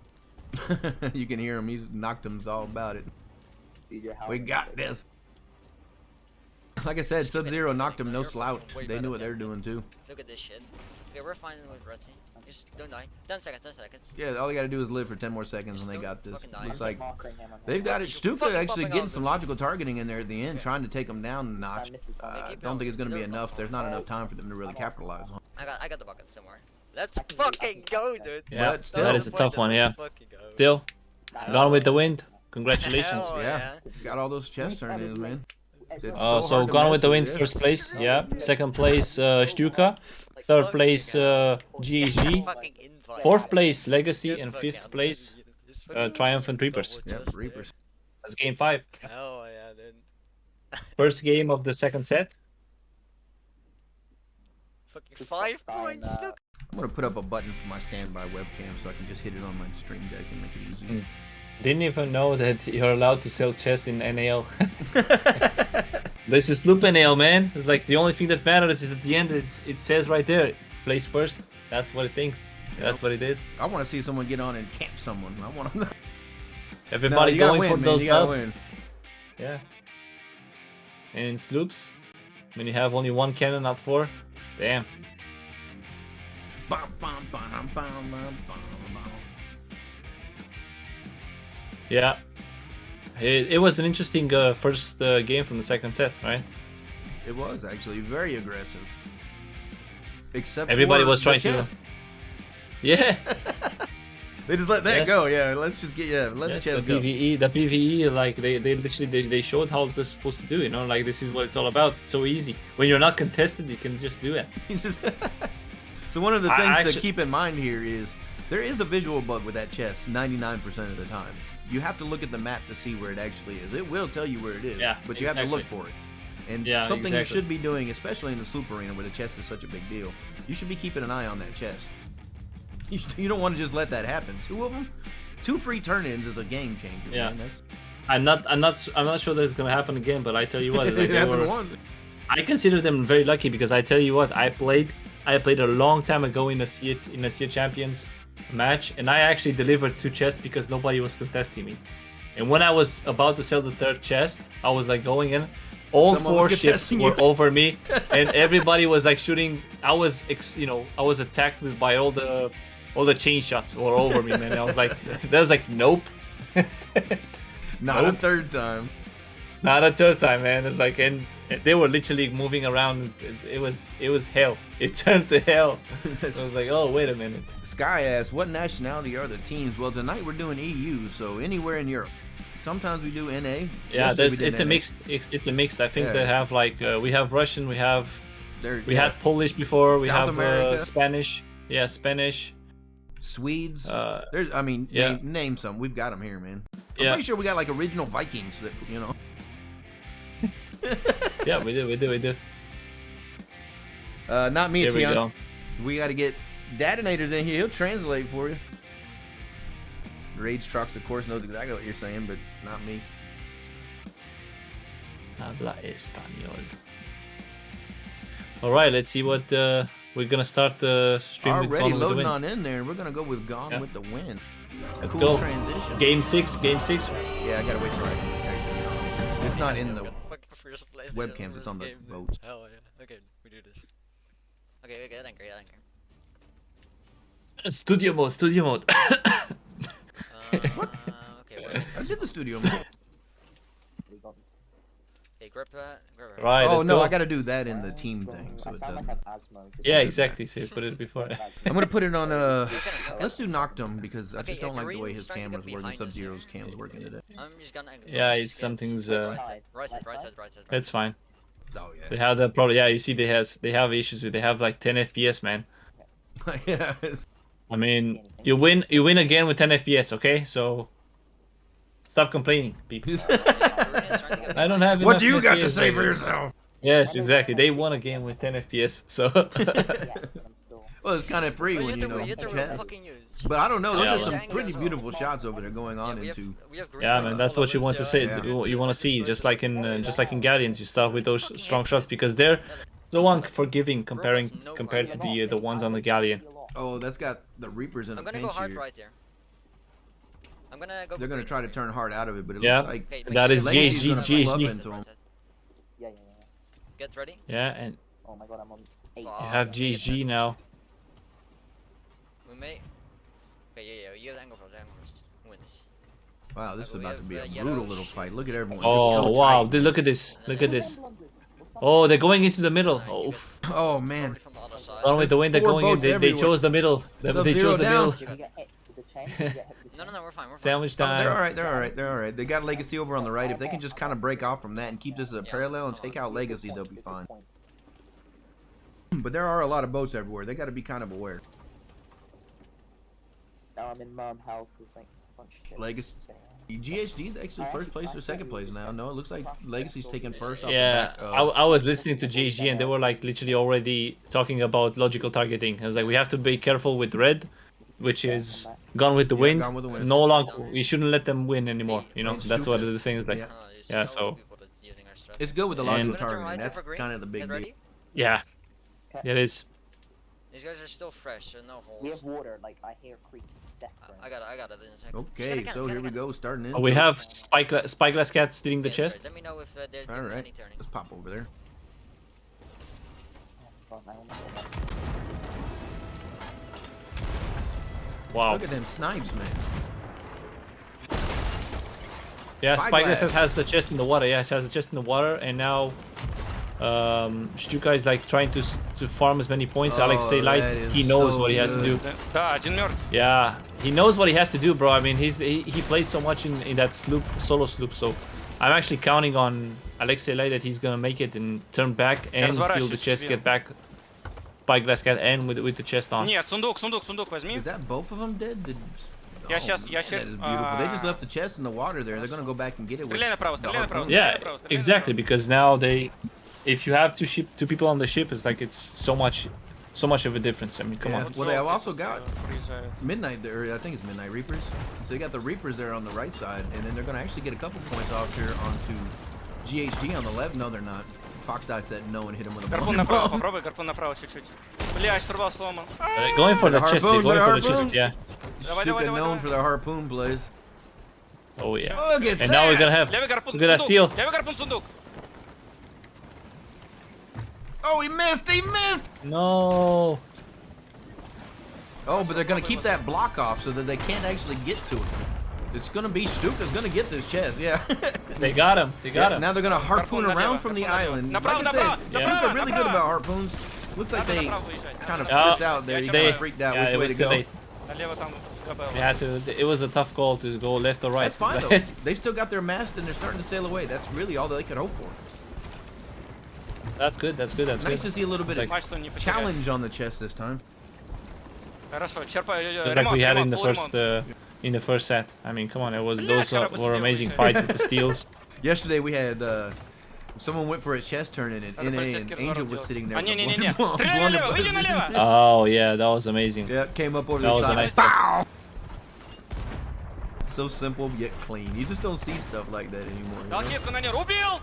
You can hear him. He's knocked him all about it. We got this. Like I said, Sub-Zero knocked him no slouch. They knew what they were doing too. Look at this shit. Okay, we're fine with Red Sea. Just don't die. 10 seconds, 10 seconds. Yeah, all they gotta do is live for 10 more seconds and they got this. Looks like they've got it. Fucking Stuka actually popping getting off, some logical targeting in there at the end, trying to take them down a notch. Don't think it's gonna be enough. There's not enough time for them to really capitalize on. I got the bucket somewhere. Let's fucking go, dude. Yeah, But still, that is a tough one. Yeah. Let's fucking go. Still, Gone with the Wind. Congratulations. Hell Yeah, got all those chests turned in, man. It's So hard to Gone mess with the Wind, yeah. first place. Yeah. Second place, Stuka. Third place, GHG. Fucking invite. Fourth place, Legacy, and fifth place, Triumphant Reapers. Yep, Reapers. That's game 5. Hell yeah, dude. First game of the second set. Fucking 5 points. Look. I'm gonna put up a button for my standby webcam so I can just hit it on my stream deck and make it easy. Didn't even know that you're allowed to sell chests in NAL. This is Sloop NAL, man. It's like the only thing that matters is at the end it says right there, place first. That's what it thinks. That's what it is. I want to see someone get on and camp someone. I want to. Everybody going for those sloops. Win. Yeah. And in sloops, when you have only 1 cannon, not 4, damn. Yeah. It was an interesting first game from the second set, right? It was actually very aggressive. Except everybody for was trying the to. chest. Yeah. They just let that Yes. go. Yeah, let's just get let the Yes, chest the go. PvE, the PvE, like they literally they showed how it was supposed to do. You know, like this is what it's all about. It's so easy. When you're not contested, you can just do it. So one of the things actually- to keep in mind here is there is a visual bug with that chest 99% of the time. You have to look at the map to see where it actually is. It will tell you where it is, Yeah, but you have to look exactly. for it. And Yeah, something you exactly. should be doing, especially in the Sloop Arena where the chest is such a big deal, you should be keeping an eye on that chest. You don't want to just let that happen. 2 of them, 2 free turn-ins is a game changer. Yeah. Man. That's, I'm not sure that it's gonna happen again. But I tell you what, like, it they happened were, once. I consider them very lucky because I tell you what, I played a long time ago in a Sea Champions match, and I actually delivered 2 chests because nobody was contesting me. And when I was about to sell the 3rd chest, I was like going in. All Someone 4 was ships contesting were you. over me, and everybody was like shooting. I was attacked by all the chain shots were over me, man. I was like, nope. Not Nope. a third time. Not a 3rd time, man. It's like, and they were literally moving around. It was hell. It turned to hell. I was like, oh, wait a minute. Sky asks, what nationality are the teams? Well, tonight we're doing EU, so anywhere in Europe. Sometimes we do NA. Yeah, Yesterday we did it's a NA. mixed. It's a mixed. I think Yeah. they have like we have Russian, we have We had Polish before, we South have America. Spanish. Yeah, Spanish. Swedes. There's, yeah. name some. We've got them here, man. I'm Yeah. pretty sure we got like original Vikings that, you know. Yeah, we do. Not me, Here we Tian. go. We got to get Detonators in here. He'll translate for you. Rage Trucks, of course, knows exactly what you're saying, but not me. Habla español. All right, let's see what we're gonna start the stream with. Already Gone with the loading Wind. on in there. We're gonna go with Gone Yeah. with the Wind. A Let's cool go. transition. Game 6. Yeah, I gotta wait till I can actually get on it. It's not in the webcams. It's on the votes. Hell yeah. Okay, we do this. Okay, I think great. Studio mode. Okay, I did the studio mode. Okay, grip that. Right. Oh let's no, go. I gotta do that in the team thing. So it doesn't. Yeah, exactly. So you put it before. I'm gonna put it on let's do Noctum because I just don't like the way his starting to camera's get working. behind us Sub-Zero's here. cam's working today. I'm just gonna. Yeah, it's something's. Right side. That's fine. Oh yeah. They have that problem. Yeah, you see, they have issues with. They have like 10 FPS, man. Yeah. I mean, you win again with 10 FPS. Okay, so stop complaining, people. I don't have. What enough do you got to FPS say for over. yourself? Yes, exactly. They won a game with 10 FPS, so. Well, it's kind of free when you know. But I don't know. Those Yeah, are some man. pretty beautiful shots over there going on into. Yeah, man, that's what you want to say. Yeah. You want to see, just like in Guardians, you start with those strong shots because they're the one forgiving compared to the ones on the Galleon. Oh, that's got the Reapers in the pinch here. right there. I'm gonna go. They're gonna try to turn hard out of it, but it Yeah, looks like that is Legacy's gonna GG. pull up into him. Get ready. Yeah, and Oh my god, I'm on 8. you have GG now. We may. Okay, yeah. You have the angle first. Win this. Wow, this is Okay, we about to be a have, brutal little fight. Look at everyone. Oh They're so wow, tight. look at this. Look at this. Oh, they're going into the middle. Oh, Oh man. Along with the wind, they're Four going in. boats They everywhere. chose the middle. They chose the middle. No, we're fine. Sandwich Oh, time. they're all right. They're all right. They're all right. They got Legacy over on the right. If they can just kind of break off from that and keep this as a parallel and take out Legacy, they'll be fine. But there are a lot of boats everywhere. They got to be kind of aware. Now I'm in mom house. It's like a bunch of shit. Legacy. GHD is actually first place or second place now. No, it looks like Legacy's taking first off Yeah, the back. I was listening to GG and they were like literally already talking about logical targeting. I was like, we have to be careful with red, which is Gone with the Wind. Gone with the Wind. No longer, we shouldn't let them win anymore. You know, that's what the thing is like. Yeah, so It's good with the logical And- targeting. That's kind of the big deal. yeah, it is. These guys are still fresh. There's no holes. We have water. Like I hear creek. I got it in a second. Okay, so here we go, starting in. Oh, we have Spyglass Cat stealing the chest. Let me know if they're All doing right, any turning. let's pop over there. Wow. Look at them snipes, man. Yeah, Spyglass. Spyglass has the chest in the water. Yeah, she has the chest in the water, and now Stuka is like trying to farm as many points. Alex say light. that is He knows so what he has to do. Да, один мертв. Yeah, he knows what he has to do, bro. I mean, he played so much in that solo sloop, so I'm actually counting on Alexei Light that he's gonna make it and turn back and steal the chest, get back Spyglass Cat and with the chest on. Нет, сундук возьми. Is that both of them dead? Did... Я Oh, щас, man, that is beautiful. They just left the chest in the water there. They're gonna go back and get it. With Стреляй направо, the стреляй направо. harpoon. Yeah, exactly, because now if you have two people on the ship, it's like it's so much of a difference. I mean, come Yeah, on. well, they have also got Приезжает. Midnight there. I think it's Midnight Reapers. So they got the Reapers there on the right side, and then they're gonna actually get a couple points off here onto GHD on the left. No, they're not. Fox Die said no and hit him with a Гарпун bomb. направо, попробуй, гарпун направо чуть-чуть. Бля, штурвал сломан. Going for the The chest, harpoon, they're going the for the harpoon. chest, yeah. Давай, Stuka давай, known давай. for their harpoon plays. Oh yeah. Look at And now we're gonna have Левый гарпун, look at that сундук. steal. Левый гарпун, сундук. Oh, he missed! He missed! No. Oh, but they're gonna keep that block off so that they can't actually get to it. It's gonna be Stuka's gonna get this chest, yeah. They got him. They got him. Now they're gonna harpoon Harpoon around налево, from the harpoon налево. island. Like Направо, I said, направо, Stuka направо, really good направо. about harpoons. Looks like they Направо выезжать. kind of Yeah. freaked out there. You They- kind of freaked out yeah, which it way was to too go. late. Налево там КБ. They had to. It was a tough call to go left or right. That's fine though. They still got their mast and they're starting to sail away. That's really all they could hope for. That's good. That's good. That's Nice good. to see a little bit of Мать, что не потеряет. challenge on the chest this time. Хорошо, черпай. Just like we had in the full first ремонт. in the first set. I mean, come on, it was Бля, those корабль were слева amazing выезжает. fights with the steals. Yesterday we had someone went for a chest turn in Надо NA and полицейский Angel разворот was делать. sitting there. А, with a не-не-не. blunder Стреляй налево, выйди position. налево. Oh yeah, that was amazing. Yeah, came up over That the was a side. nice Bow! So simple yet clean. You just don't see stuff like that anymore. You know? Дал канонер. Убил!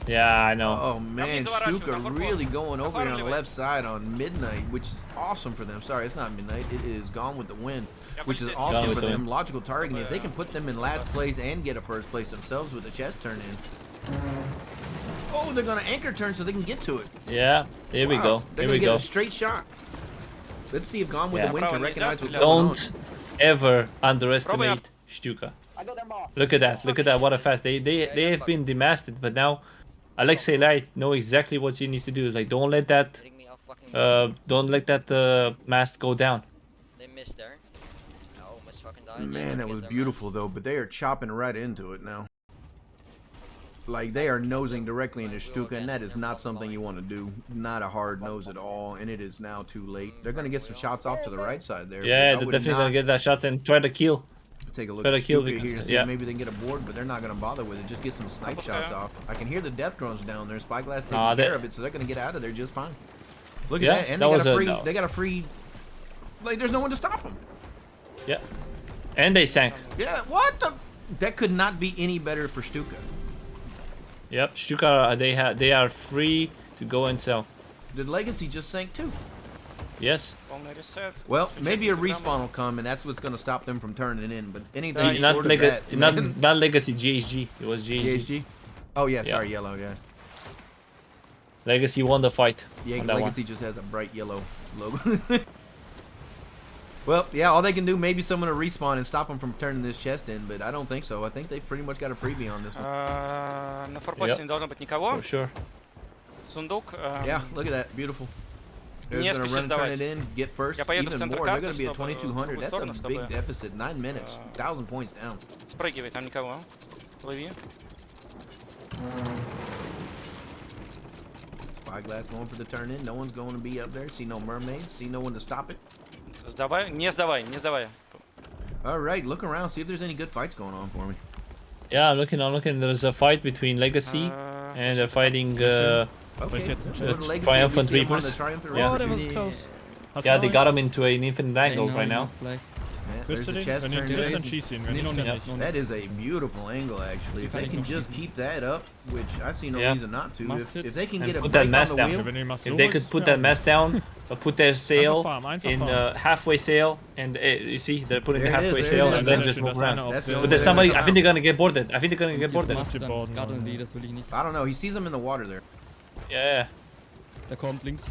Yeah, I know. Oh man, Stuka really going over here on the Оформливай. left side on Midnight, which is awesome for them. Sorry, it's not Midnight. It is Gone with the Wind, which is полицейский. awesome Gone with for the them. Wind. Logical targeting. If they can put them in last place and get a first place themselves with a chest turn in. Oh, they're gonna anchor turn so they can get to it. Yeah, here we Wow, go. They're Here gonna we get go. a straight shot. Let's see if Gone with Yeah. the Wind can Право recognize нельзя what's going on. Don't ever underestimate Stuka. I got their mask. Look at that. Look at that. What a fast. They have been demasted, but now Alexei Light know exactly what he needs to do. Is like don't let that mast go down. They missed there. Oh, almost fucking died. Man, that was beautiful though, but they are chopping right into it now. Like they are nosing directly into Stuka, and that is not something you want to do. Not a hard nose at all, and it is now too late. They're gonna get some shots off to the right side there. Yeah, but I they're would definitely not- gonna get that shots and try to kill. take a look Better at kill Stuka because- here and see yeah. if maybe they can get a board, but they're not gonna bother with it. Just get some snipe shots off. I can hear the death drones down there. Spyglass taking care of it, so they're gonna get out of there just fine. Look at that, and they got a free. They got a free. Like, there's no one to stop them. Yeah, and they sank. Yeah, what the? That could not be any better for Stuka. Yep, Stuka, they are free to go and sell. The Legacy just sank too. Yes. Well, maybe a respawn will come, and that's what's gonna stop them from turning it in. But anything not short of that, not Legacy, GHG. It was GHG. GHG. Oh yeah, sorry, yellow. Yeah. Legacy won the fight. Yeah, on that Legacy one. just has a bright yellow logo. Well, yeah, all they can do, maybe someone will respawn and stop them from turning this chest in, but I don't think so. I think they pretty much got a freebie on this one. На форпосте не должно быть никого. For sure. Сундук. Yeah, look at that, beautiful. They're Не gonna спеши run, turn сдавать. it in, get first. Я поеду в Even центр more. They're карты, gonna be at чтобы в 2200. другую That's сторону, a big чтобы deficit. 9 minutes, 1,000 points down. спрыгивай, там никого. Плыви. Spyglass going for the turn in. No one's going to be up there. See no mermaids. See no one to stop it. Сдавай, не сдавай, не сдавай. All right, look around. See if there's any good fights going on for me. Yeah, I'm looking. There's a fight between Legacy and they're fighting Triumphant Reapers. Yeah. Oh, that was close. Yeah, they got him into an infinite angle right now. Yeah, there's the chest turned in. That is a beautiful angle, actually. If they can just keep that up, which I see no reason not to. If they can And get a put break that mast on the down. wheel, If they could put that mast down, put their sail in halfway sail, and you see they're putting the halfway sail and then just move around. But there's somebody. I think they're gonna get boarded. I think they're gonna get boarded. I don't know. He sees them in the water there. Yeah. Der kommt links.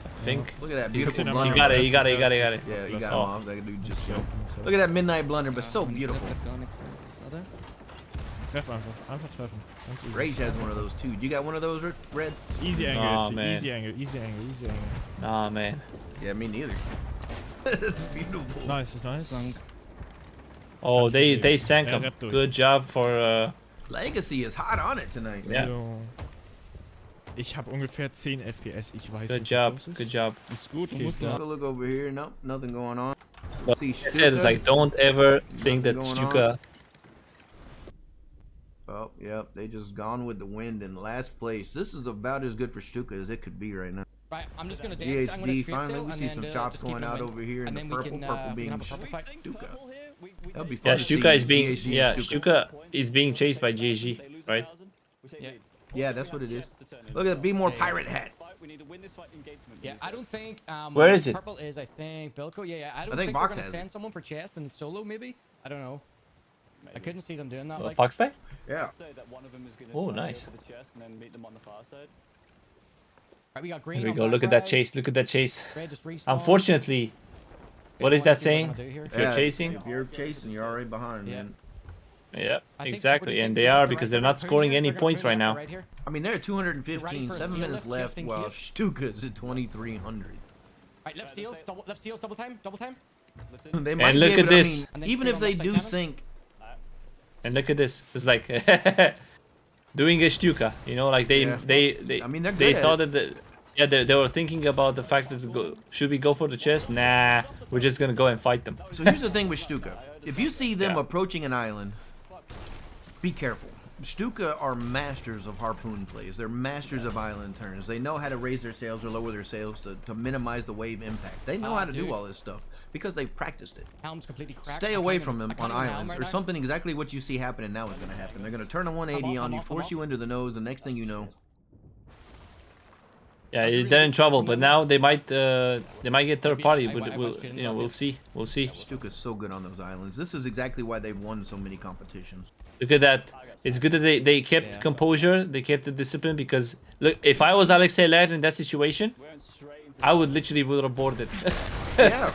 I think. Look at that beautiful You blunder. got it. You got it. Yeah, you got him off. That dude just. Look at that midnight blunder, but so beautiful. Treff einfach treffen. Rage has one of those too. You got one of those, Red? It's easy angle, Oh, it's man. easy angle, easy angle, easy angle. Nah, man. Yeah, me neither. It's beautiful. Nice, it's nice. Oh, they sank him. Good job for. Legacy is hot on it tonight, man. Yeah. Ich habe ungefähr 10 FPS. Ich weiß Good nicht, job. was los ist. Good job. Ist gut, Go look over here. Nope, nothing going on. But See that's it. It's like don't ever think that going Stuka. Oh, yep, they just gone with the wind in last place. This is about as good for Stuka as it could be right now. Right, I'm just gonna dance. I'm gonna GHD, street finally, sail, we and see then, some just shots keep going out moving. over here in And the then we purple, can, purple we can being have a purple fight. Stuka. That'll be fun Yeah, to Stuka see is being GHD and Stuka is being chased by GG, right? Yeah. Yeah, that's what it is. Look at that, be more pirate hat. Yeah, I don't think. Where is it? Purple is, I think, Bilko. Yeah. I don't think think Box they're has gonna it. send someone for chest and solo, maybe. I don't know. I couldn't see them doing that. Like. Fox Day? Yeah. Oh, nice. Right, we got green. Here we on go. black Look at that red. chase. Look at that chase. Red just respawn. Unfortunately, what is that saying? If you're Yeah, chasing? If you're chasing, you're already behind, man. Yeah, I think exactly. what And do they you are think? because Right, they're we're not gonna scoring put it any in, we're gonna points put it right in now. right here. I mean, they're at You ready 215, for a 7 seal minutes lift left, just in while case? Stuka's at 2,300. Right, left seals, double time. They might And look be at able to- this. I mean, even if they do sink, And look at this. It's like doing a Stuka. You know, like they I mean, they're they good at thought it. that they were thinking about the fact that should we go for the chest? Nah, we're just gonna go and fight them. So here's the thing with Stuka. If you see them Yeah. approaching an island, be careful. Stuka are masters of harpoon plays. They're masters of island turns. They know how to raise their sails or lower their sails to minimize the wave impact. They know how to do dude. all this stuff because they've practiced it. Helm's completely cracked. Stay I away can't from even- them I on can't even islands helm or right something exactly what you see happening now is going to happen. They're going to turn a 180 on you, force you into the nose, and next thing you know, Yeah, they're in trouble. But now they might get third party. But we'll see. We'll see. Stuka's so good on those islands. This is exactly why they've won so many competitions. Look at that. It's good that they kept composure. They kept the discipline because look, if I was Alexei Laird in that situation, I would literally would have boarded. Yeah,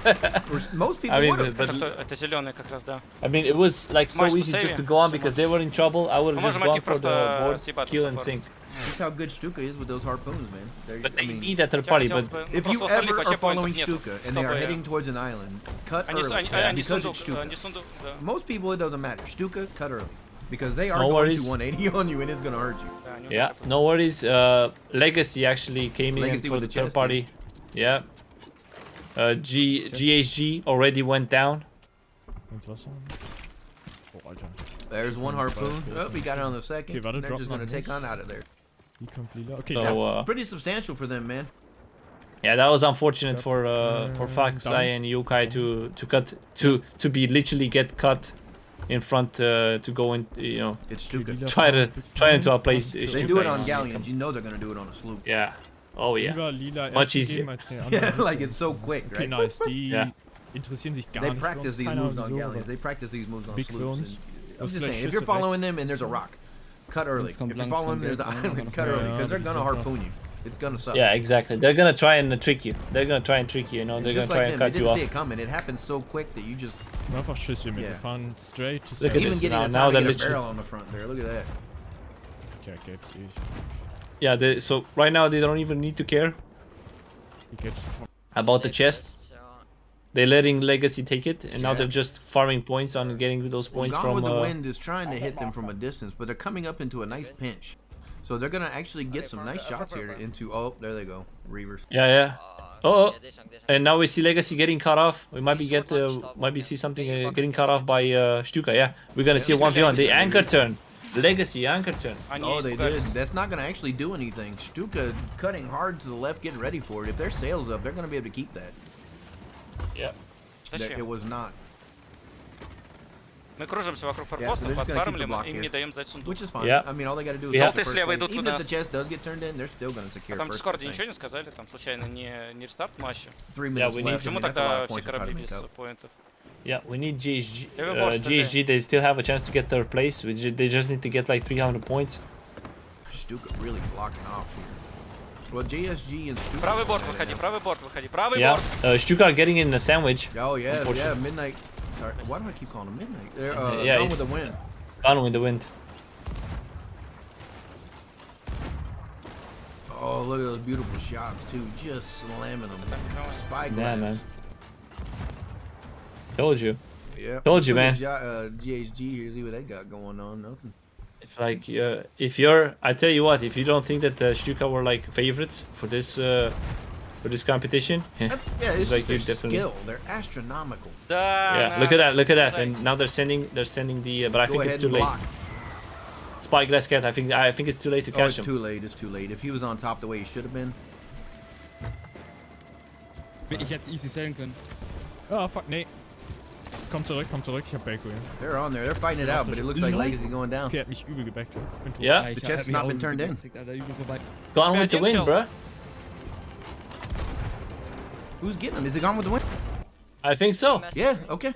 most people I mean, would have. but Это зеленый как раз, да. I mean, it was like so Можешь easy just посейви, to go on все because можешь. they were in trouble. I would have just можем gone идти for the просто board, съебаться kill со and форта. sink. Look how good Stuka is with those harpoons, man. But they I mean, need that third party. But if you ever are following Stuka and they are heading towards an island, cut early because it's Stuka. Most people, it doesn't matter. Stuka, cut early because they are No going worries. to 180 on you and it's going to hurt you. yeah, no worries. Legacy actually came in Legacy for with the the third chest, party. Yeah. GHG already went down. Ins Wasser. Oh, Alter. There's one harpoon. Oh, he got it on the second. Okay, warte, They're drop just noch gonna take nicht. on out of there. Hier kommt Lila. Okay, That's pretty substantial for them, man. Yeah, that was unfortunate for Faxai and Yokai to be literally get cut in front to go in, you know. It's Stuka. Try into our place. They do it on galleons. You know they're gonna do it on a sloop. Yeah. Oh yeah. Lieber Lila Much erst easier. gegeben als den Yeah, anderen. like it's so quick, Okay, right? nice. Die Yeah. interessieren sich gar They nicht für practice uns. these Keine moves Ahnung on wieso, galleons. aber They practice these moves on big für sloops. uns. And I'm Das just gleich saying, if you're Schüsse following rechts. them and there's a rock, cut early. If Jetzt kommt you're following them, there's an langsam island, cut early, Ja, because they're die gonna sind harpoon you. It's gonna suck. Yeah, exactly. They're gonna try and trick you. They're gonna try and trick you. You know, And they're gonna just try like and them, they cut you didn't see off. it coming. It happened so quick that you just Einfach Schüsse mit. Yeah. Wir fahren straight to Look at center. even this. getting Now- a now time to they're get a literally- barrel on the front there. Look at that. Okay, geht's ich. Yeah. So right now they don't even need to care Hier geht's von about the chest. They're letting Legacy take it, and now Yeah. they're just farming points on getting those Well, points Gone from. with the Wind is trying to hit them from a distance, but they're coming up into a nice pinch. So they're gonna actually get some nice shots here into. Oh, there they go, Reavers. Yeah, yeah. Oh, and now we see Legacy getting cut off. We might be see something getting cut off by Stuka. Yeah, we're gonna see a 1v1. The anchor turn, Legacy anchor turn. Oh, they did. That's not gonna actually do anything. Stuka cutting hard to the left, getting ready for it. If their sails up, they're gonna be able to keep that. Yeah. It was not. Мы кружимся вокруг Yeah, so форпоста, they're just gonna keep the подфармлим block и here. не даем сдать сундук. Which is fine. Yeah. I mean, all they gotta do is Yeah. hold the Желтые слева first идут place. Even туда. if the chest does get turned in, they're still gonna secure Там в first Дискорде place. ничего не сказали, там случайно не рестарт матча. 3 minutes we left. need- I Почему mean, that's a lot тогда of все points to try to корабли make без up. поинтов? Yeah, we need GSG. Yeah, we both GSG, they still have a chance to get third place. They just need to get like 300 points. Stuka really blocking off here. Well, JSG and Stuka. Правый борт выходи, правый борт выходи, правый Yeah, борт. Stuka are getting in a sandwich. Oh yeah, yeah. Unfortunately. Midnight. Sorry, why do I keep calling them midnight? They're Yeah, Gone it's- with the Wind. Gone with the Wind. Oh, look at those beautiful shots too. Just slamming them. Spyglass. Yeah, man. Told you. Yeah. Told you, Look man. at GHG here. See what they got going on. Nothing. If like if you're, I tell you what, if you don't think that Stuka were like favorites for this competition, That's, yeah, it's like just their you're definitely. skill. They're astronomical. Yeah, look at that, look at that, and now they're sending the, but I Go think ahead it's too and late. block. Spyglass Cat, I think it's too late to Oh, catch it's him. too late. It's too late. If he was on top the way he should have been. Ich hätte easy sailen können. Ah, fuck, nee. Komm zurück, ich hab Backwheel. They're on there. They're fighting it out, but it looks like Legacy going down. Okay, hat mich übel gebackt. Bin tot. Yeah, The chest has not been turned in. gone with the Wind, bruh. Who's getting him? Is it Gone with the Wind? I think so. Yeah. Okay.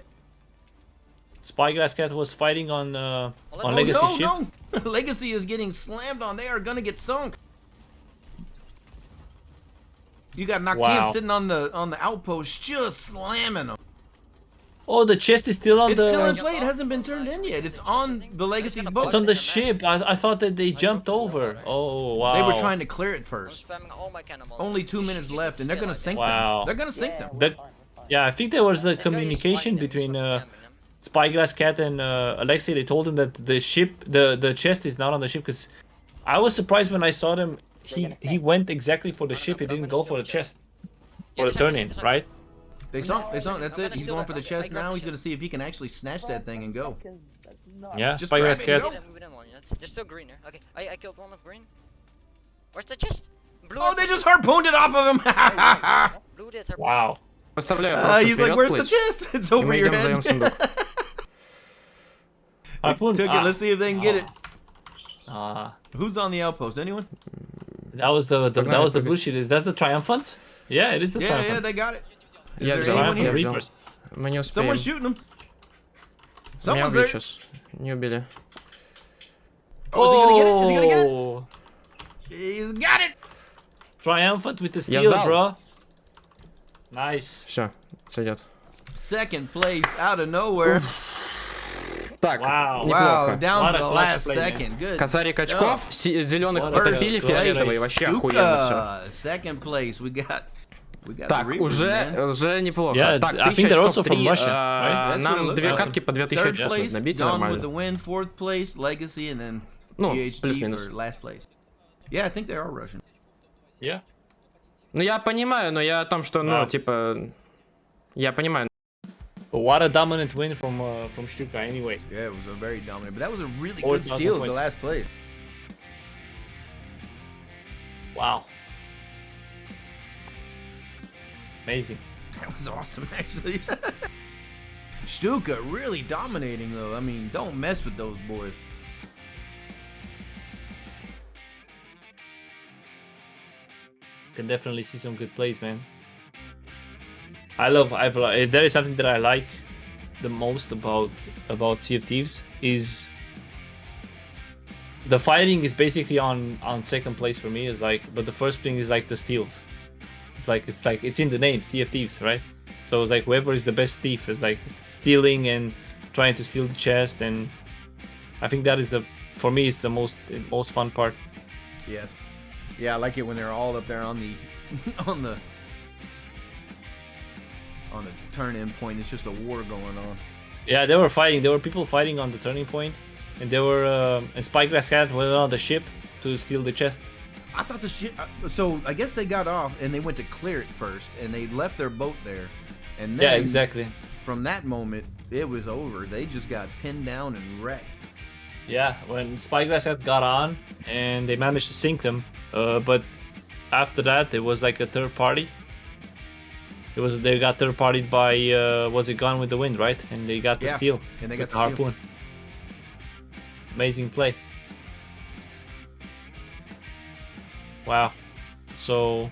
Spyglass Cat was fighting on Oh, Legacy no, ship. no. Legacy is getting slammed on. They are gonna get sunk. You got Nakim Wow. sitting on the outpost, just slamming them. Oh, the chest is still on It's the. still in play. It hasn't been turned in yet. It's on the Legacy's boat. It's on the ship. I thought that they jumped over. Oh wow. They were trying to clear it first. Spamming all my cannonballs. Only 2 minutes left, and they're gonna sink Wow. them. They're gonna sink them. Yeah, I think there was a communication between Spyglass Cat and Alexei. They told him that the ship, the chest is not on the ship, because I was surprised when I saw them. He went exactly for the ship. He didn't go for the chest for the turn-in, right? They sunk. They sunk. That's it. He's going for the chest now. He's gonna see if he can actually snatch that thing and go. Yeah, Just Spyglass grab it Cat. and We didn't want it. There's still green here. Okay, I killed one of green. Where's the chest? Blue. Oh, they just harpooned it off of him. Blue did. Wow. Оставляю просто He's like, вперед where's the плыть, chest? It's и over мы your идем сдаем head. сундук. Harpoon. Took it. Let's see if they can get it. Ah, Who's on the outpost? Anyone? that was the blue sheet. That's the Triumphant? Yeah, it is the Yeah, Triumphant. yeah, they got it. Is Я there взял, anyone я here? взял. Reapers. Мы не успеем. Someone's shooting them. Меня Someone's убьют there. сейчас. Не убили. Oh, is he gonna get it? Is he gonna get it? Oh, He's got it. Triumphant with the Я steel, сдал. bro. Nice. Все, сойдет. Second place out of nowhere. Так, Wow. Wow, неплохо. down to the Lot of last clutch play, man. second. Good. Косарик stuff. очков, зеленых First потопили, place. фиолетовые, вообще охуенно все. Stuka. Second place. We got Так, the Reapers, man. уже неплохо. Yeah, Так, I think 1000 they're очков, also from 3, Russia, right? That's what it нам looks 2 like. катки по 2000 Third очков place, набить Gone with нормально. the Wind. Fourth place, Legacy, and then Ну, GHG плюс-минус. for last place. Yeah, I think they are Russian. Yeah. Ну, я понимаю, но я о том, что, ну, Wow. типа... Я понимаю. But what a dominant win from Stuka anyway. Yeah, it was a very dominant. But that was a really 4,000 good steal, the points. last place. Wow. Amazing. That was awesome, actually. Stuka really dominating, though. I mean, don't mess with those boys. Can definitely see some good plays, man. If there is something that I like the most about Sea of Thieves is the fighting is basically on second place for me. Is like, but the first thing is like the steals. It's in the name, Sea of Thieves, right? So it's like whoever is the best thief is like stealing and trying to steal the chest, and I think that is for me it's the most fun part. Yes. Yeah, I like it when they're all up there on the on the turn-in point. It's just a war going on. Yeah, they were fighting. There were people fighting on the turning point, and they were and Spyglass Cat went on the ship to steal the chest. I thought the ship. So I guess they got off and they went to clear it first, and they left their boat there. And then, yeah, exactly. From that moment, it was over. They just got pinned down and wrecked. Yeah, when Spyglass Cat got on, and they managed to sink them, but after that, it was like a third party. They got third partied by was it Gone with the Wind, right? And they got the steal. And they got the harpoon. Amazing play. Wow. So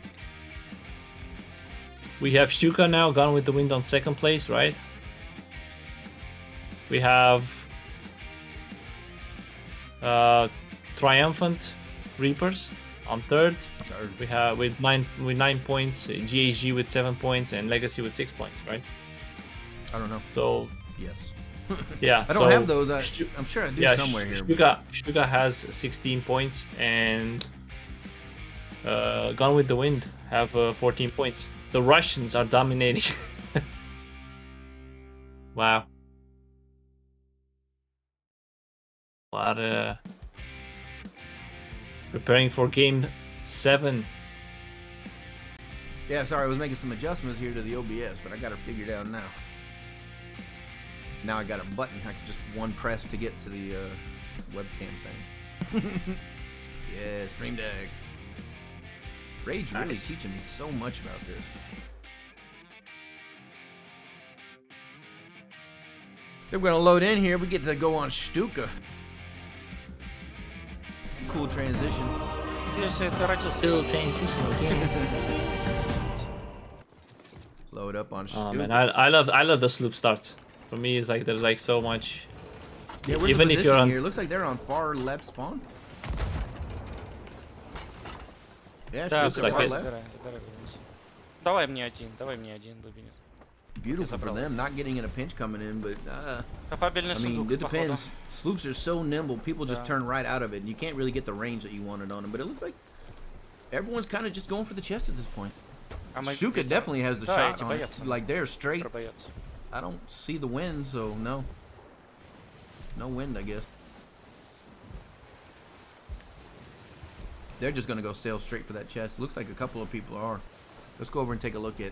we have Stuka now, Gone with the Wind on second place, right? We have Triumphant Reapers on third. We have with 9 points, GHG with 7 points, and Legacy with 6 points, right? I don't know. So yes. Yeah. I don't have those. I'm sure I do somewhere here. Stuka has 16 points, and Gone with the Wind have 14 points. The Russians are dominating. Wow. What preparing for game 7. Yeah, sorry, I was making some adjustments here to the OBS, but I got it figured out now. Now I got a button. I can just one press to get to the webcam thing. Yeah, Stream Deck. Rage really teaching me so much about this. So we're gonna load in here. We get to go on Stuka. Cool transition. Cool transition again. Load up on Oh Stuka. man, I love the sloop starts. For me, it's like there's like so much. Yeah, even if you're on here, it looks like they're on far left spawn. Yeah, Stuka far left. Давай мне один, Лубинец. Beautiful for them, not getting in a pinch coming in, but I mean, it depends. Sloops are so nimble, people just turn right out of it, and you can't really get the range that you wanted on them. But it looks like everyone's kind of just going for the chest at this point. Stuka definitely has the shot on it. Like they're straight. I don't see the wind, so no wind, I guess. They're just gonna go sail straight for that chest. Looks like a couple of people are. Let's go over and take a look at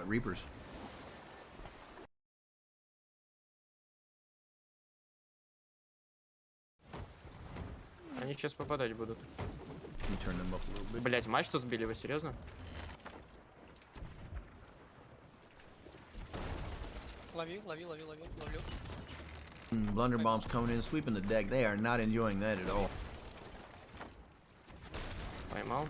Reapers. Они сейчас попадать будут. Let me turn them up a little bit. Блять, мачту сбили, вы серьезно? Ловил. Blunderbombs coming in, sweeping the deck. They are not enjoying that at all. Поймал.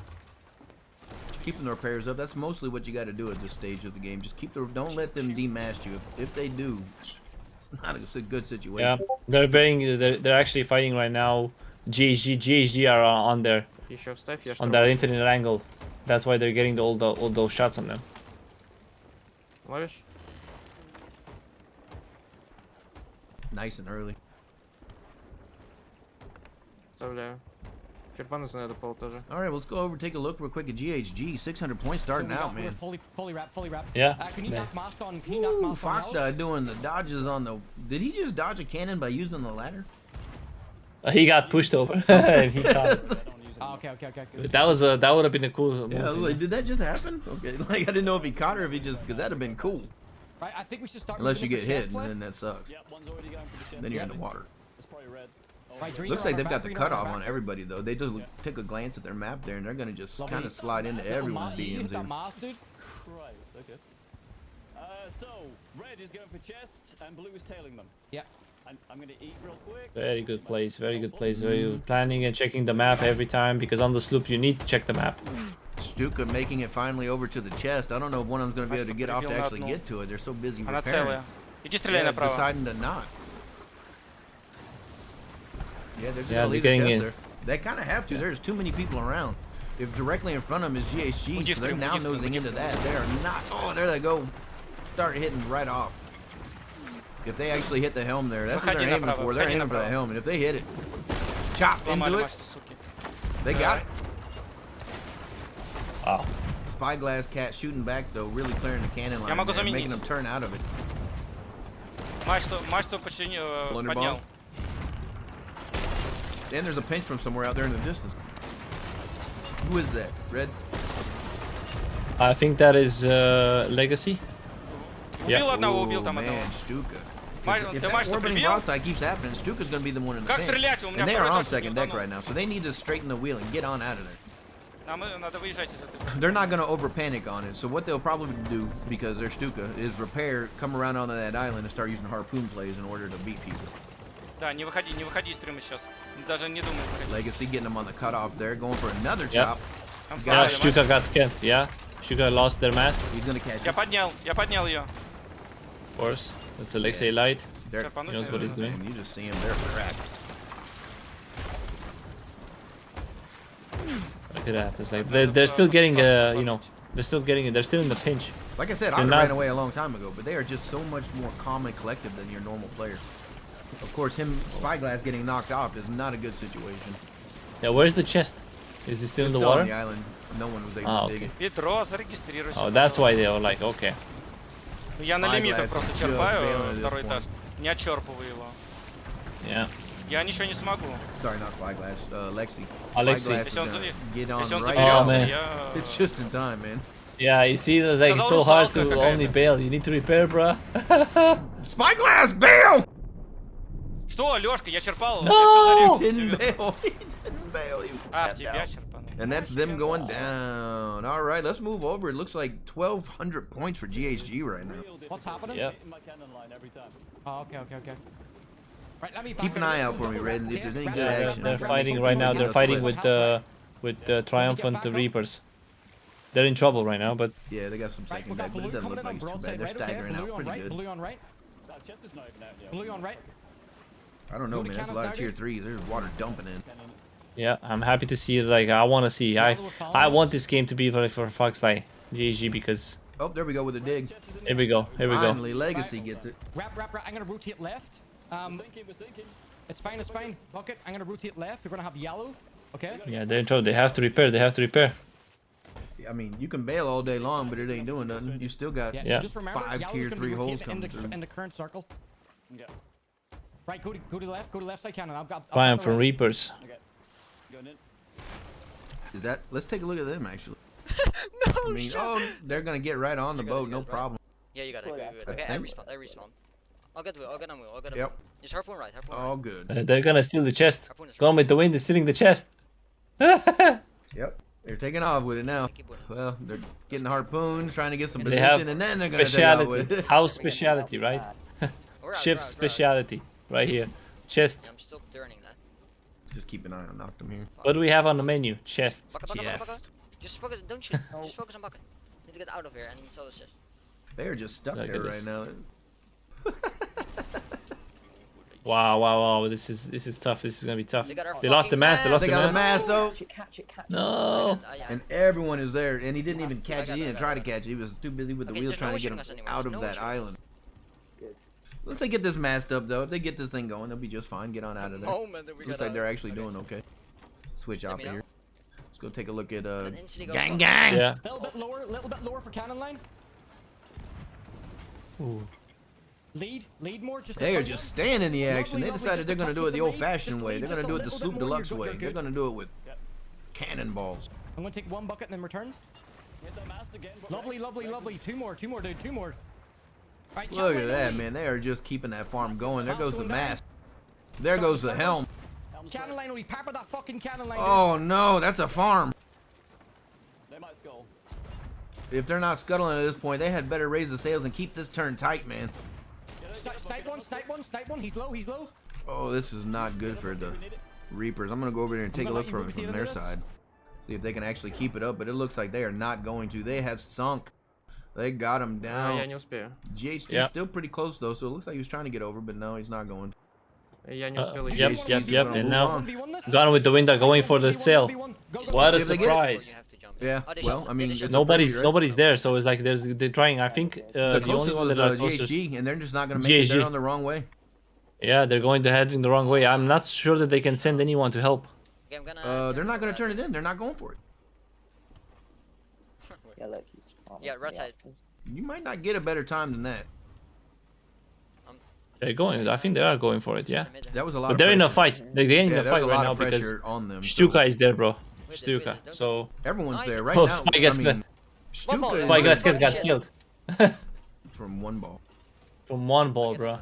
Keeping the repairs up. That's mostly what you got to do at this stage of the game. Just keep the. Don't let them demast you. If they do, it's not a good situation. Yeah, they're actually fighting right now. GHG are on there. On that infinite angle. That's why they're getting all those shots on them. Ловишь? Nice and early. Вставляю. Черпануться надо пол тоже. All right, let's go over and take a look real quick at GHG. 600 points starting out, man. Fully wrapped. Yeah. Can you knock Mast on? Can you knock Mast on? Fox doing the dodges on the. Did he just dodge a cannon by using the ladder? He got pushed over. And he caught it. Oh, okay. That would have been a cool move. Yeah, I was like, did that just happen? Okay, like I didn't know if he caught her, if he just, because that'd have been cool. Right, I think we should start. Unless you moving get in for hit, chest and play. then that sucks. Yeah, one's already going for the chest. Then you're in the water. It's probably red. Right, green Looks on like our they've back, got the green on our cutoff back. on everybody though. They just take a glance at their map there, and they're gonna just kind of slide into everyone's You hit DMs that here. mask, dude. Right, okay. So, red is going for chest, and blue is tailing them. Yeah. I'm gonna eat real quick. Very good place. Very good place. Very good planning and checking the map every time, because on the sloop you need to check the map. Stuka making it finally over to the chest. I don't know if one of them's gonna be able to get off to actually get to it. They're so busy repairing. Yeah, deciding to not. Yeah, they're just gonna leave the chest there. They kind of have to. There's too many people around. If directly in front of them is GHG, so they're now nosing into that. They are not. Oh, there they go. Start hitting right off. If they actually hit the helm there, that's what they're aiming for. They're aiming for the helm, and if they hit it, chop into it. They got it. Wow. Spyglass cat shooting back though, really clearing the cannon line, there, making them turn out of it. Blunderbomb. And there's a pinch from somewhere out there in the distance. Who is that? Red? I think that is Legacy. Yeah. Oh man, Stuka. If that orbiting broadside keeps happening, Stuka's gonna be the one in the pinch. And they are on second deck right now, so they need to straighten the wheel and get on out of there. They're not gonna over panic on it, so what they'll probably do, because they're Stuka, is repair, come around onto that island and start using harpoon plays in order to beat people. Legacy getting them on the cutoff there, going for another chop. Yeah, Stuka got killed. Yeah, Stuka lost their mast. He's gonna catch Я поднял ее. Of course, that's Alexei Light. He knows what he's doing. You just see him there cracked. Look at that. It's like they're still getting you know, they're still in the pinch. Like I said, I ran away a long time ago, but they are just so much more calm and collective than your normal player. Of course, Spyglass getting knocked off is not a good situation. Yeah, where's the chest? Is it still in the water? On the island. No one was able to dig it. Oh, that's why they were like, okay. Я на лимитах просто черпаю второй этаж. Не отчерпываю его. Yeah. Я ничего не смогу. Sorry, not Spyglass. Lexi. Alexei. Get on right Oh man. It's just in time, man. Yeah, you see, it's like it's so hard to only bail. You need to repair, bruh. Spyglass, bail! Что, Лёшка, я черпал. No! He didn't bail. He didn't bail. He was в тебя черпанул. And that's them going down. All right, let's move over. It looks like 1,200 points for GHG right now. What's happening? Yep. Oh, okay. Right, let me Keep an eye out for me, Red. If there's any good action. They're fighting right now. They're fighting with Triumphant Reapers. They're in trouble right now, but yeah, they got some second deck, but it doesn't look like it's too bad. They're staggering out pretty good. Blue on right. Blue on right. I don't know, man. That's a lot of tier 3s. There's water dumping in. yeah, I'm happy to see it. Like I want to see. I want this game to be for Foxlight GG because. Oh, there we go with the dig. Here we go. Finally, Legacy gets it. Wrap. I'm gonna rotate left. It's fine. Bucket. I'm gonna rotate left. We're gonna have yellow. Okay. Yeah, they're in trouble. They have to repair. I mean, you can bail all day long, but it ain't doing nothing. You still got So just remember, 5 tier 3 holes coming through. in the current circle. Yeah. Right, go to the left. Go to the left side cannon. I've got Triumphant Reapers. Okay. Going in. Is that? Let's take a look at them actually. I mean, they're gonna get right on the boat, no problem. Yeah, you got it. Good. Okay, I respawn. I'll get on wheel. Yep. Just harpoon right. All good. They're gonna steal the chest. Gone with the wind is stealing the chest. Yep. They're taking off with it now. Well, they're getting harpoon, trying to get some position, and then they're gonna take off with it. House speciality, right? Ship speciality, right here. Chest. I'm still turning that. Just keep an eye on Noctum here. What do we have on the menu? Chests. Bucket. Just focus. Don't shoot. Just focus on bucket. Need to get out of here and sell this chest. They're just stuck there right now. Wow. This is tough. This is gonna be tough. They lost the mast. They got the mast though. Catch it. No. And everyone is there, and he didn't even catch it. He didn't try to catch it. He was too busy with the wheel trying to get him out of that island. Once they get this mast up though, if they get this thing going, they'll be just fine. Get on out of there. Looks like they're actually doing okay. Switch out here. Let's go take a look at gang. Yeah. A little bit lower for cannon line. Ooh. Lead more. They are just staying in the action. They decided they're gonna do it the old-fashioned way. They're gonna do it the Sloop Deluxe way. They're gonna do it with cannonballs. I'm gonna take one bucket and then return. Lovely. Two more, dude. Two more. Right, Look at that, man. They are just keeping that farm going. There goes the mast. There goes the helm. Cannon line, we pepper that fucking cannon line. Oh no, that's a farm. They might skull. If they're not scuttling at this point, they had better raise the sails and keep this turn tight, man. Snipe one, snipe one, snipe one. He's low, he's low. Oh, this is not good for the Reapers. I'm going to go over there and take a look from their side. See if they can actually keep it up, but it looks like they are not going to. They have sunk. They got him down. GHD still pretty close, though, so it looks like he was trying to get over, but no, he's not going. Yep. And now, Gone with the Wind are going for the sail. What a surprise! Yeah. Well, I mean, nobody's there, so it's like they're trying. I think the only one that are closest, GHG, and they're just not going to make it there on the wrong way. Yeah, they're going to head in the wrong way. I'm not sure that they can send anyone to help. They're not going to turn it in. They're not going for it. Yeah, right side. You might not get a better time than that. They're going. I think they are going for it. Yeah. That was a lot. But they're in a fight. They're getting in a fight right now because Stuka is there, bro. Stuka. So everyone's there right now. Spy gets got killed. From one ball. From one ball, bro.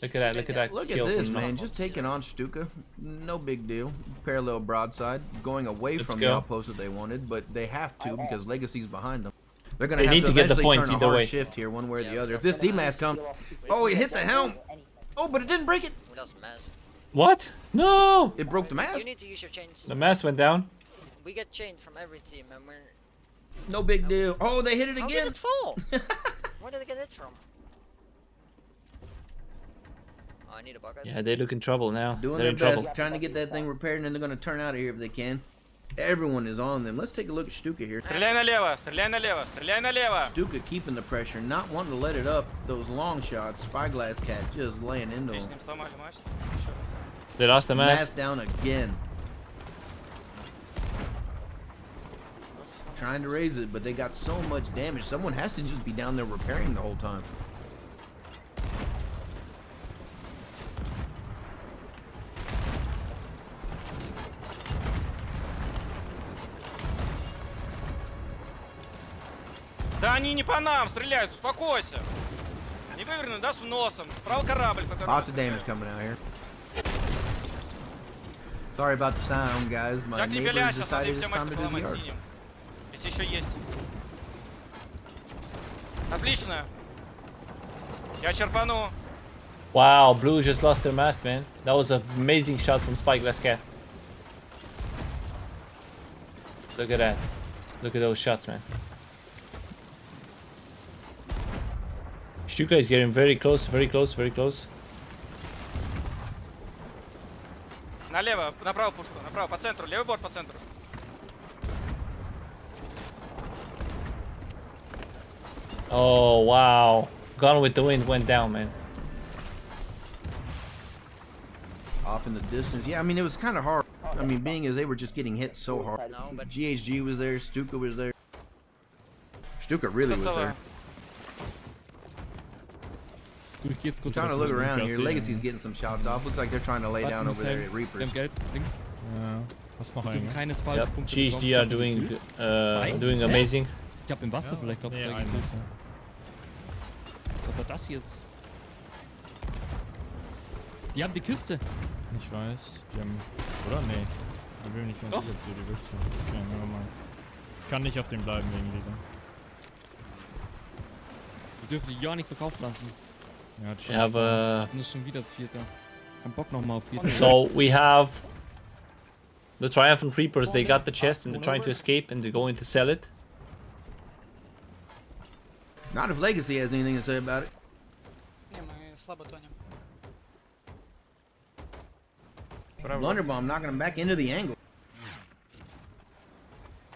Look at that. Look at this, man. Just taking on Stuka. No big deal. Parallel broadside. Going away from the outpost that they wanted, but they have to because Legacy's behind them. They're going to have to get the points either way. Shift here, one way or the other. If this D-Mass comes... Oh, he hit the helm! Oh, but it didn't break it! What? No! It broke the mast. You need to use your chains. The mast went down. We get chained from every team, and we're... No big deal. Oh, they hit it again! How did it fall? Where did they get it from? Oh, I need a bucket. Yeah, they look in trouble now. Doing their best, trying to get that thing repaired, and then they're going to turn out of here if they can. Everyone is on them. Let's take a look at Stuka here. Стреляй налево, стреляй налево, стреляй налево. Stuka keeping the pressure, not wanting to let it up. Those long shots. Spyglass Cat just laying into them. They lost the mast. Mast down again. Trying to raise it, but they got so much damage. Someone has to just be down there repairing the whole time. Да они не по нам стреляют, успокойся. Не выверну, да, с носом. Справа корабль, который... Lots of damage coming out here. Sorry about the sound, guys. My neighbors decided it's time to do the yard. Если еще есть. Отлично. Я черпану. Wow, Blue just lost their mast, man. That was an amazing shot from Spyglass Cat. Look at that. Look at those shots, man. Stuka is getting very close, very close, very close. Налево, направо пушку, направо, по центру, левый борт по центру. Oh, wow. Gone with the Wind went down, man. Off in the distance. Yeah, I mean, it was kind of hard. I mean, being as they were just getting hit so hard. No, but GHG was there, Stuka was there. Stuka really was there. I'm trying to look around here. Legacy's getting some shots off. Looks like they're trying to lay down over there at Reapers. Yep, GHD are doing amazing. Ich hab im Wasser vielleicht, glaube ich, zwei Gegner. Was war das jetzt? Die haben die Kiste. Ich weiß. Die haben... Oder? Nee. Ich bin nicht ganz sicher, ob die die wirklich haben. Okay, nehmen wir mal. Ich kann nicht auf dem bleiben wegen Liga. Wir dürfen die ja nicht verkaufen lassen. We have schon wieder das Vierte. Kein Bock nochmal auf Vierte. So we have the Triumphant Reapers. They got the chest and they're trying to escape and they're going to sell it. Not if Legacy has anything to say about it. Blunderbomb knocking him back into the angle.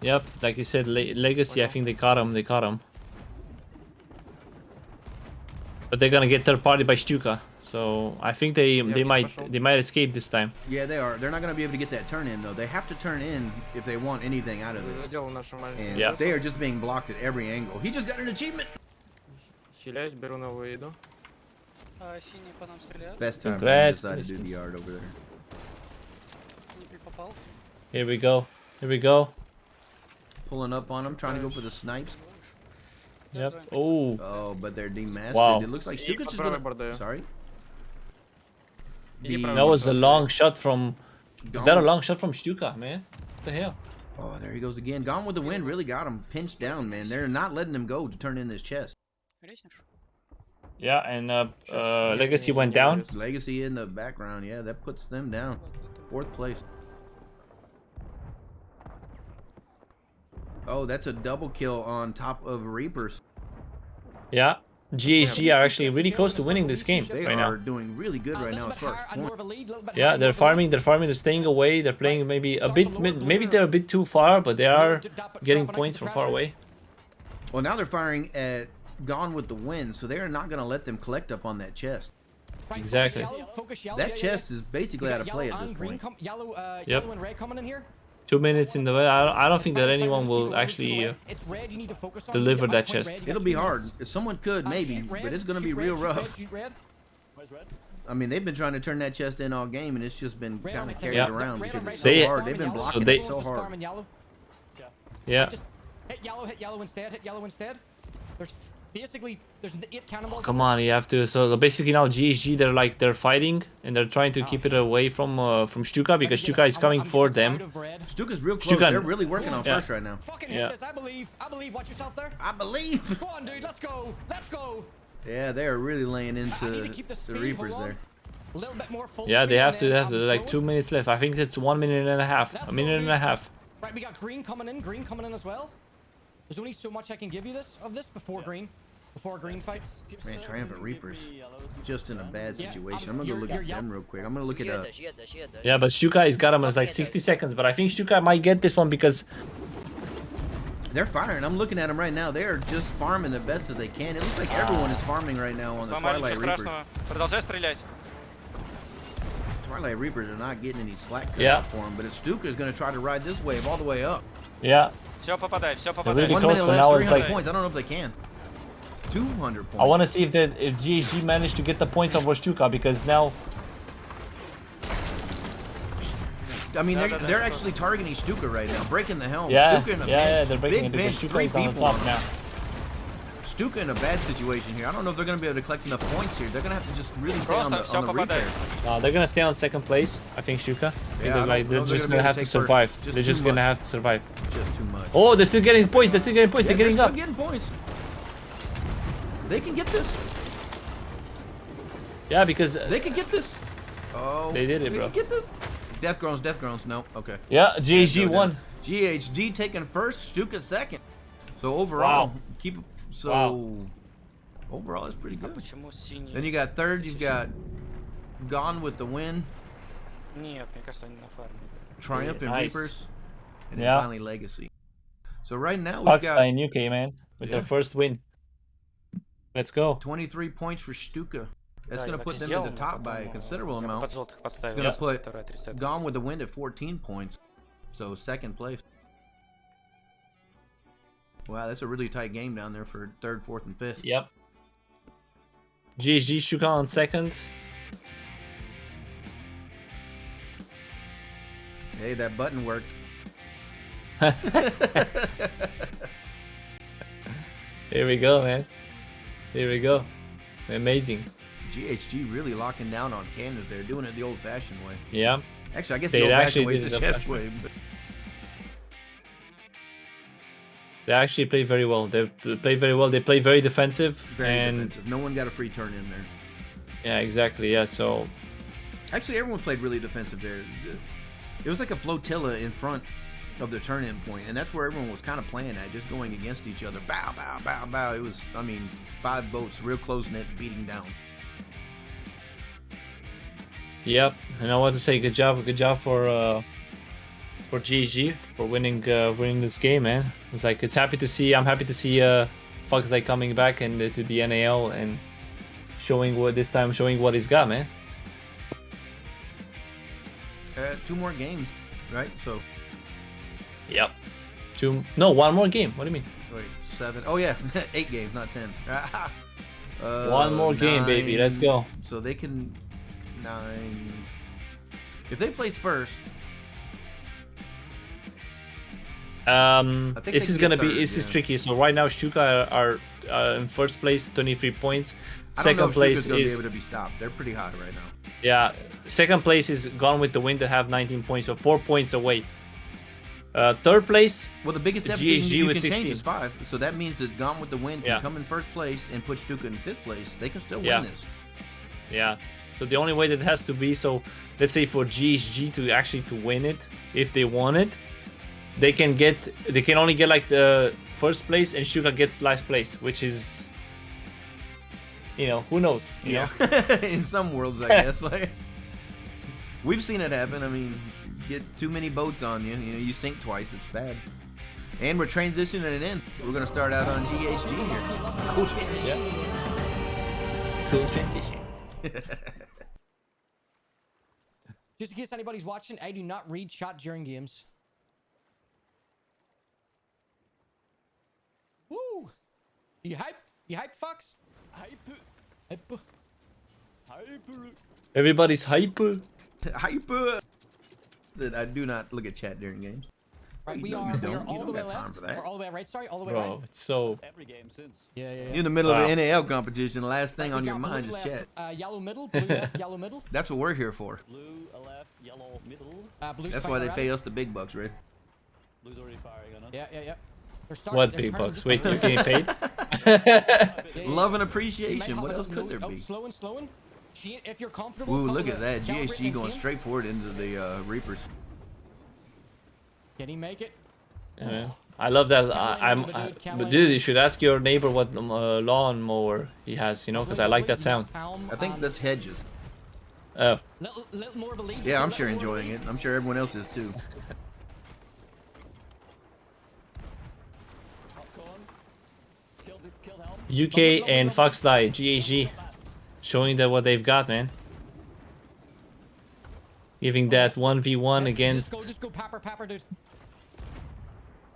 Yep, like you said, Legacy. I think they caught him. They caught him. But they're gonna get third party by Stuka, so I think they might escape this time. Yeah, they are. They're not gonna be able to get that turn in though. They have to turn in if they want anything out of it. And they are just being blocked at every angle. He just got an achievement. Best time to decide to do the yard over there. Here we go. Here we go. Pulling up on him, trying to go for the snipes. Yep. Oh. Oh, but they're demastered. Wow. It looks like Stuka's just gonna... Sorry? That was a long shot from... Is that a long shot from Stuka, man? What the hell? Oh, there he goes again. Gone with the Wind really got him pinched down, man. They're not letting him go to turn in this chest. Yeah, and Legacy went down. Legacy in the background, yeah, that puts them down. 4th place. Oh, that's a double kill on top of Reapers. Yeah, GHG are actually really close to winning this game They right are now. doing really good right now as far as points. Yeah, they're farming. They're staying away. They're playing maybe a bit. Maybe they're a bit too far, but they are getting points from far away. Well, now they're firing at Gone with the Wind, so they are not going to let them collect up on that chest. Exactly. That chest is basically out of play at this point. Yellow and red coming in here. 2 minutes in the way. I don't think that anyone will actually deliver that chest. It'll be hard. If someone could, maybe, but it's going to be real rough. I mean, they've been trying to turn that chest in all game, and it's just been kind of carried around because it's so hard. They've been blocking it so hard. Yeah. Just hit yellow instead. Hit yellow instead. There's basically 8 cannonballs. Come on, you have to. So basically now GHG they're fighting and they're trying to keep it away from Stuka because Stuka is coming for them. Stuka's real close. They're really working on first right now. Fucking hit this. I believe. Watch yourself there. I believe. Go on, dude. Let's go. Let's go. Yeah, they are really laying into the Reapers there. A little bit more full Yeah, they have to. Like 2 minutes left. I think it's 1 minute and a half. A minute and a half. Right, we got green coming in as well. There's only so much I can give you before green fight. Man, Triumphant Reapers just in a bad situation. I'm gonna go look at them real quick. I'm gonna look it up. Yeah, but Stuka has got him as like 60 seconds, but I think Stuka might get this one because they're firing. I'm looking at them right now. They are just farming the best that they can. It looks like everyone is farming right now on the Twilight Reapers. Twilight Reapers are not getting any slack for them, but Stuka is gonna try to ride this wave all the way up. Yeah. Все попадает, все 1 попадает. minute left, 300 points. I don't know if they can. 200 points. I want to see if GHG managed to get the points over Stuka because now. I mean, they're actually targeting Stuka right now, breaking the helm. Yeah, Stuka in a they're breaking it because Stuka is on the top now. Stuka in a bad situation here. I don't know if they're going to be able to collect enough points here. They're going to have to just really stay on the repair. No, they're going to stay on 2nd place, I think, Stuka. They're just going to have to survive. They're just going to have to survive. Just too much. Oh, they're still getting points. They're still getting points. They're getting up. They're getting points. They can get this. Yeah, because they can get this. Oh, they did it, bro. They can get this. Death groans. No, okay. Yeah, GHG won. GHG taking first, Stuka second. So overall, overall, it's pretty good. Then you got third. You've got Gone with the Wind. Triumphant Reapers, and then finally Legacy. So right now we've got in UK, man, with their first win. Let's go. 23 points for Stuka. That's going to put them at the top by a considerable amount. It's going to put Gone with the Wind at 14 points. So 2nd place. Wow, that's a really tight game down there for 3rd, 4th, and 5th. Yep. GG Stuka on 2nd. Hey, that button worked. Here we go, man. Here we go. Amazing. GHG really locking down on cannons. They're doing it the old-fashioned way. Yeah. Actually, I guess the old-fashioned way is the chest way. But... They actually play very well. They play very well. They play very defensive. Very defensive. No one got a free turn in there. Yeah, exactly. Yeah, so... Actually, everyone played really defensive there. It was like a flotilla in front of the turn-in point, and that's where everyone was kind of playing at, just going against each other. Bow, bow, bow, bow. It was, I mean, 5 boats, real close-knit, beating down. Yep, and I want to say good job for GG for winning this game, man. It's like I'm happy to see Fox like coming back and to the NAL and showing what he's got, man. 2 more games, right? So. Yep. 1 more game. What do you mean? Wait, 7. Oh yeah, 8 games, not 10. 1 more game, baby. Let's go. So they can 9. If they place first. This is gonna be tricky. So right now Stuka are in first place, 23 points. I don't know Second if place Stuka's gonna be is able to be stopped. They're pretty hot right now. yeah. Second place is Gone with the Wind that have 19 points, so 4 points away. Third place. Well, the biggest deficit GHG you with can 16. change is 5. So that means that Gone with the Wind can Yeah. come in first place and put Stuka in 5th place. They can still Yeah. win this. Yeah. So the only way that it has to be, so let's say for GHG to actually to win it, if they want it, they can only get like the first place, and Stuka gets last place, which is, you know, who knows? You know? In some worlds, I guess. Like, we've seen it happen. I mean, get too many boats on you, you know, you sink twice. It's bad. And we're transitioning it in. We're gonna start out on GHG here. Cool transition. Yeah. Cool transition. Just in case anybody's watching, I do not read chat during games. Woo! You hyped? You hyped, Fox? Hype. Everybody's hyper. Hyper. I do not look at chat during games. Right, we You are don't all the way have time left. for that. Or all the way right, sorry, all the way right. Bro, it's so. Every game since. Yeah. You're in the middle Wow. of an NAL competition. The last thing We on your got mind blue is left, chat. yellow middle, blue left, yellow middle. That's what we're here for. Blue, a left, yellow, middle. Blue's That's fighting why they around. pay us the big bucks, Red. Blue's already firing on us. Yeah. They're starting, What they're big turning bucks? this Wait, way. you're getting paid? Love and You might appreciation. have What a else little could there note. be? Slowing. If you're comfortable. Ooh, couple look of at that. calibrate GHG and going chain. straight forward into the Reapers. Can he make it? Yeah. I love that. But dude, you should ask your neighbor what lawnmower he has, you know, because I like that sound. I think that's hedges. Oh. Little more of a lead. Yeah, I'm sure enjoying it. I'm sure everyone else is too. UK and Foxdie, GAG, showing that what they've got, man. Giving that 1v1 against Just go papper, dude.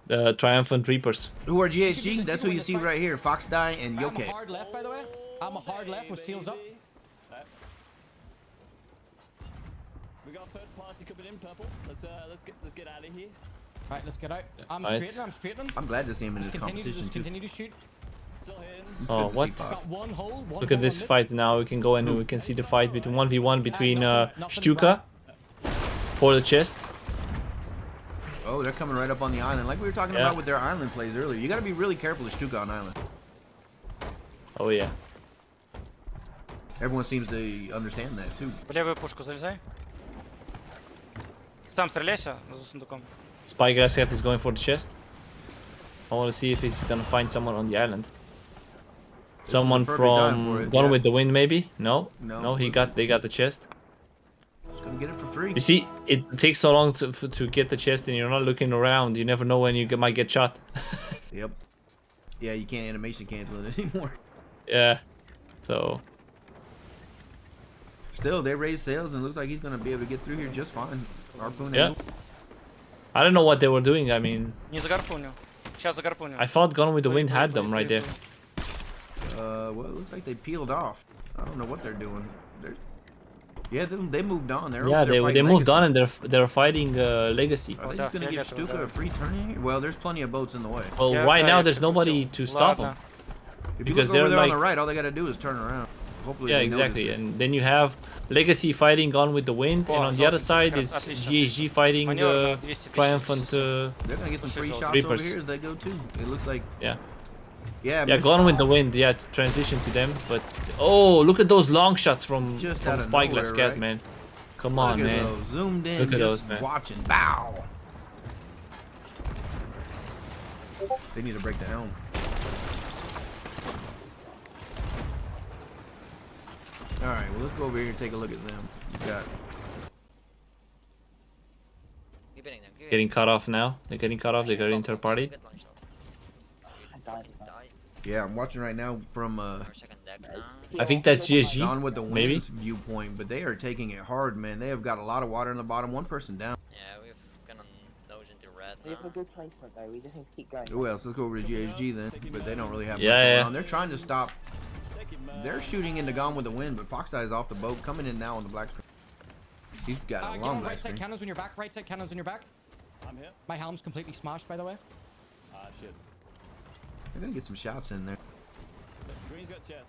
the Triumphant Reapers. Who are GHG? That's who you see right here. Foxdie and I'm a Yoke. hard left, by the way. I'm a hard left with seals up. We got third party coming in purple. Let's get out of here. Right, let's get out. I'm Right. straightening. I'm glad to see him in this Just competition too. continue to shoot. Still in. It's Oh, good to see what? Fox. Got one hole. Look at this fight now. We can go in and we can see the fight between 1v1 between Stuka for the chest. Oh, they're coming right up on the island, like we were talking Yeah. about with their island plays earlier. You got to be really careful with Stuka on island. Oh yeah. Everyone seems to understand that too. В левую пушку залезай. Сам стреляйся за сундуком. Spygrass is going for the chest. I want to see if he's gonna find someone on the island. Someone the perfect time for from it, Gone yeah. with the Wind, maybe? No. No. No, they got the chest. Just gonna get it for free. You see, it takes so long to get the chest, and you're not looking around. You never know when you might get shot. Yep. Yeah, you can't animation cancel it anymore. Yeah. So. Still, they raised sails and it looks like he's gonna be able to get through here just fine. Harpoon. Yeah. I don't know what they were doing. I mean, Не загарпунил. Сейчас загарпунил. I thought Gone with the Wind had them right there. Well, it looks like they peeled off. I don't know what they're doing. Yeah, they moved on. Yeah, they moved on and they're fighting Legacy. Are they just gonna give Stuka a free turn here? Well, there's plenty of boats in the way. Well, right now there's nobody to stop them. If you Because look over they're there on like, the right, all they gotta do is turn around. Hopefully yeah, they exactly. notice it. And then you have Legacy fighting Gone with the Wind, and on the other side is GHG fighting Triumphant They're gonna get some free shots Reapers. over here as they go too. It looks like. Yeah. Yeah. Yeah, Gone with the Wind. Yeah, to transition to them. But oh, look at those long shots from out of Spyglass nowhere, Cat, right? man. Come on, Look at man. those. Zoomed in, Look at just those, man. watching. Bow. They need to break the helm. All right, well, let's go over here and take a look at them. You got. Getting cut off now. They're getting cut off. They got into party. Yeah, I'm watching right now from I think that's GSG. Gone with the maybe. Wind's viewpoint, but they are taking it hard, man. They have got a lot of water in the bottom. One person down. Yeah, we've gone on nose into red We have a good placement though. We just need to keep going. Who else? Let's go over to GHG then. But they don't really have much Yeah, going yeah. on. They're trying to stop. They're shooting into Gone with the Wind, but Foxdie is off the boat, coming in now on the black screen. He's got a Get long on black right side screen. cannons when you're back. Right side cannons when you're back. I'm here. My helm's completely smashed, by the way. Ah, shit. They're gonna get some shots in there. Green's got chest.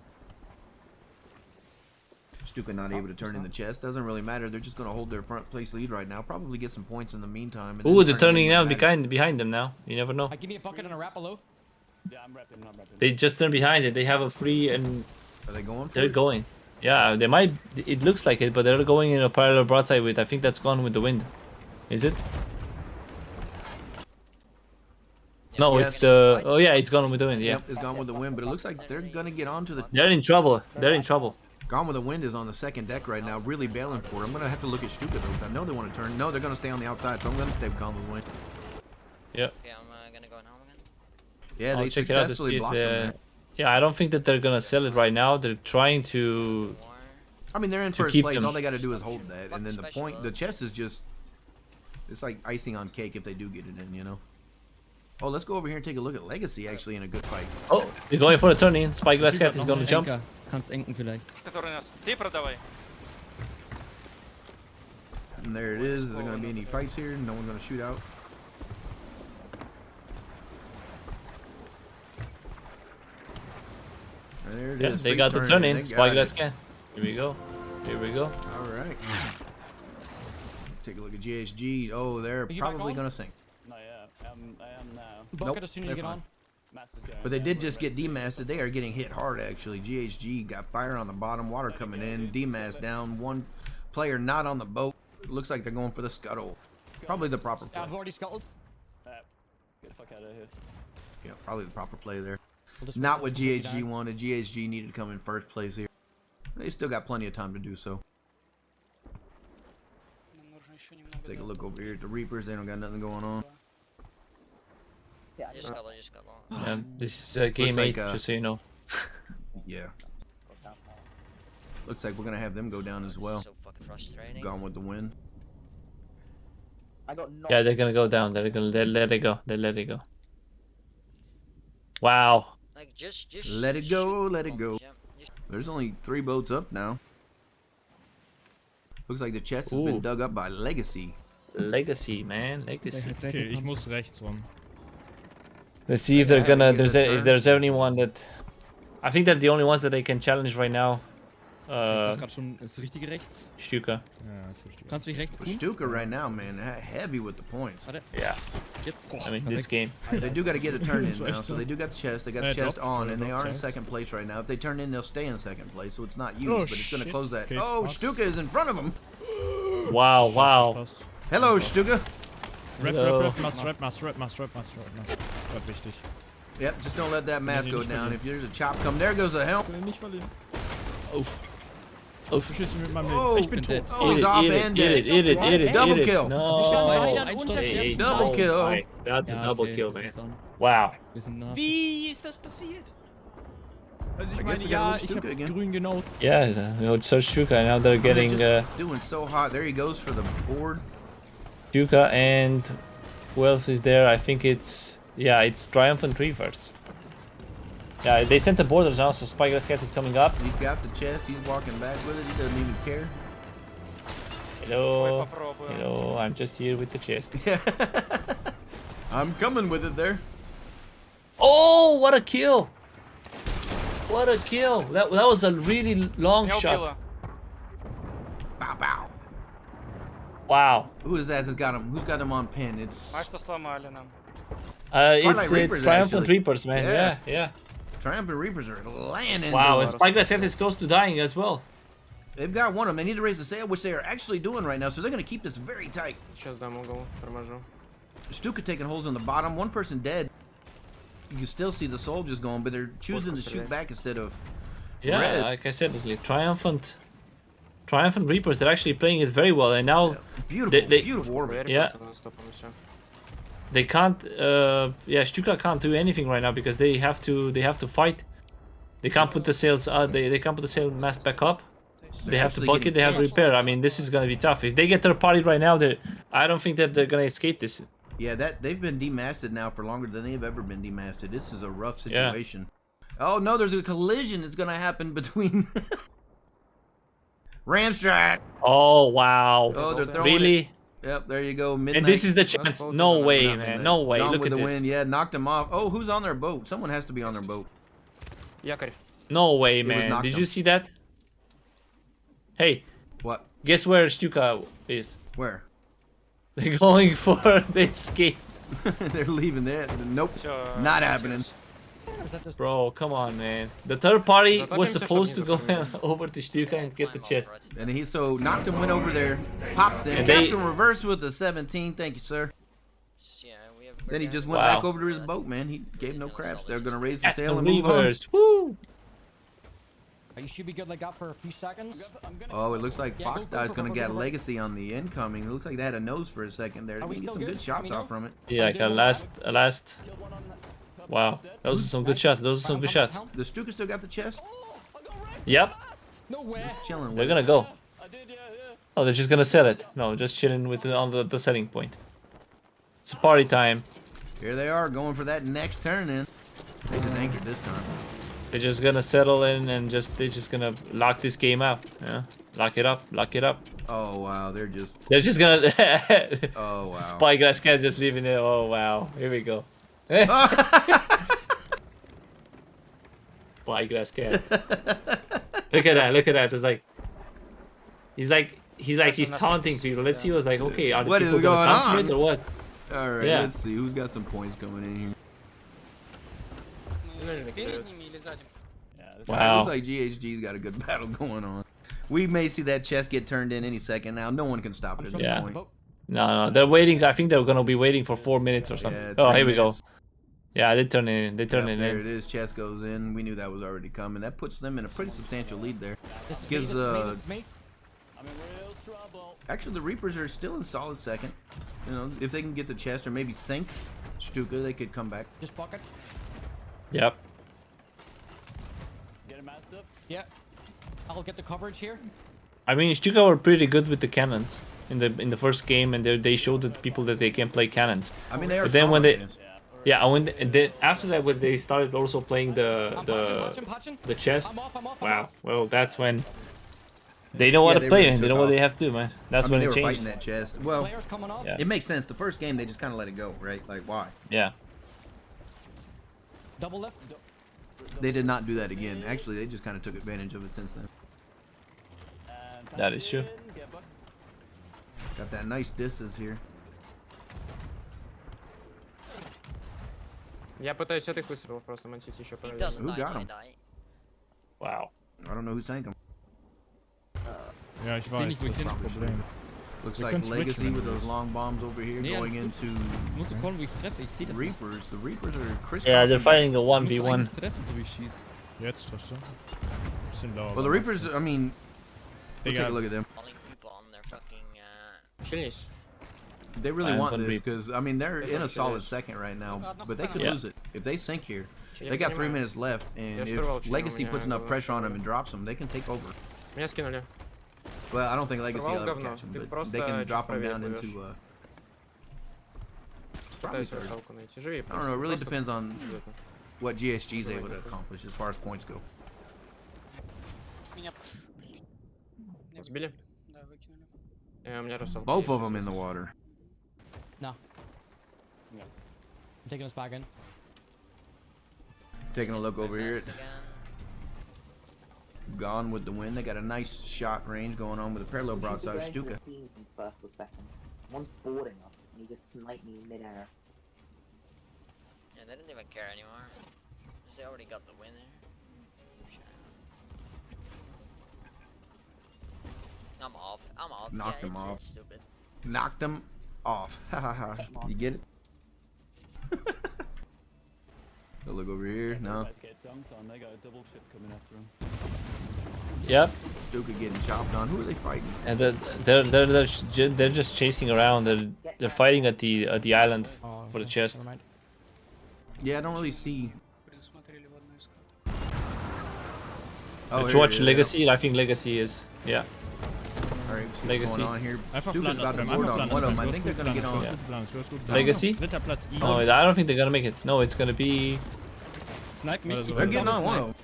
Stuka not able to turn in the chest. Doesn't really matter. They're just going to hold their front place lead right now. Probably get some points in the meantime. Ooh, they're turning now behind them now. You never know. Give me a bucket and a wrap below. Yeah, I'm repping. They just turn behind it. They have a free and... Are they going? They're going. Yeah, they might... It looks like it, but they're going in a parallel broadside with... I think that's gone with the wind. Is it? No, Yes. it's the... Oh yeah, it's gone with the wind, yeah. Yep, it's gone with the wind, but it looks like they're going to get onto the... They're in trouble. They're in trouble. Gone with the Wind is on the second deck right now, really bailing for it. I'm going to have to look at Stuka though. I know they want to turn. No, they're going to stay on the outside, so I'm going to stay with Gone with the Wind. Yep. Yeah, I'm gonna go home again. Yeah, they I'll check it out to successfully see if blocked them. Yeah, I don't think that they're gonna sell it right now. They're trying to... I mean, they're in to first keep place. them. All they got to do is hold that, and then the point, the chest is just... It's like icing on cake if they do get it in, you know? Oh, let's go over here and take a look at Legacy, actually, in a good fight. Oh, they're going for a turn in. Spyglass Cat is going to jump. Kannst enken vielleicht. Ты продавай. And there it is. Is there going to be any fights here? No one's going to shoot out. And there it Yeah, is. they Free got the turn turn in. in. They got Spyglass it. Cat. Here we go. Here we go. All right. Take a look at GHG. Oh, they're probably going to sink. No, yeah, I am now. Bucket as soon as you get on. But they did just get demasted. They are getting hit hard, actually. GHG got fire on the bottom, water coming in, demast down, one player not on the boat. Looks like they're going for the scuttle. Probably the proper play. I've already scuttled. Get the fuck out of here. Yeah, probably the proper play there. Not what GHG wanted. GHG needed to come in first place here. They still got plenty of time to do so. Take a look over here at the Reapers. They don't got nothing going on. Just got This is game Looks 8, like, just so you know. Yeah. Looks like we're gonna have them go down as well. So fucking frustrating. Gone with the Wind. Yeah, they're gonna go down. They're gonna let it go. They let it go. Wow. Like just Let it go, let it go. There's only 3 boats up now. Looks like the chest has been dug up by Legacy. Legacy, man. Legacy. Okay, ich muss rechts rum. Let's see if they're gonna. If there's anyone that. I think they're the only ones that they can challenge right now. Gerade schon ist richtig rechts. Stuka. Kannst du mich rechts pushen? Stuka right now, man, heavy with the points. Yeah. Jetzt. I mean, this game. They do got to get a turn in now, so they do got the chest. They got the chest on, and they are in second place right now. If they turn in, they'll stay in second place, so it's not used, but it's going to close that. Okay. Oh, Stuka is in front of him. Wow, wow. Hello, Stuka. Rap, must. Wichtig. Yep, just don't let that mask go down. If there's a chop come, there goes the helm. Nicht verlieren. Oof. Du schießt mit meinem Oh, Leben. Ich bin tot. Oh, he's off and dead. Double kill. No. Double kill. My, that's a double kill, man. Wow. Wie ist das passiert? Also ich meine, we ja, gotta ich look hab Stuka again. grün genau. Yeah, you know, so Stuka, now they're getting Doing so hot. There he goes for the board. Stuka, and who else is there? I think it's, yeah, it's Triumphant Reavers. Yeah, they sent the borders now, so Spyglass Cat is coming up. He's got the chest. He's walking back with it. He doesn't even care. Hello. Hello, I'm just here with the chest. I'm coming with it there. Oh, what a kill! What a kill! That was a really long shot. Bow bow. Wow. Who is that? Who's got him? Who's got him on pin? It's. Что сломали нам? It's Reapers, Triumphant actually. Reapers, man. Yeah. Triumphant Reapers are landing. Wow, and Spyglass Cat is close to dying as well. They've got one of them. They need to raise the sail, which they are actually doing right now. So they're going to keep this very tight. Stuka taking holes in the bottom. One person dead. You can still see the soldiers going, but they're choosing to shoot back instead of. Yeah, red. like I said, it's like Triumphant Reapers. They're actually playing it very well, and now Beautiful, beautiful orbit. Yeah. They can't. Yeah, Stuka can't do anything right now because they have to fight. They can't put the sails. They can't put the sail mast back up. They have to bucket. They have to repair. I mean, this is gonna be tough. If they get their party right now, I don't think that they're gonna escape this. Yeah, they've been demasted now for longer than they've ever been demasted. This is a rough situation. Yeah. Oh no, there's a collision that's gonna happen between Ramstrike. Oh wow! Oh, they're throwing really? It. Yep, there you go. Midnight. And this is the chance. No way, man. No way. Gone Look with at the this. wind. Yeah, knocked him off. Oh, who's on their boat? Someone has to be on their boat. Якорь. No way, was man. knocked Did him. you see that? Hey. What? Guess where Stuka is? Where? They're going for the escape. They're leaving there. Nope. Not happening. Bro, come on, man. The third party was supposed to go over to Stuka and get the chest. And he knocked him, went over there, popped it. And Captain reversed with the 17. Thank you, sir. Yeah, we have Then he just went back over to his boat, man. He gave no craps. They're gonna raise the sail and move on. Woo! You should be good like that for a few seconds. Oh, it looks like Fox Die's gonna get Legacy on the incoming. It looks like they had a nose for a second there. They get some good shots off from it. Yeah, like a last. Wow, those are some good shots. Those are some good shots. The Stuka still got the chest? Yep. No way. Chilling. They're gonna go. Oh, they're just gonna sell it. No, just chilling with it on the selling point. It's party time. Here they are going for that next turn in. They just anchored this time. They're just gonna settle in and they're just gonna lock this game out. Yeah, lock it up, lock it up. Oh wow, they're just gonna. Oh wow. Spyglass cat just leaving it. Oh wow, here we go. Spyglass cat. Look at that! Look at that! It's like he's taunting people. Let's see what's like. Okay, are the What is people gonna going come for on? it or what? All right, Yeah. let's see who's got some points coming in here. Wow. Looks like GHG's got a good battle going on. We may see that chest get turned in any second now. No one can stop it at this point. No, they're waiting. I think they're gonna be waiting for 4 minutes or something. Yeah, Oh, 3 here we go. minutes. Yeah, they turn it in. They turn Yep, it there in. it is. Chest goes in. We knew that was already coming. That puts them in a pretty substantial lead there. This is Gives me, this is me. Actually, the Reapers are still in solid second. You know, if they can get the chest or maybe sink Stuka, they could come back. Just bucket. Yep. Get him out up. Yeah. I'll get the coverage here. I mean, Stuka were pretty good with the cannons in the first game, and they showed the people that they can play cannons. I mean, they are. But then when they, solid, yeah, and then after that, when they started also playing the chest, wow. Well, that's when they know Yeah, what to they play really and they took know what off. they have to do, man. That's I when mean, they it were changed. fighting that chest. Well, Players coming off. Yeah. it makes sense. The first game, they just kind of let it go, right? Like, why? Yeah. Double left. They did not do that again. Actually, they just kind of took advantage of it since then. That is true. Got that nice distance here. Я пытаюсь от их выстрелов просто мансить еще Who got him? Wow. I don't know who sank him. Ja, ich weiß, das ist das Problem. Looks Wir like können switchen, Legacy wenn with du those willst. long bombs over here Nee, going alles gut. into Du musst callen, wo ich treffe. Ich sehe das. Reapers. The Reapers are crisscrossing. Yeah, they're fighting a Du musst 1v1. eigentlich treffen, so wie ich schieße. Jetzt triffst du. Bisschen lauer. Well, the Reapers, I mean, we'll take a Digga. look at them. Silnish. They really I'm want gonna this be- because, I mean, they're in a Everybody solid is. second right now, but they could Yeah. lose it. If they sink here, Я they got 3 понимаю. minutes left, and Я ж if порвал, чё, Legacy у меня puts enough было pressure on them всё. and drops them, they can take over. Меня скинули. Well, I don't think Legacy Порвал will ever говно. catch them, Ты but просто they can чуть drop them правее down плывёшь. into, probably Пытаюсь third. русалку найти. Живи. I don't know, it really просто depends on где-то. what GSG is able to accomplish as far as points go. Сбили? У меня русалка. Both of them in the water. No. I'm taking us back in. Taking a look over here. Gone with the wind. They got a nice shot range going on with a parallel broadside of Stuka. Teams in first or second. One's boarding us, and he just sniped me mid-air. Yeah, they didn't even care anymore. Because they already got the win there. I'm off. I'm off. Knocked yeah, him it's, off. It's stupid. Knocked them off. Ha ha ha. You get it? Go look over here. No. Get dunked on. They got a double ship coming after him. Yep. Stuka getting chopped on. Who are they fighting? And they're just chasing around. They're fighting at the island for the chest. Yeah, I don't really see. Oh, Let's here watch it is. Legacy. I think Legacy is. Yeah. Alright, see what's Legacy. going on here. Einfach Stuka's Plan about to ausbleiben, board einfach on Plan one of them. ausbleiben. I think they're gonna get on. Legacy? Dritter Platz, I. No, I don't think they're gonna make it. No, it's gonna be. Snipe mich. They're getting on one of them.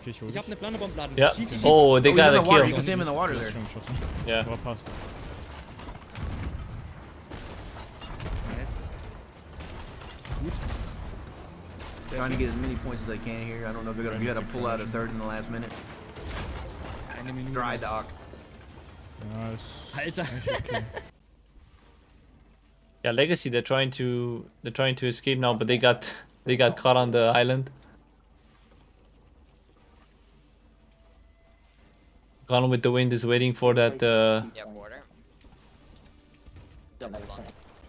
Okay, ich hol Ich dich. hab eine Planebomb laden. Yeah. Schieß, schieß, schieß. Oh, they Oh, he's got in a the water. You kill. can see him in the water Du there. hast schon geschossen. Yeah. Aber passt. Nice. Trying to get as many points as they can here. I don't know if they're gonna be able to pull out a third in the last minute. Dry dock. Alter. Yeah, Legacy. They're trying to escape now, but they got caught on the island. Gone with the Wind is waiting for that Yeah, border.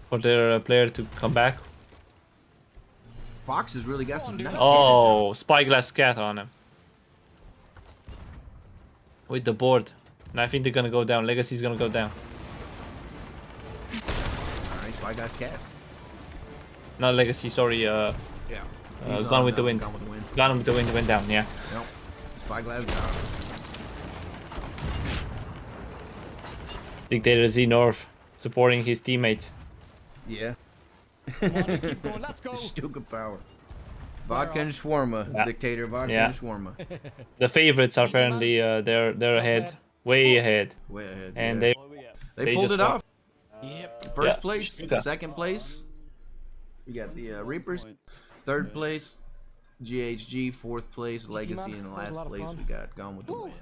for their player to come back. Fox has really got some nice Oh, Spyglass Cat on him with the board, and I think they're gonna go down. Legacy's gonna go down. Alright, Spyglass Cat. Not Legacy, sorry. Yeah. Gone with the Wind. Gone with the Wind. Gone with the Wind went down. Yeah. Nope. Spyglass down. Dictator Z North supporting his teammates. Yeah. Keep going, let's go. Stuka power. Vodka and shawarma, Yeah. Dictator. Vodka Yeah. and shawarma. The favorites are apparently they're ahead, way ahead, Way ahead. and yeah. they pulled just it won. off. Yep. First Yeah, place, Stuka. second place. We got the Reapers. Third place, GHG. Fourth place, Legacy. man. And That was a last lot of place, fun. we got Gone with the Wind.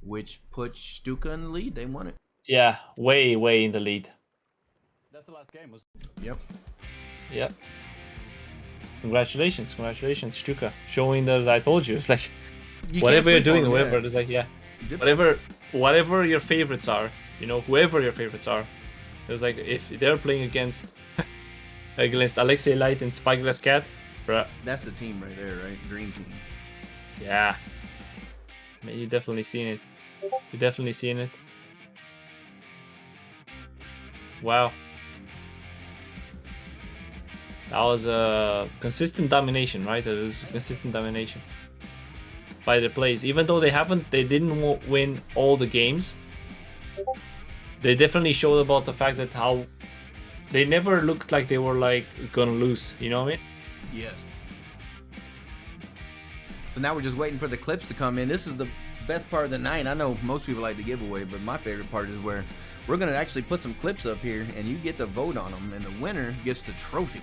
Which puts Stuka in the lead. They won it. Yeah, way in the lead. That's the last game, was Yep. Yep. Congratulations, Stuka, showing that I told you. It's like You whatever can't you're sleep on doing, them, whatever. yeah. It's like yeah, did- whatever your favorites are, you know, whoever your favorites are. It was like if they're playing against Alexei Light and Spyglass Cat, bruh. That's the team right there, right? Dream team. Yeah. Man, you definitely seen it. You definitely seen it. Wow. That was a consistent domination, right? It was consistent domination by the plays. Even though they didn't win all the games, they definitely showed about the fact that how they never looked like they were like gonna lose. You know what I mean? Yes. So now we're just waiting for the clips to come in. This is the best part of the night. I know most people like the giveaway, but my favorite part is where we're gonna actually put some clips up here, and you get to vote on them, and the winner gets the trophy.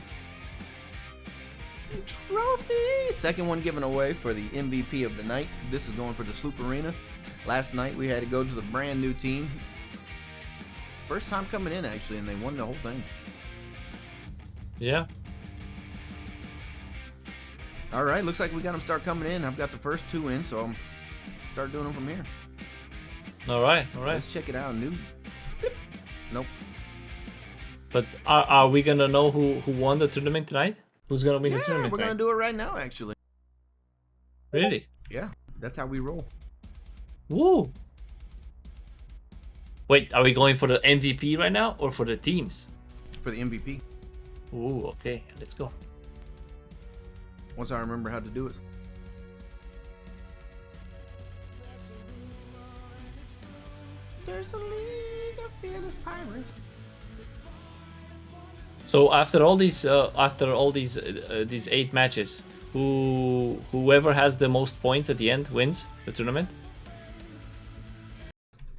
Trophy! Second one given away for the MVP of the night. This is going for the Sloop Arena. Last night we had to go to the brand new team. First time coming in actually, and they won the whole thing. Yeah. All right, looks like we got them start coming in. I've got the first two in, so I'm start doing them from here. All right. Let's check it out. New. Nope. But are we gonna know who won the tournament tonight? Who's gonna win the Yeah, tournament? we're gonna tonight? do it right now, actually. Really? Yeah, that's how we roll. Woo! Wait, are we going for the MVP right now or for the teams? For the MVP. Ooh, okay, let's go. Once I remember how to do it. There's a league of fearless pirates. So after all these 8 matches, whoever has the most points at the end wins the tournament.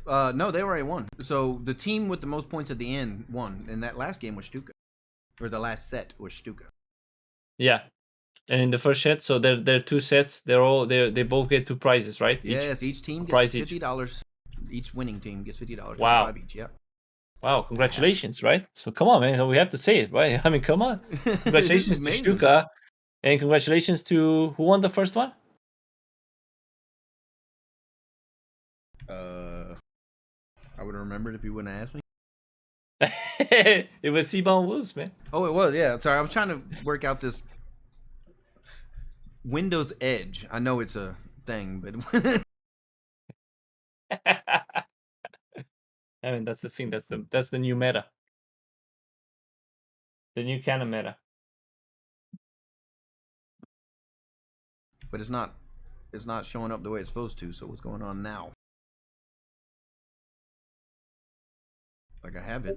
No, they already won. So the team with the most points at the end won, and that last game was Stuka, or the last set was Stuka. Yeah, and in the first set, so there are 2 sets. They both get 2 prizes, right? Yes, each team gets prize $50. Each winning team gets $50. Wow. 25 each. Yep. Wow, congratulations, right? So come on, man, we have to say it, right? I mean, come on. Congratulations to Amazing. Stuka, and congratulations to who won the first one? I would have remembered if you wouldn't have asked me. It was Seabound Wolves, man. Oh, it was. Yeah. Sorry, I was trying to work out this Windows Edge. I know it's a thing, but I mean, that's the thing. That's the new meta. The new kind of meta. but it's not showing up the way it's supposed to. So what's going on now? Like I have it.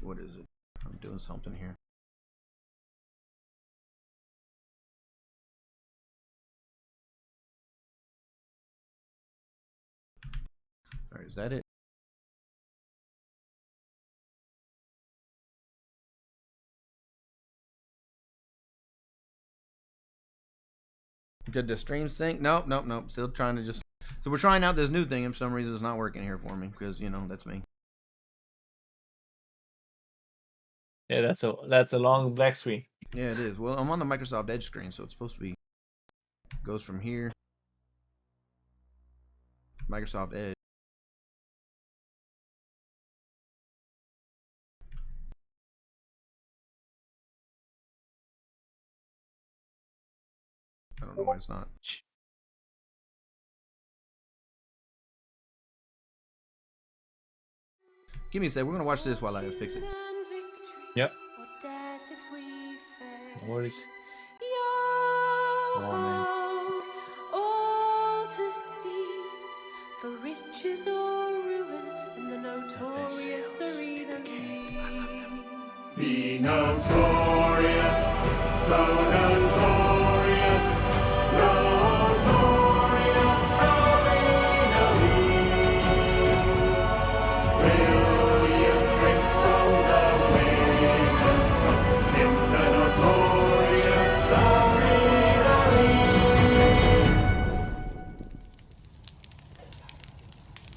What is it? I'm doing something here. Alright, is that it? Did the stream sync? Nope, nope, nope. Still trying to just... So we're trying out this new thing, and for some reason it's not working here for me, because, you know, that's me. Yeah, that's a long black screen. Yeah, it is. Well, I'm on the Microsoft Edge screen, so it's supposed to be... Goes from here. Microsoft Edge. I don't know why it's not. Give me a sec. We're gonna watch this while I fix it. Yep. No worries. Oh man. All to see, for riches or ruin in the Notorious Arena League. Be notorious, so notorious, Notorious Arena League. Will you drink from the winners in the Notorious Arena League?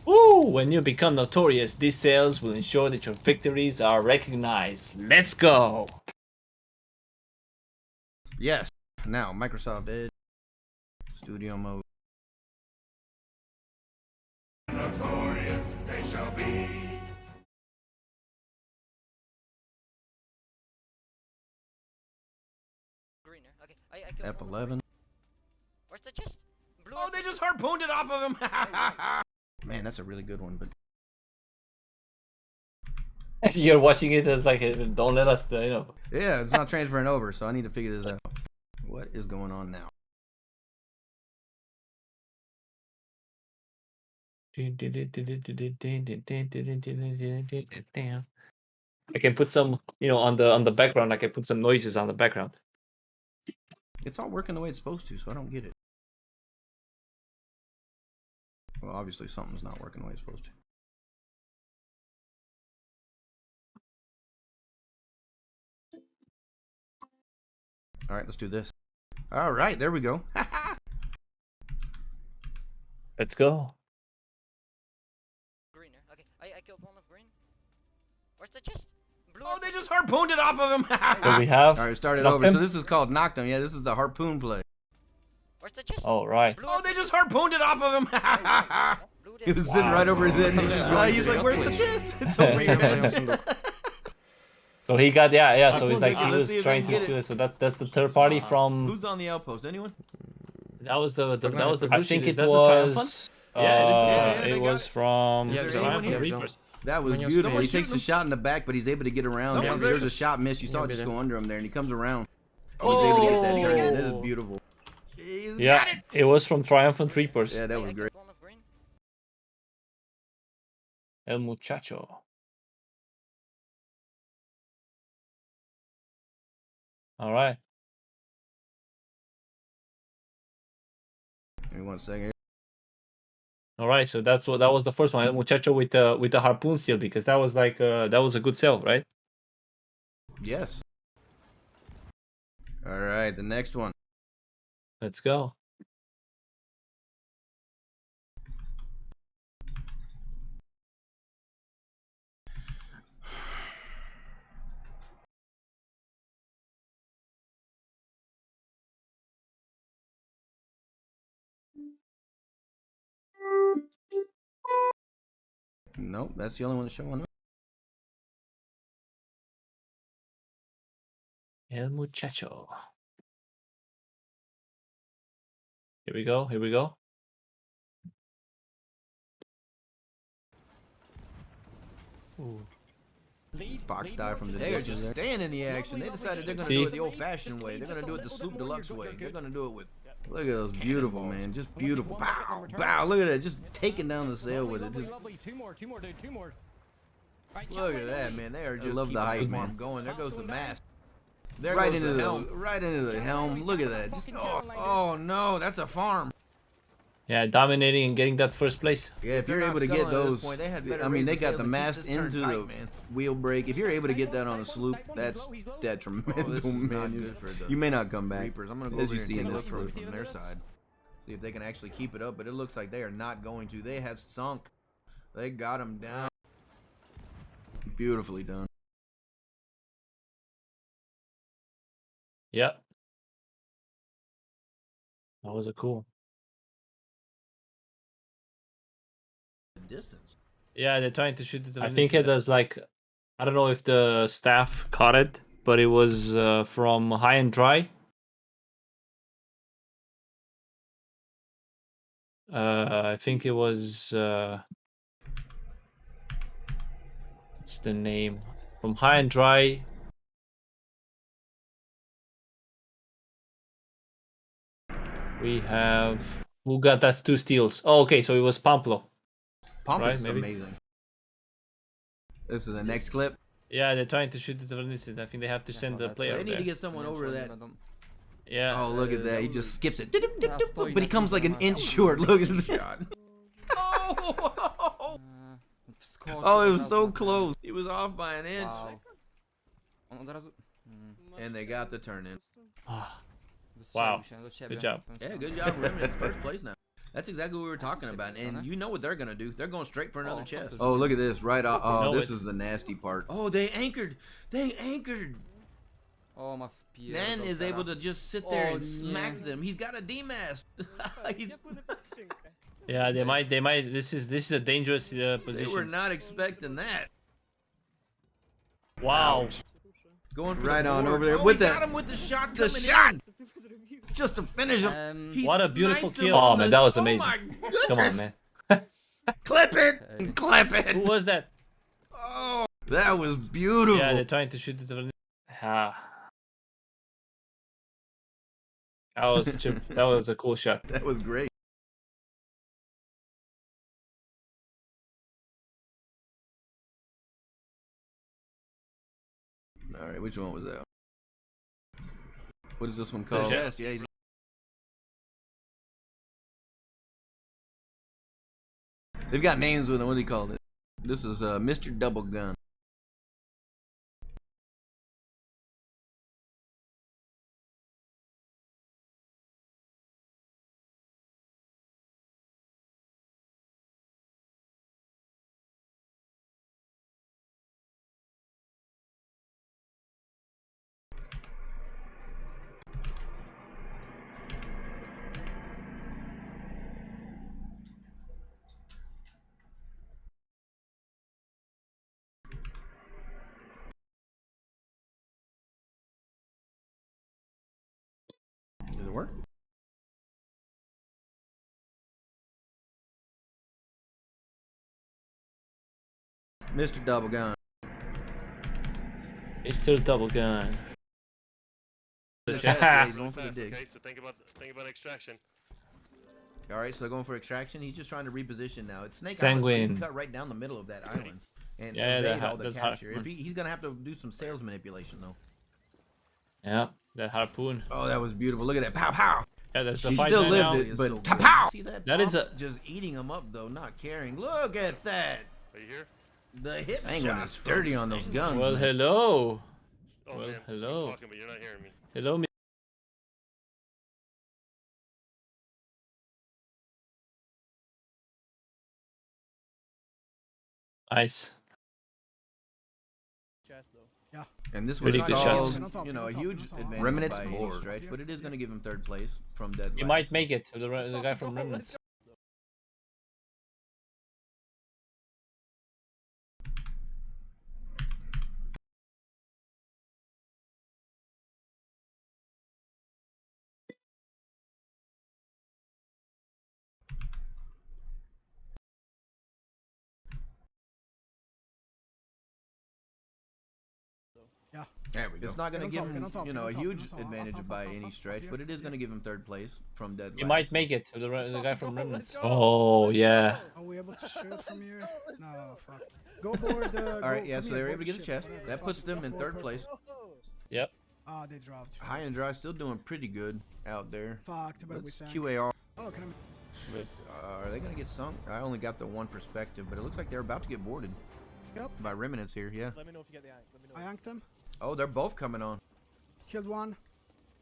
Woo! When you become notorious, these sales will ensure that your victories are recognized. Let's go! Yes. Now, Microsoft Edge. Studio mode. Notorious they shall be. Greener. Okay, I killed F11. Where's the chest? Blue. Oh, they just harpooned it off of him! Man, that's a really good one, but... You're watching it as like, don't let us, you know. Yeah, it's not transferring over, so I need to figure this out. What is going on now? I can put some, you know, on the background. I can put some noises on the background. It's all working the way it's supposed to, so I don't get it. Well, obviously something's not working the way it's supposed to. All right, let's do this. All right, there we go. Let's go. Greener. Okay, I killed one of green. Where's the chest? Blue. Oh, they just harpooned it off of him! So we have... All right, start it over. So this is called knocked him. Yeah, this is the harpoon play. Where's the chest? Oh, right. Oh, they just harpooned it off of him! He was sitting right over his head, and he just, he's like, where's the chest? It's over here. So he got, yeah, so he's like, he was trying to steal it. So that's the third party from... Who's on the outpost? Anyone? That was the blue I think it That's the was... Triumphant? it was from... Yeah, Triumphant Reapers. That was beautiful. He takes a shot in the back, but he's able to get around. Someone's There's there. a shot miss. You saw it just there. go under him there, and he comes around. Oh. He's able to get that target. That is beautiful. He's Yeah, got it. it was from Triumphant Reapers. Yeah, that was great. One of green. El Muchacho. All right. Give me 1 second. All right, so that was the first one, El Muchacho with the harpoon steal, because that was like that was a good sell, right? Yes. All right, the next one. Let's go. Nope, that's the only one that's showing up. El Muchacho. Here we go. Here we go. Ooh. Fox died from the They are just staying in the action. They decided they're going to See? do it the old-fashioned way. They're going to do it the Sloop Deluxe way. They're going to do it with... Look at those beautiful, man. Just beautiful. Pow! Pow! Look at that. Just taking down the sail with it. Just, Two more, dude, two more. look at that, man. They are just love keeping the hype, the farm man. going. There goes the mast. There Right goes into the the helm. right into the helm. Look at that. Just oh no, that's a farm. Yeah, dominating and getting that first place. Yeah, if you're able to get those, I mean, they got the mast into the wheel brake. If you're able to get that on a sloop, that's detrimental, man. You may not come back. Reapers, I'm gonna go over here and look from their side, see if they can actually keep it up. But it looks like they are not going to. They have sunk. They got them down. Beautifully done. Yep. That was a cool. Distance. Yeah, they're trying to shoot it. I think it was like, I don't know if the staff caught it, but it was from high and dry. I think it was. What's the name? From high and dry. We have. Who got that 2 steals? Oh, okay, so it was Pamplo. Pamplo's right, amazing. This is the next clip. Yeah, they're trying to shoot it from this. I think they have to send the player. They need to get someone over that. Yeah. Oh, look at that. He just skips it. But he comes like an inch short. Look at this shot. Oh! Oh, it was so close. He was off by an inch. And they got the turn in. Wow. Good job. Yeah, good job. Remnant's first place now. That's exactly what we were talking about. And you know what they're going to do. They're going straight for another chest. Oh, look at this. Right off. Oh, this is the nasty part. Oh, they anchored. They anchored. Oh, my Man is able to just sit there and smack them. He's got a demast. He's... Yeah, they might. This is a dangerous position. They were not expecting that. Wow. Going right on over there with that. Got him with the shot. The shot. Just to finish him. What a beautiful kill. Oh man, that was amazing. Come on, man. Clip it. Clip it. Who was that? Oh, that was beautiful. Yeah, they're trying to shoot it. That was a cool shot. That was great. All right, which one was that? What is this one called? Yes, yeah. They've got names with them. What do you call it? This is Mr. Double Gun. Does it work? Mr. Double Gun. Mr. Double Gun. He's going for the dig. Okay, so think about extraction. All right, so they're going for extraction. He's just trying to reposition now. It's Snake Sanguine. Island, so he can cut right down the middle of that island and evade all the capture. If he's gonna have to do some sales manipulation though. Yeah, that harpoon. Oh, that was beautiful. Look at that. Pow pow. Yeah, there's a He fight still right lived now. it, but pow pow. See that? That is a just eating him up though, not caring. Look at that. Are you here? The hip shot is dirty on those guns. Well, man. hello. Oh, Well, man, hello. I'm talking, but you're not hearing me. Hello, me. Nice. Yeah. And this was Pretty good called, shots. you know, a huge advantage Remnants by any stretch, but it is going to give him third place from Dead. You might make it. The guy from Remnants. Yeah. There we go. It's not going to Get give on him, top, you get know, on a top, huge get on top. advantage Up, by up, any up, stretch, up, but it is going to give him third place from Dead. You might make it. The guy from Remnants. go. Oh yeah. Are we able to shoot from here? No, fuck. Go board. All right, yeah, so they were able to get a chest. That puts them in third place. Yep. Ah, they dropped. High and Dry still doing pretty good out there. Fuck, too bad we Let's sank. QAR. Oh, can I... Wait. Are they gonna get sunk? I only got the one perspective, but it looks like they're about to get boarded. Yep. By remnants here, yeah. Let me know if you get the yank. Let me know. I yanked them. Oh, they're both coming on. Killed one.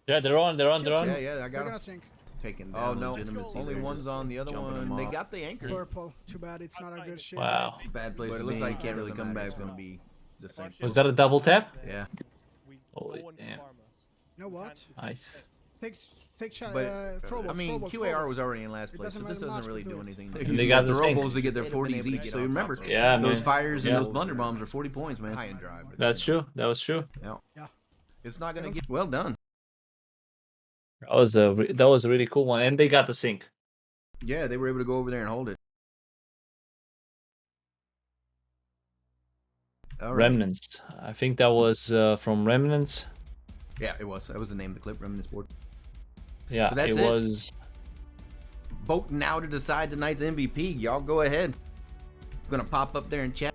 Yeah, they're on. Yeah, I They're got gonna them. sink. Taking down legitimacy. Only there, one's just on the other jumping one. them They off. got the anchor. Purple. Too bad it's not a good ship. Wow. Bad place. But it looks like can't really come back. It's gonna be the same. Was that a double tap? Yeah. Holy damn. You know what? Nice. Take shot. But throwables, I mean, throwables, QAR throwables. was already in last It place, so doesn't this matter doesn't much, really we'll do do it. anything. They Using got the the sink. throwables to get their 40s each. So remember, Yeah, those man. fires and Yeah. those blunder bombs are 40 points, man. High and dry. But That's true. That was true. yeah. It's not gonna get well done. That was a really cool one, and they got the sink. Yeah, they were able to go over there and hold it. All right. Remnants. I think that was from Remnants. Yeah, it was. That was the name of the clip, Remnants Board. Yeah, So that's it was. Vote now to decide tonight's MVP. Y'all go ahead. I'm gonna pop up there and chat.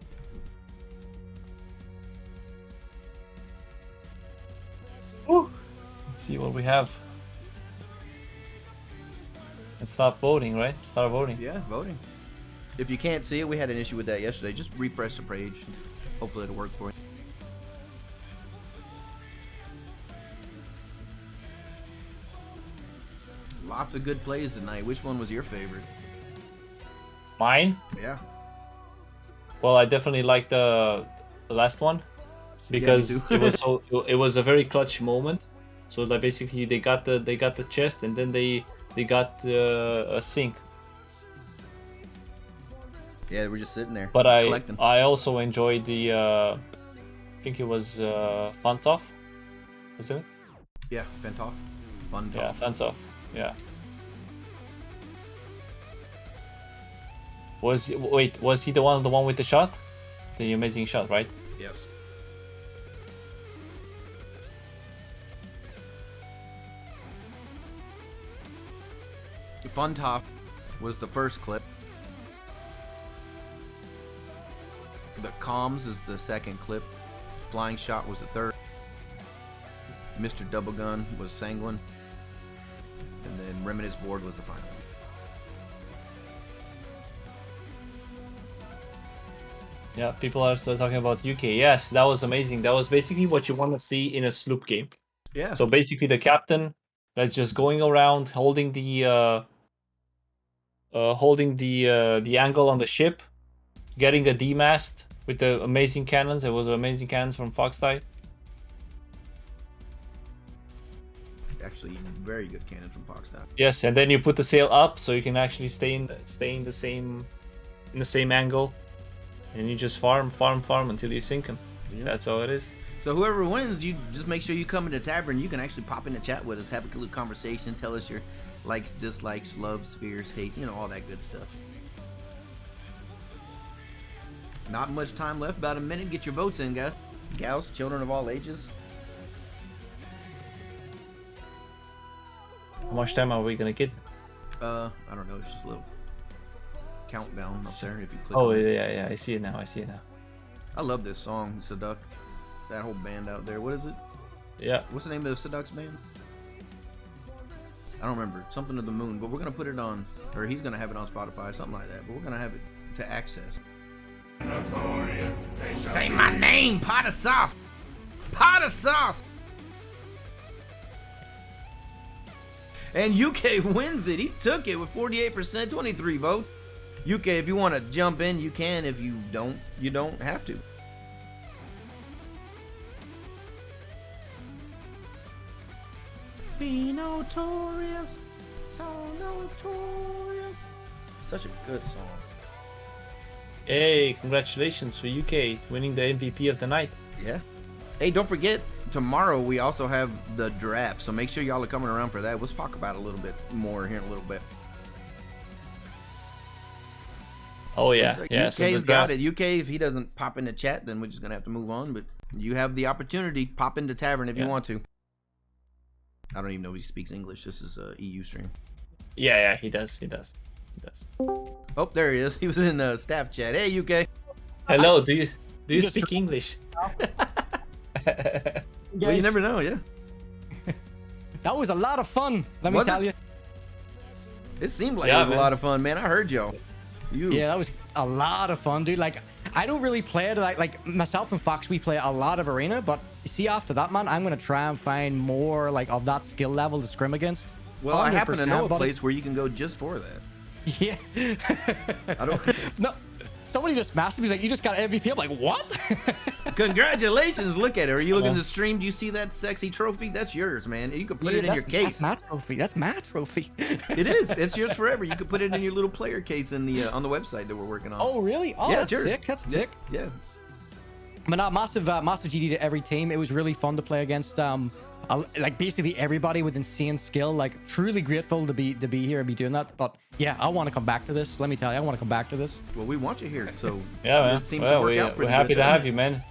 Let's see what we have. Let's stop voting, right? Start voting. Yeah, voting. If you can't see it, we had an issue with that yesterday. Just refresh the page. Hopefully it'll work for you. Lots of good plays tonight. Which one was your favorite? Mine? Yeah. Well, I definitely like the last one because me too. it was a very clutch moment. So that basically they got the chest and then they got a sink. Yeah, we're just sitting there. But collecting. I also enjoyed the I think it was Fantov. Was it? Yeah, Fantov. Fun. Yeah, Fantov. Yeah. Was he the one with the shot? The amazing shot, right? Yes. Fun Top was the first clip. The Comms is the second clip. Flying Shot was the third. Mr. Double Gun was Sanguine. And then Remnant's Board was the final one. Yeah, people are still talking about UK. Yes, that was amazing. That was basically what you want to see in a sloop game. Yeah. So basically, the captain that's just going around holding the angle on the ship, getting a D-mast with the amazing cannons. It was amazing cannons from Foxtide. Actually, very good cannon from Foxtide. Yes, and then you put the sail up so you can actually stay in the same angle, and you just farm until you sink them. Yeah. That's all it is. So whoever wins, you just make sure you come in the tavern. You can actually pop in the chat with us, have a little conversation, tell us your likes, dislikes, loves, fears, hate, all that good stuff. Not much time left, about a minute. Get your votes in, guys. Gals, children of all ages. How much time are we gonna get? I don't know. It's just a little countdown up there. If you click. Oh on it. yeah, I see it now. I love this song, Seduct. That whole band out there. What is it? Yeah. What's the name of the Seduct's band? I don't remember. Something to the Moon. But we're gonna put it on, or he's gonna have it on Spotify, something like that. But we're gonna have it to access. Notorious, Say my name, pot of sauce. Pot of sauce. And UK wins it. He took it with 48%, 23 votes. UK, if you want to jump in, you can. If you don't have to. Be notorious, so notorious. Such a good song. Hey, congratulations for UK winning the MVP of the night. Yeah. Hey, don't forget, tomorrow we also have the draft, so make sure y'all are coming around for that. We'll talk about it a little bit more here in a little bit. Oh yeah, Like yeah. UK's got it. UK, if he doesn't pop in the chat, then we're just gonna have to move on. But you have the opportunity. Pop into Tavern if you want to. I don't even know if he speaks English. This is a EU stream. Yeah, he does. Oh, there he is. He was in staff chat. Hey, UK. Hello. Do you speak English? Well, you never know, yeah. That was a lot of fun, let me Was tell it? you. It seemed like it was a lot of fun, man. I heard y'all. Yeah, that was a lot of fun, dude. Like, I don't really play it like myself and Fox. We play a lot of arena, but see, after that, man, I'm gonna try and find more like of that skill level to scrim against. Well, I happen to know a place where you can go just for that. Yeah. I don't. No. Somebody just messaged me. He's like, "You just got MVP." I'm like, "What?" Congratulations! Look at it. Are you looking to stream? Do you see that sexy trophy? That's yours, man. You can put it in your case. That's my trophy. That's my trophy. It is. It's yours forever. You can put it in your little player case in the on the website that we're working on. Oh, really? Oh, yeah, that's sick. That's sick. Yeah. But not massive GD to every team. It was really fun to play against. Like basically everybody with insane skill. Like truly grateful to be here and be doing that. But yeah, I want to come back to this. Let me tell you, I want to come back to this. Well, we want you here, so yeah, man. It seems to work out pretty we're happy good, to have you, man.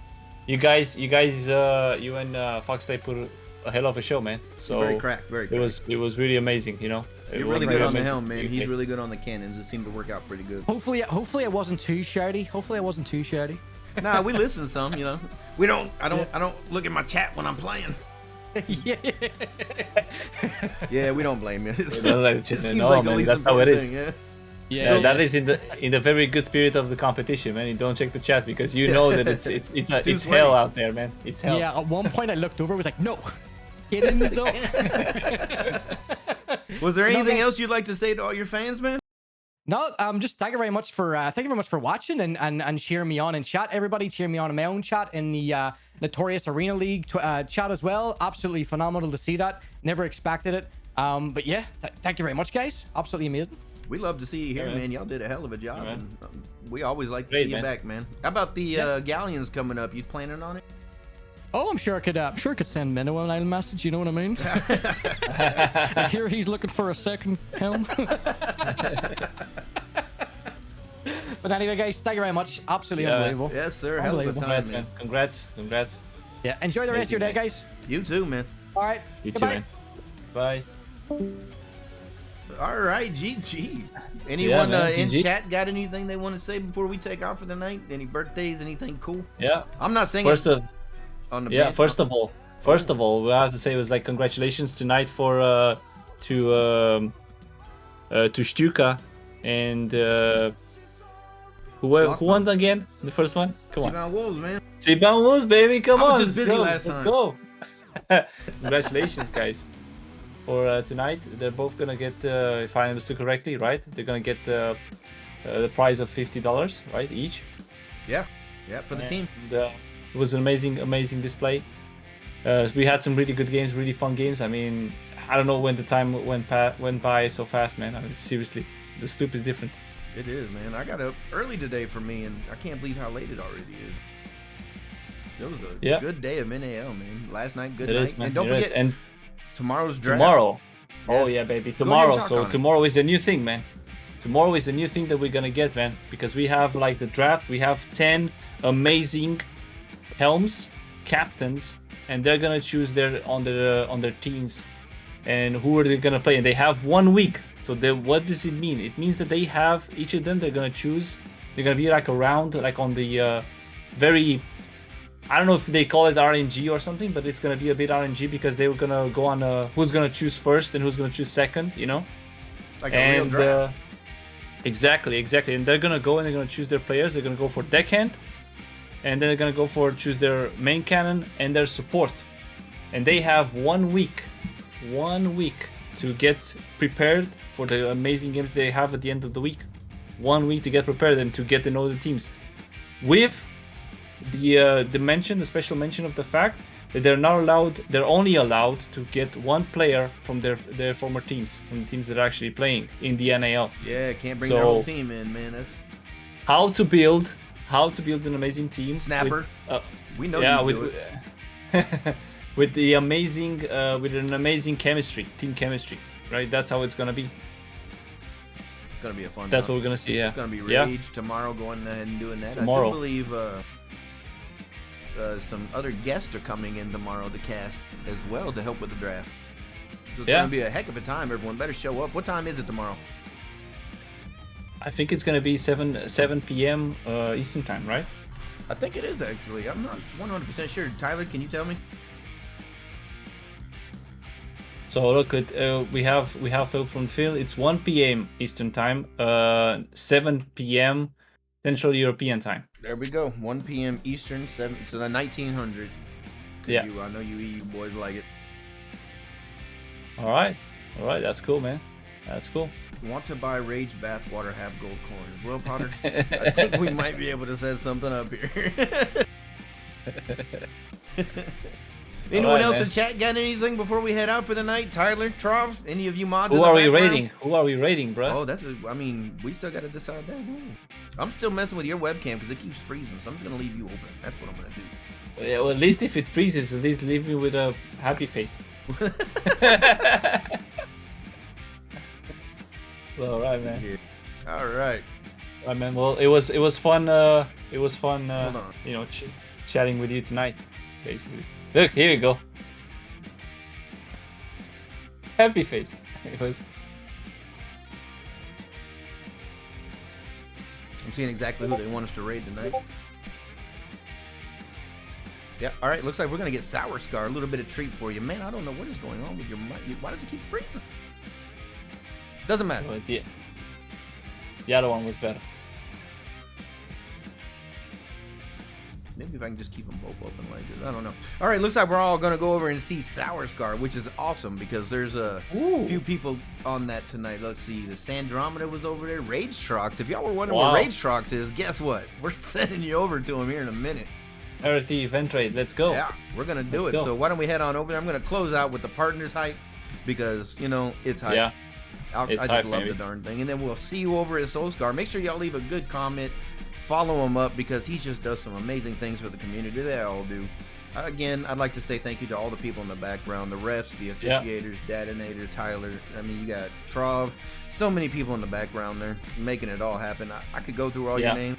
You guys, you and Foxley put a hell of a show, man. So very cracked. It was really amazing, you know. You're really good on the helm, man. He's really good on the cannons. It seemed to work out pretty good. Hopefully I wasn't too shouty. Nah, we listen some, you know. We don't. I don't look at my chat when I'm playing. Yeah, we don't blame you. It seems like man, that's how it is. Thing, yeah, so, that is in the very good spirit of the competition, man. You don't check the chat because you know that it's hell out there, man. It's hell. Yeah, at one point I looked over, was like, no, get in the zone. Was there anything else you'd like to say to all your fans, man? No, just thank you very much for watching and cheering me on in chat. Everybody cheering me on in my own chat in the Notorious Arena League chat as well. Absolutely phenomenal to see that. Never expected it. But yeah, thank you very much, guys. Absolutely amazing. We love to see you here, man. Y'all did a hell of a job. And, we always like to see you back, man. How about the galleons coming up? You planning on it? Oh, I'm sure I could send Minnow a little message. You know what I mean? I hear he's looking for a second helm. But anyway, guys, thank you very much. Absolutely unbelievable. Yes, sir. Hell of a time, man. Congrats. Yeah, enjoy the rest of your day, guys. You too, man. All right. You too, man. Bye. All right, GG. Anyone in chat got anything they want to say before we take off for the night? Any birthdays? Anything cool? Yeah. I'm not singing. First of all, we have to say it was like congratulations tonight for to Stuka and who won again? The first one? Come on. T-Bound Wolves, man. T-Bound Wolves, baby. Come on. Just busy let's go. Congratulations, guys. For tonight, they're both gonna get, if I understood correctly, right? They're gonna get the prize of $50, right, each. Yeah, for the team. And, it was an amazing display. We had some really good games, really fun games. I mean, I don't know when the time went by so fast, man. I mean, seriously, the Sloop is different. It is, man. I got up early today for me, and I can't believe how late it already is. It was a good day of NAL, man. Last night, good night. Is, and don't forget, and tomorrow's draft. Tomorrow. Oh yeah, baby. Tomorrow. So tomorrow is a new thing, man. Tomorrow is a new thing that we're gonna get, man. Because we have like the draft. We have 10 amazing helms, captains, and they're gonna choose on their teams, and who are they gonna play? And they have 1 week. So what does it mean? It means that they have each of them. They're gonna choose. They're gonna be like around, like on the very. I don't know if they call it RNG or something, but it's gonna be a bit RNG because they were gonna go on who's gonna choose first and who's gonna choose second, you know. Like a real draft. Exactly. And they're gonna go and they're gonna choose their players. They're gonna go for deckhand, and then they're gonna go for choose their main cannon and their support. And they have 1 week to get prepared for the amazing games they have at the end of the week. 1 week to get prepared and to get to know the teams. With the special mention of the fact that they're only allowed to get one player from their former teams, from the teams that are actually playing in the NAL. Yeah, can't bring their whole team in, man. That's how to build an amazing team. Snapper. We know you do it. with an amazing team chemistry, right? That's how it's gonna be. It's gonna be a fun. That's what we're gonna see. Yeah. It's gonna be Rage tomorrow. Going ahead and doing that. Tomorrow. I do believe some other guests are coming in tomorrow to cast as well to help with the draft. So it's gonna be a heck of a time. Everyone better show up. What time is it tomorrow? I think it's gonna be 7 p.m. Eastern time, right? I think it is actually. I'm not 100% sure. Tyler, can you tell me? So look at we have Phil from Phil. It's 1 p.m. Eastern time, 7 p.m. Central European time. There we go. 1 p.m. Eastern, 7. So the 1900. Yeah. I know you EU boys like it. All right. That's cool, man. That's cool. Want to buy Rage Bathwater, have gold coins. Well, Potter, I think we might be able to set something up here. Anyone else in chat got anything before we head out for the night? Tyler, Trovs, any of you mods? Who are we rating? Who are we rating, bro? Oh, I mean, we still got to decide that. I'm still messing with your webcam because it keeps freezing, so I'm just gonna leave you open. That's what I'm gonna do. Yeah, well, at least if it freezes, at least leave me with a happy face. Well, all right, man. All right. All right, man. Well, it was fun. It was fun. You know, chatting with you tonight, basically. Look, here you go. Happy face. It was. I'm seeing exactly who they want us to raid tonight. Yeah, all right. Looks like we're gonna get Sour Scar. A little bit of treat for you, man. I don't know what is going on with your mic. Why does it keep freezing? Doesn't matter. Well, the other one was better. Maybe if I can just keep them both open like this. I don't know. All right, looks like we're all going to go over and see Sour Scar, which is awesome because there's a few people on that tonight. Let's see. The Sandromeda was over there. Rage Trox. If y'all were wondering what Rage Trox is, guess what? We're sending you over to him here in a minute. RT event raid. Let's go. Yeah, we're going to do it. So why don't we head on over there? I'm going to close out with the partners hype because, you know, it's hype. Yeah. I just love the darn thing. And then we'll see you over at Soul Scar. Make sure y'all leave a good comment. Follow him up because he just does some amazing things for the community. They all do. Again, I'd like to say thank you to all the people in the background, the refs, the officiators, Dadinator, Tyler. I mean, you got Trov. So many people in the background there making it all happen. I could go through all your names.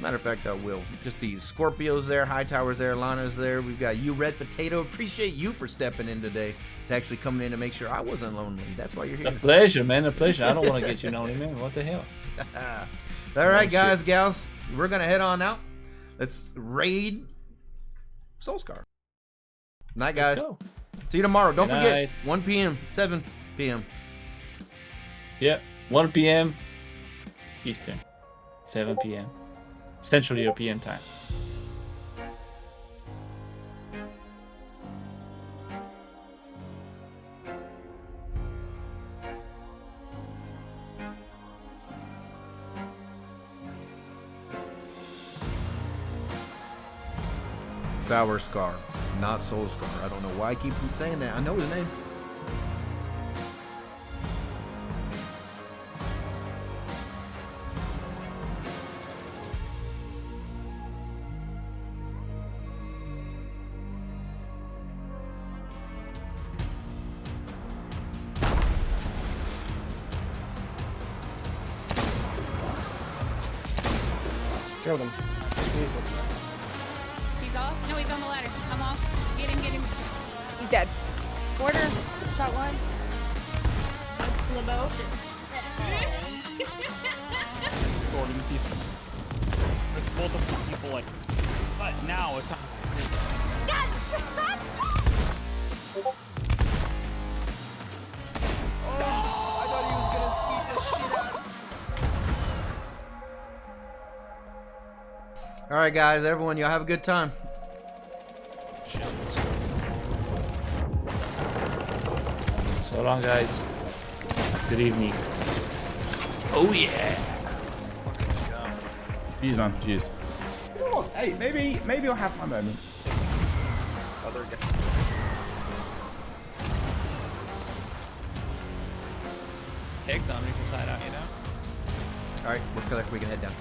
Matter of fact, I will. Just the Scorpios there, Hightower's there, Lana's there. We've got you, Red Potato. Appreciate you for stepping in today, to actually coming in to make sure I wasn't lonely. That's why you're here. A pleasure, man. A pleasure. I don't want to get you lonely, man. What the hell? All right, guys, gals. We're going to head on out. Let's raid Soul Scar. Night, guys. See you tomorrow. Don't forget, 1 p.m., 7 p.m. Yeah, 1 p.m. Eastern, 7 p.m. Central European time. Sour Scar, not Soul Scar. I don't know why I keep saying that. I know his name. Kill them. Easy. He's off? No, he's on the ladder. I'm off. Get him. He's dead. Border. Shot one. That's Lebo. 40 people. There's multiple people like, but now it's not. Yes! All right, guys, everyone, y'all have a good time. So long, guys. Good evening. Oh yeah. Jeez, man. Jeez. Hey, maybe I'll have my moment. Other guy. Pigs on me from side out, you know. All right, we can head down.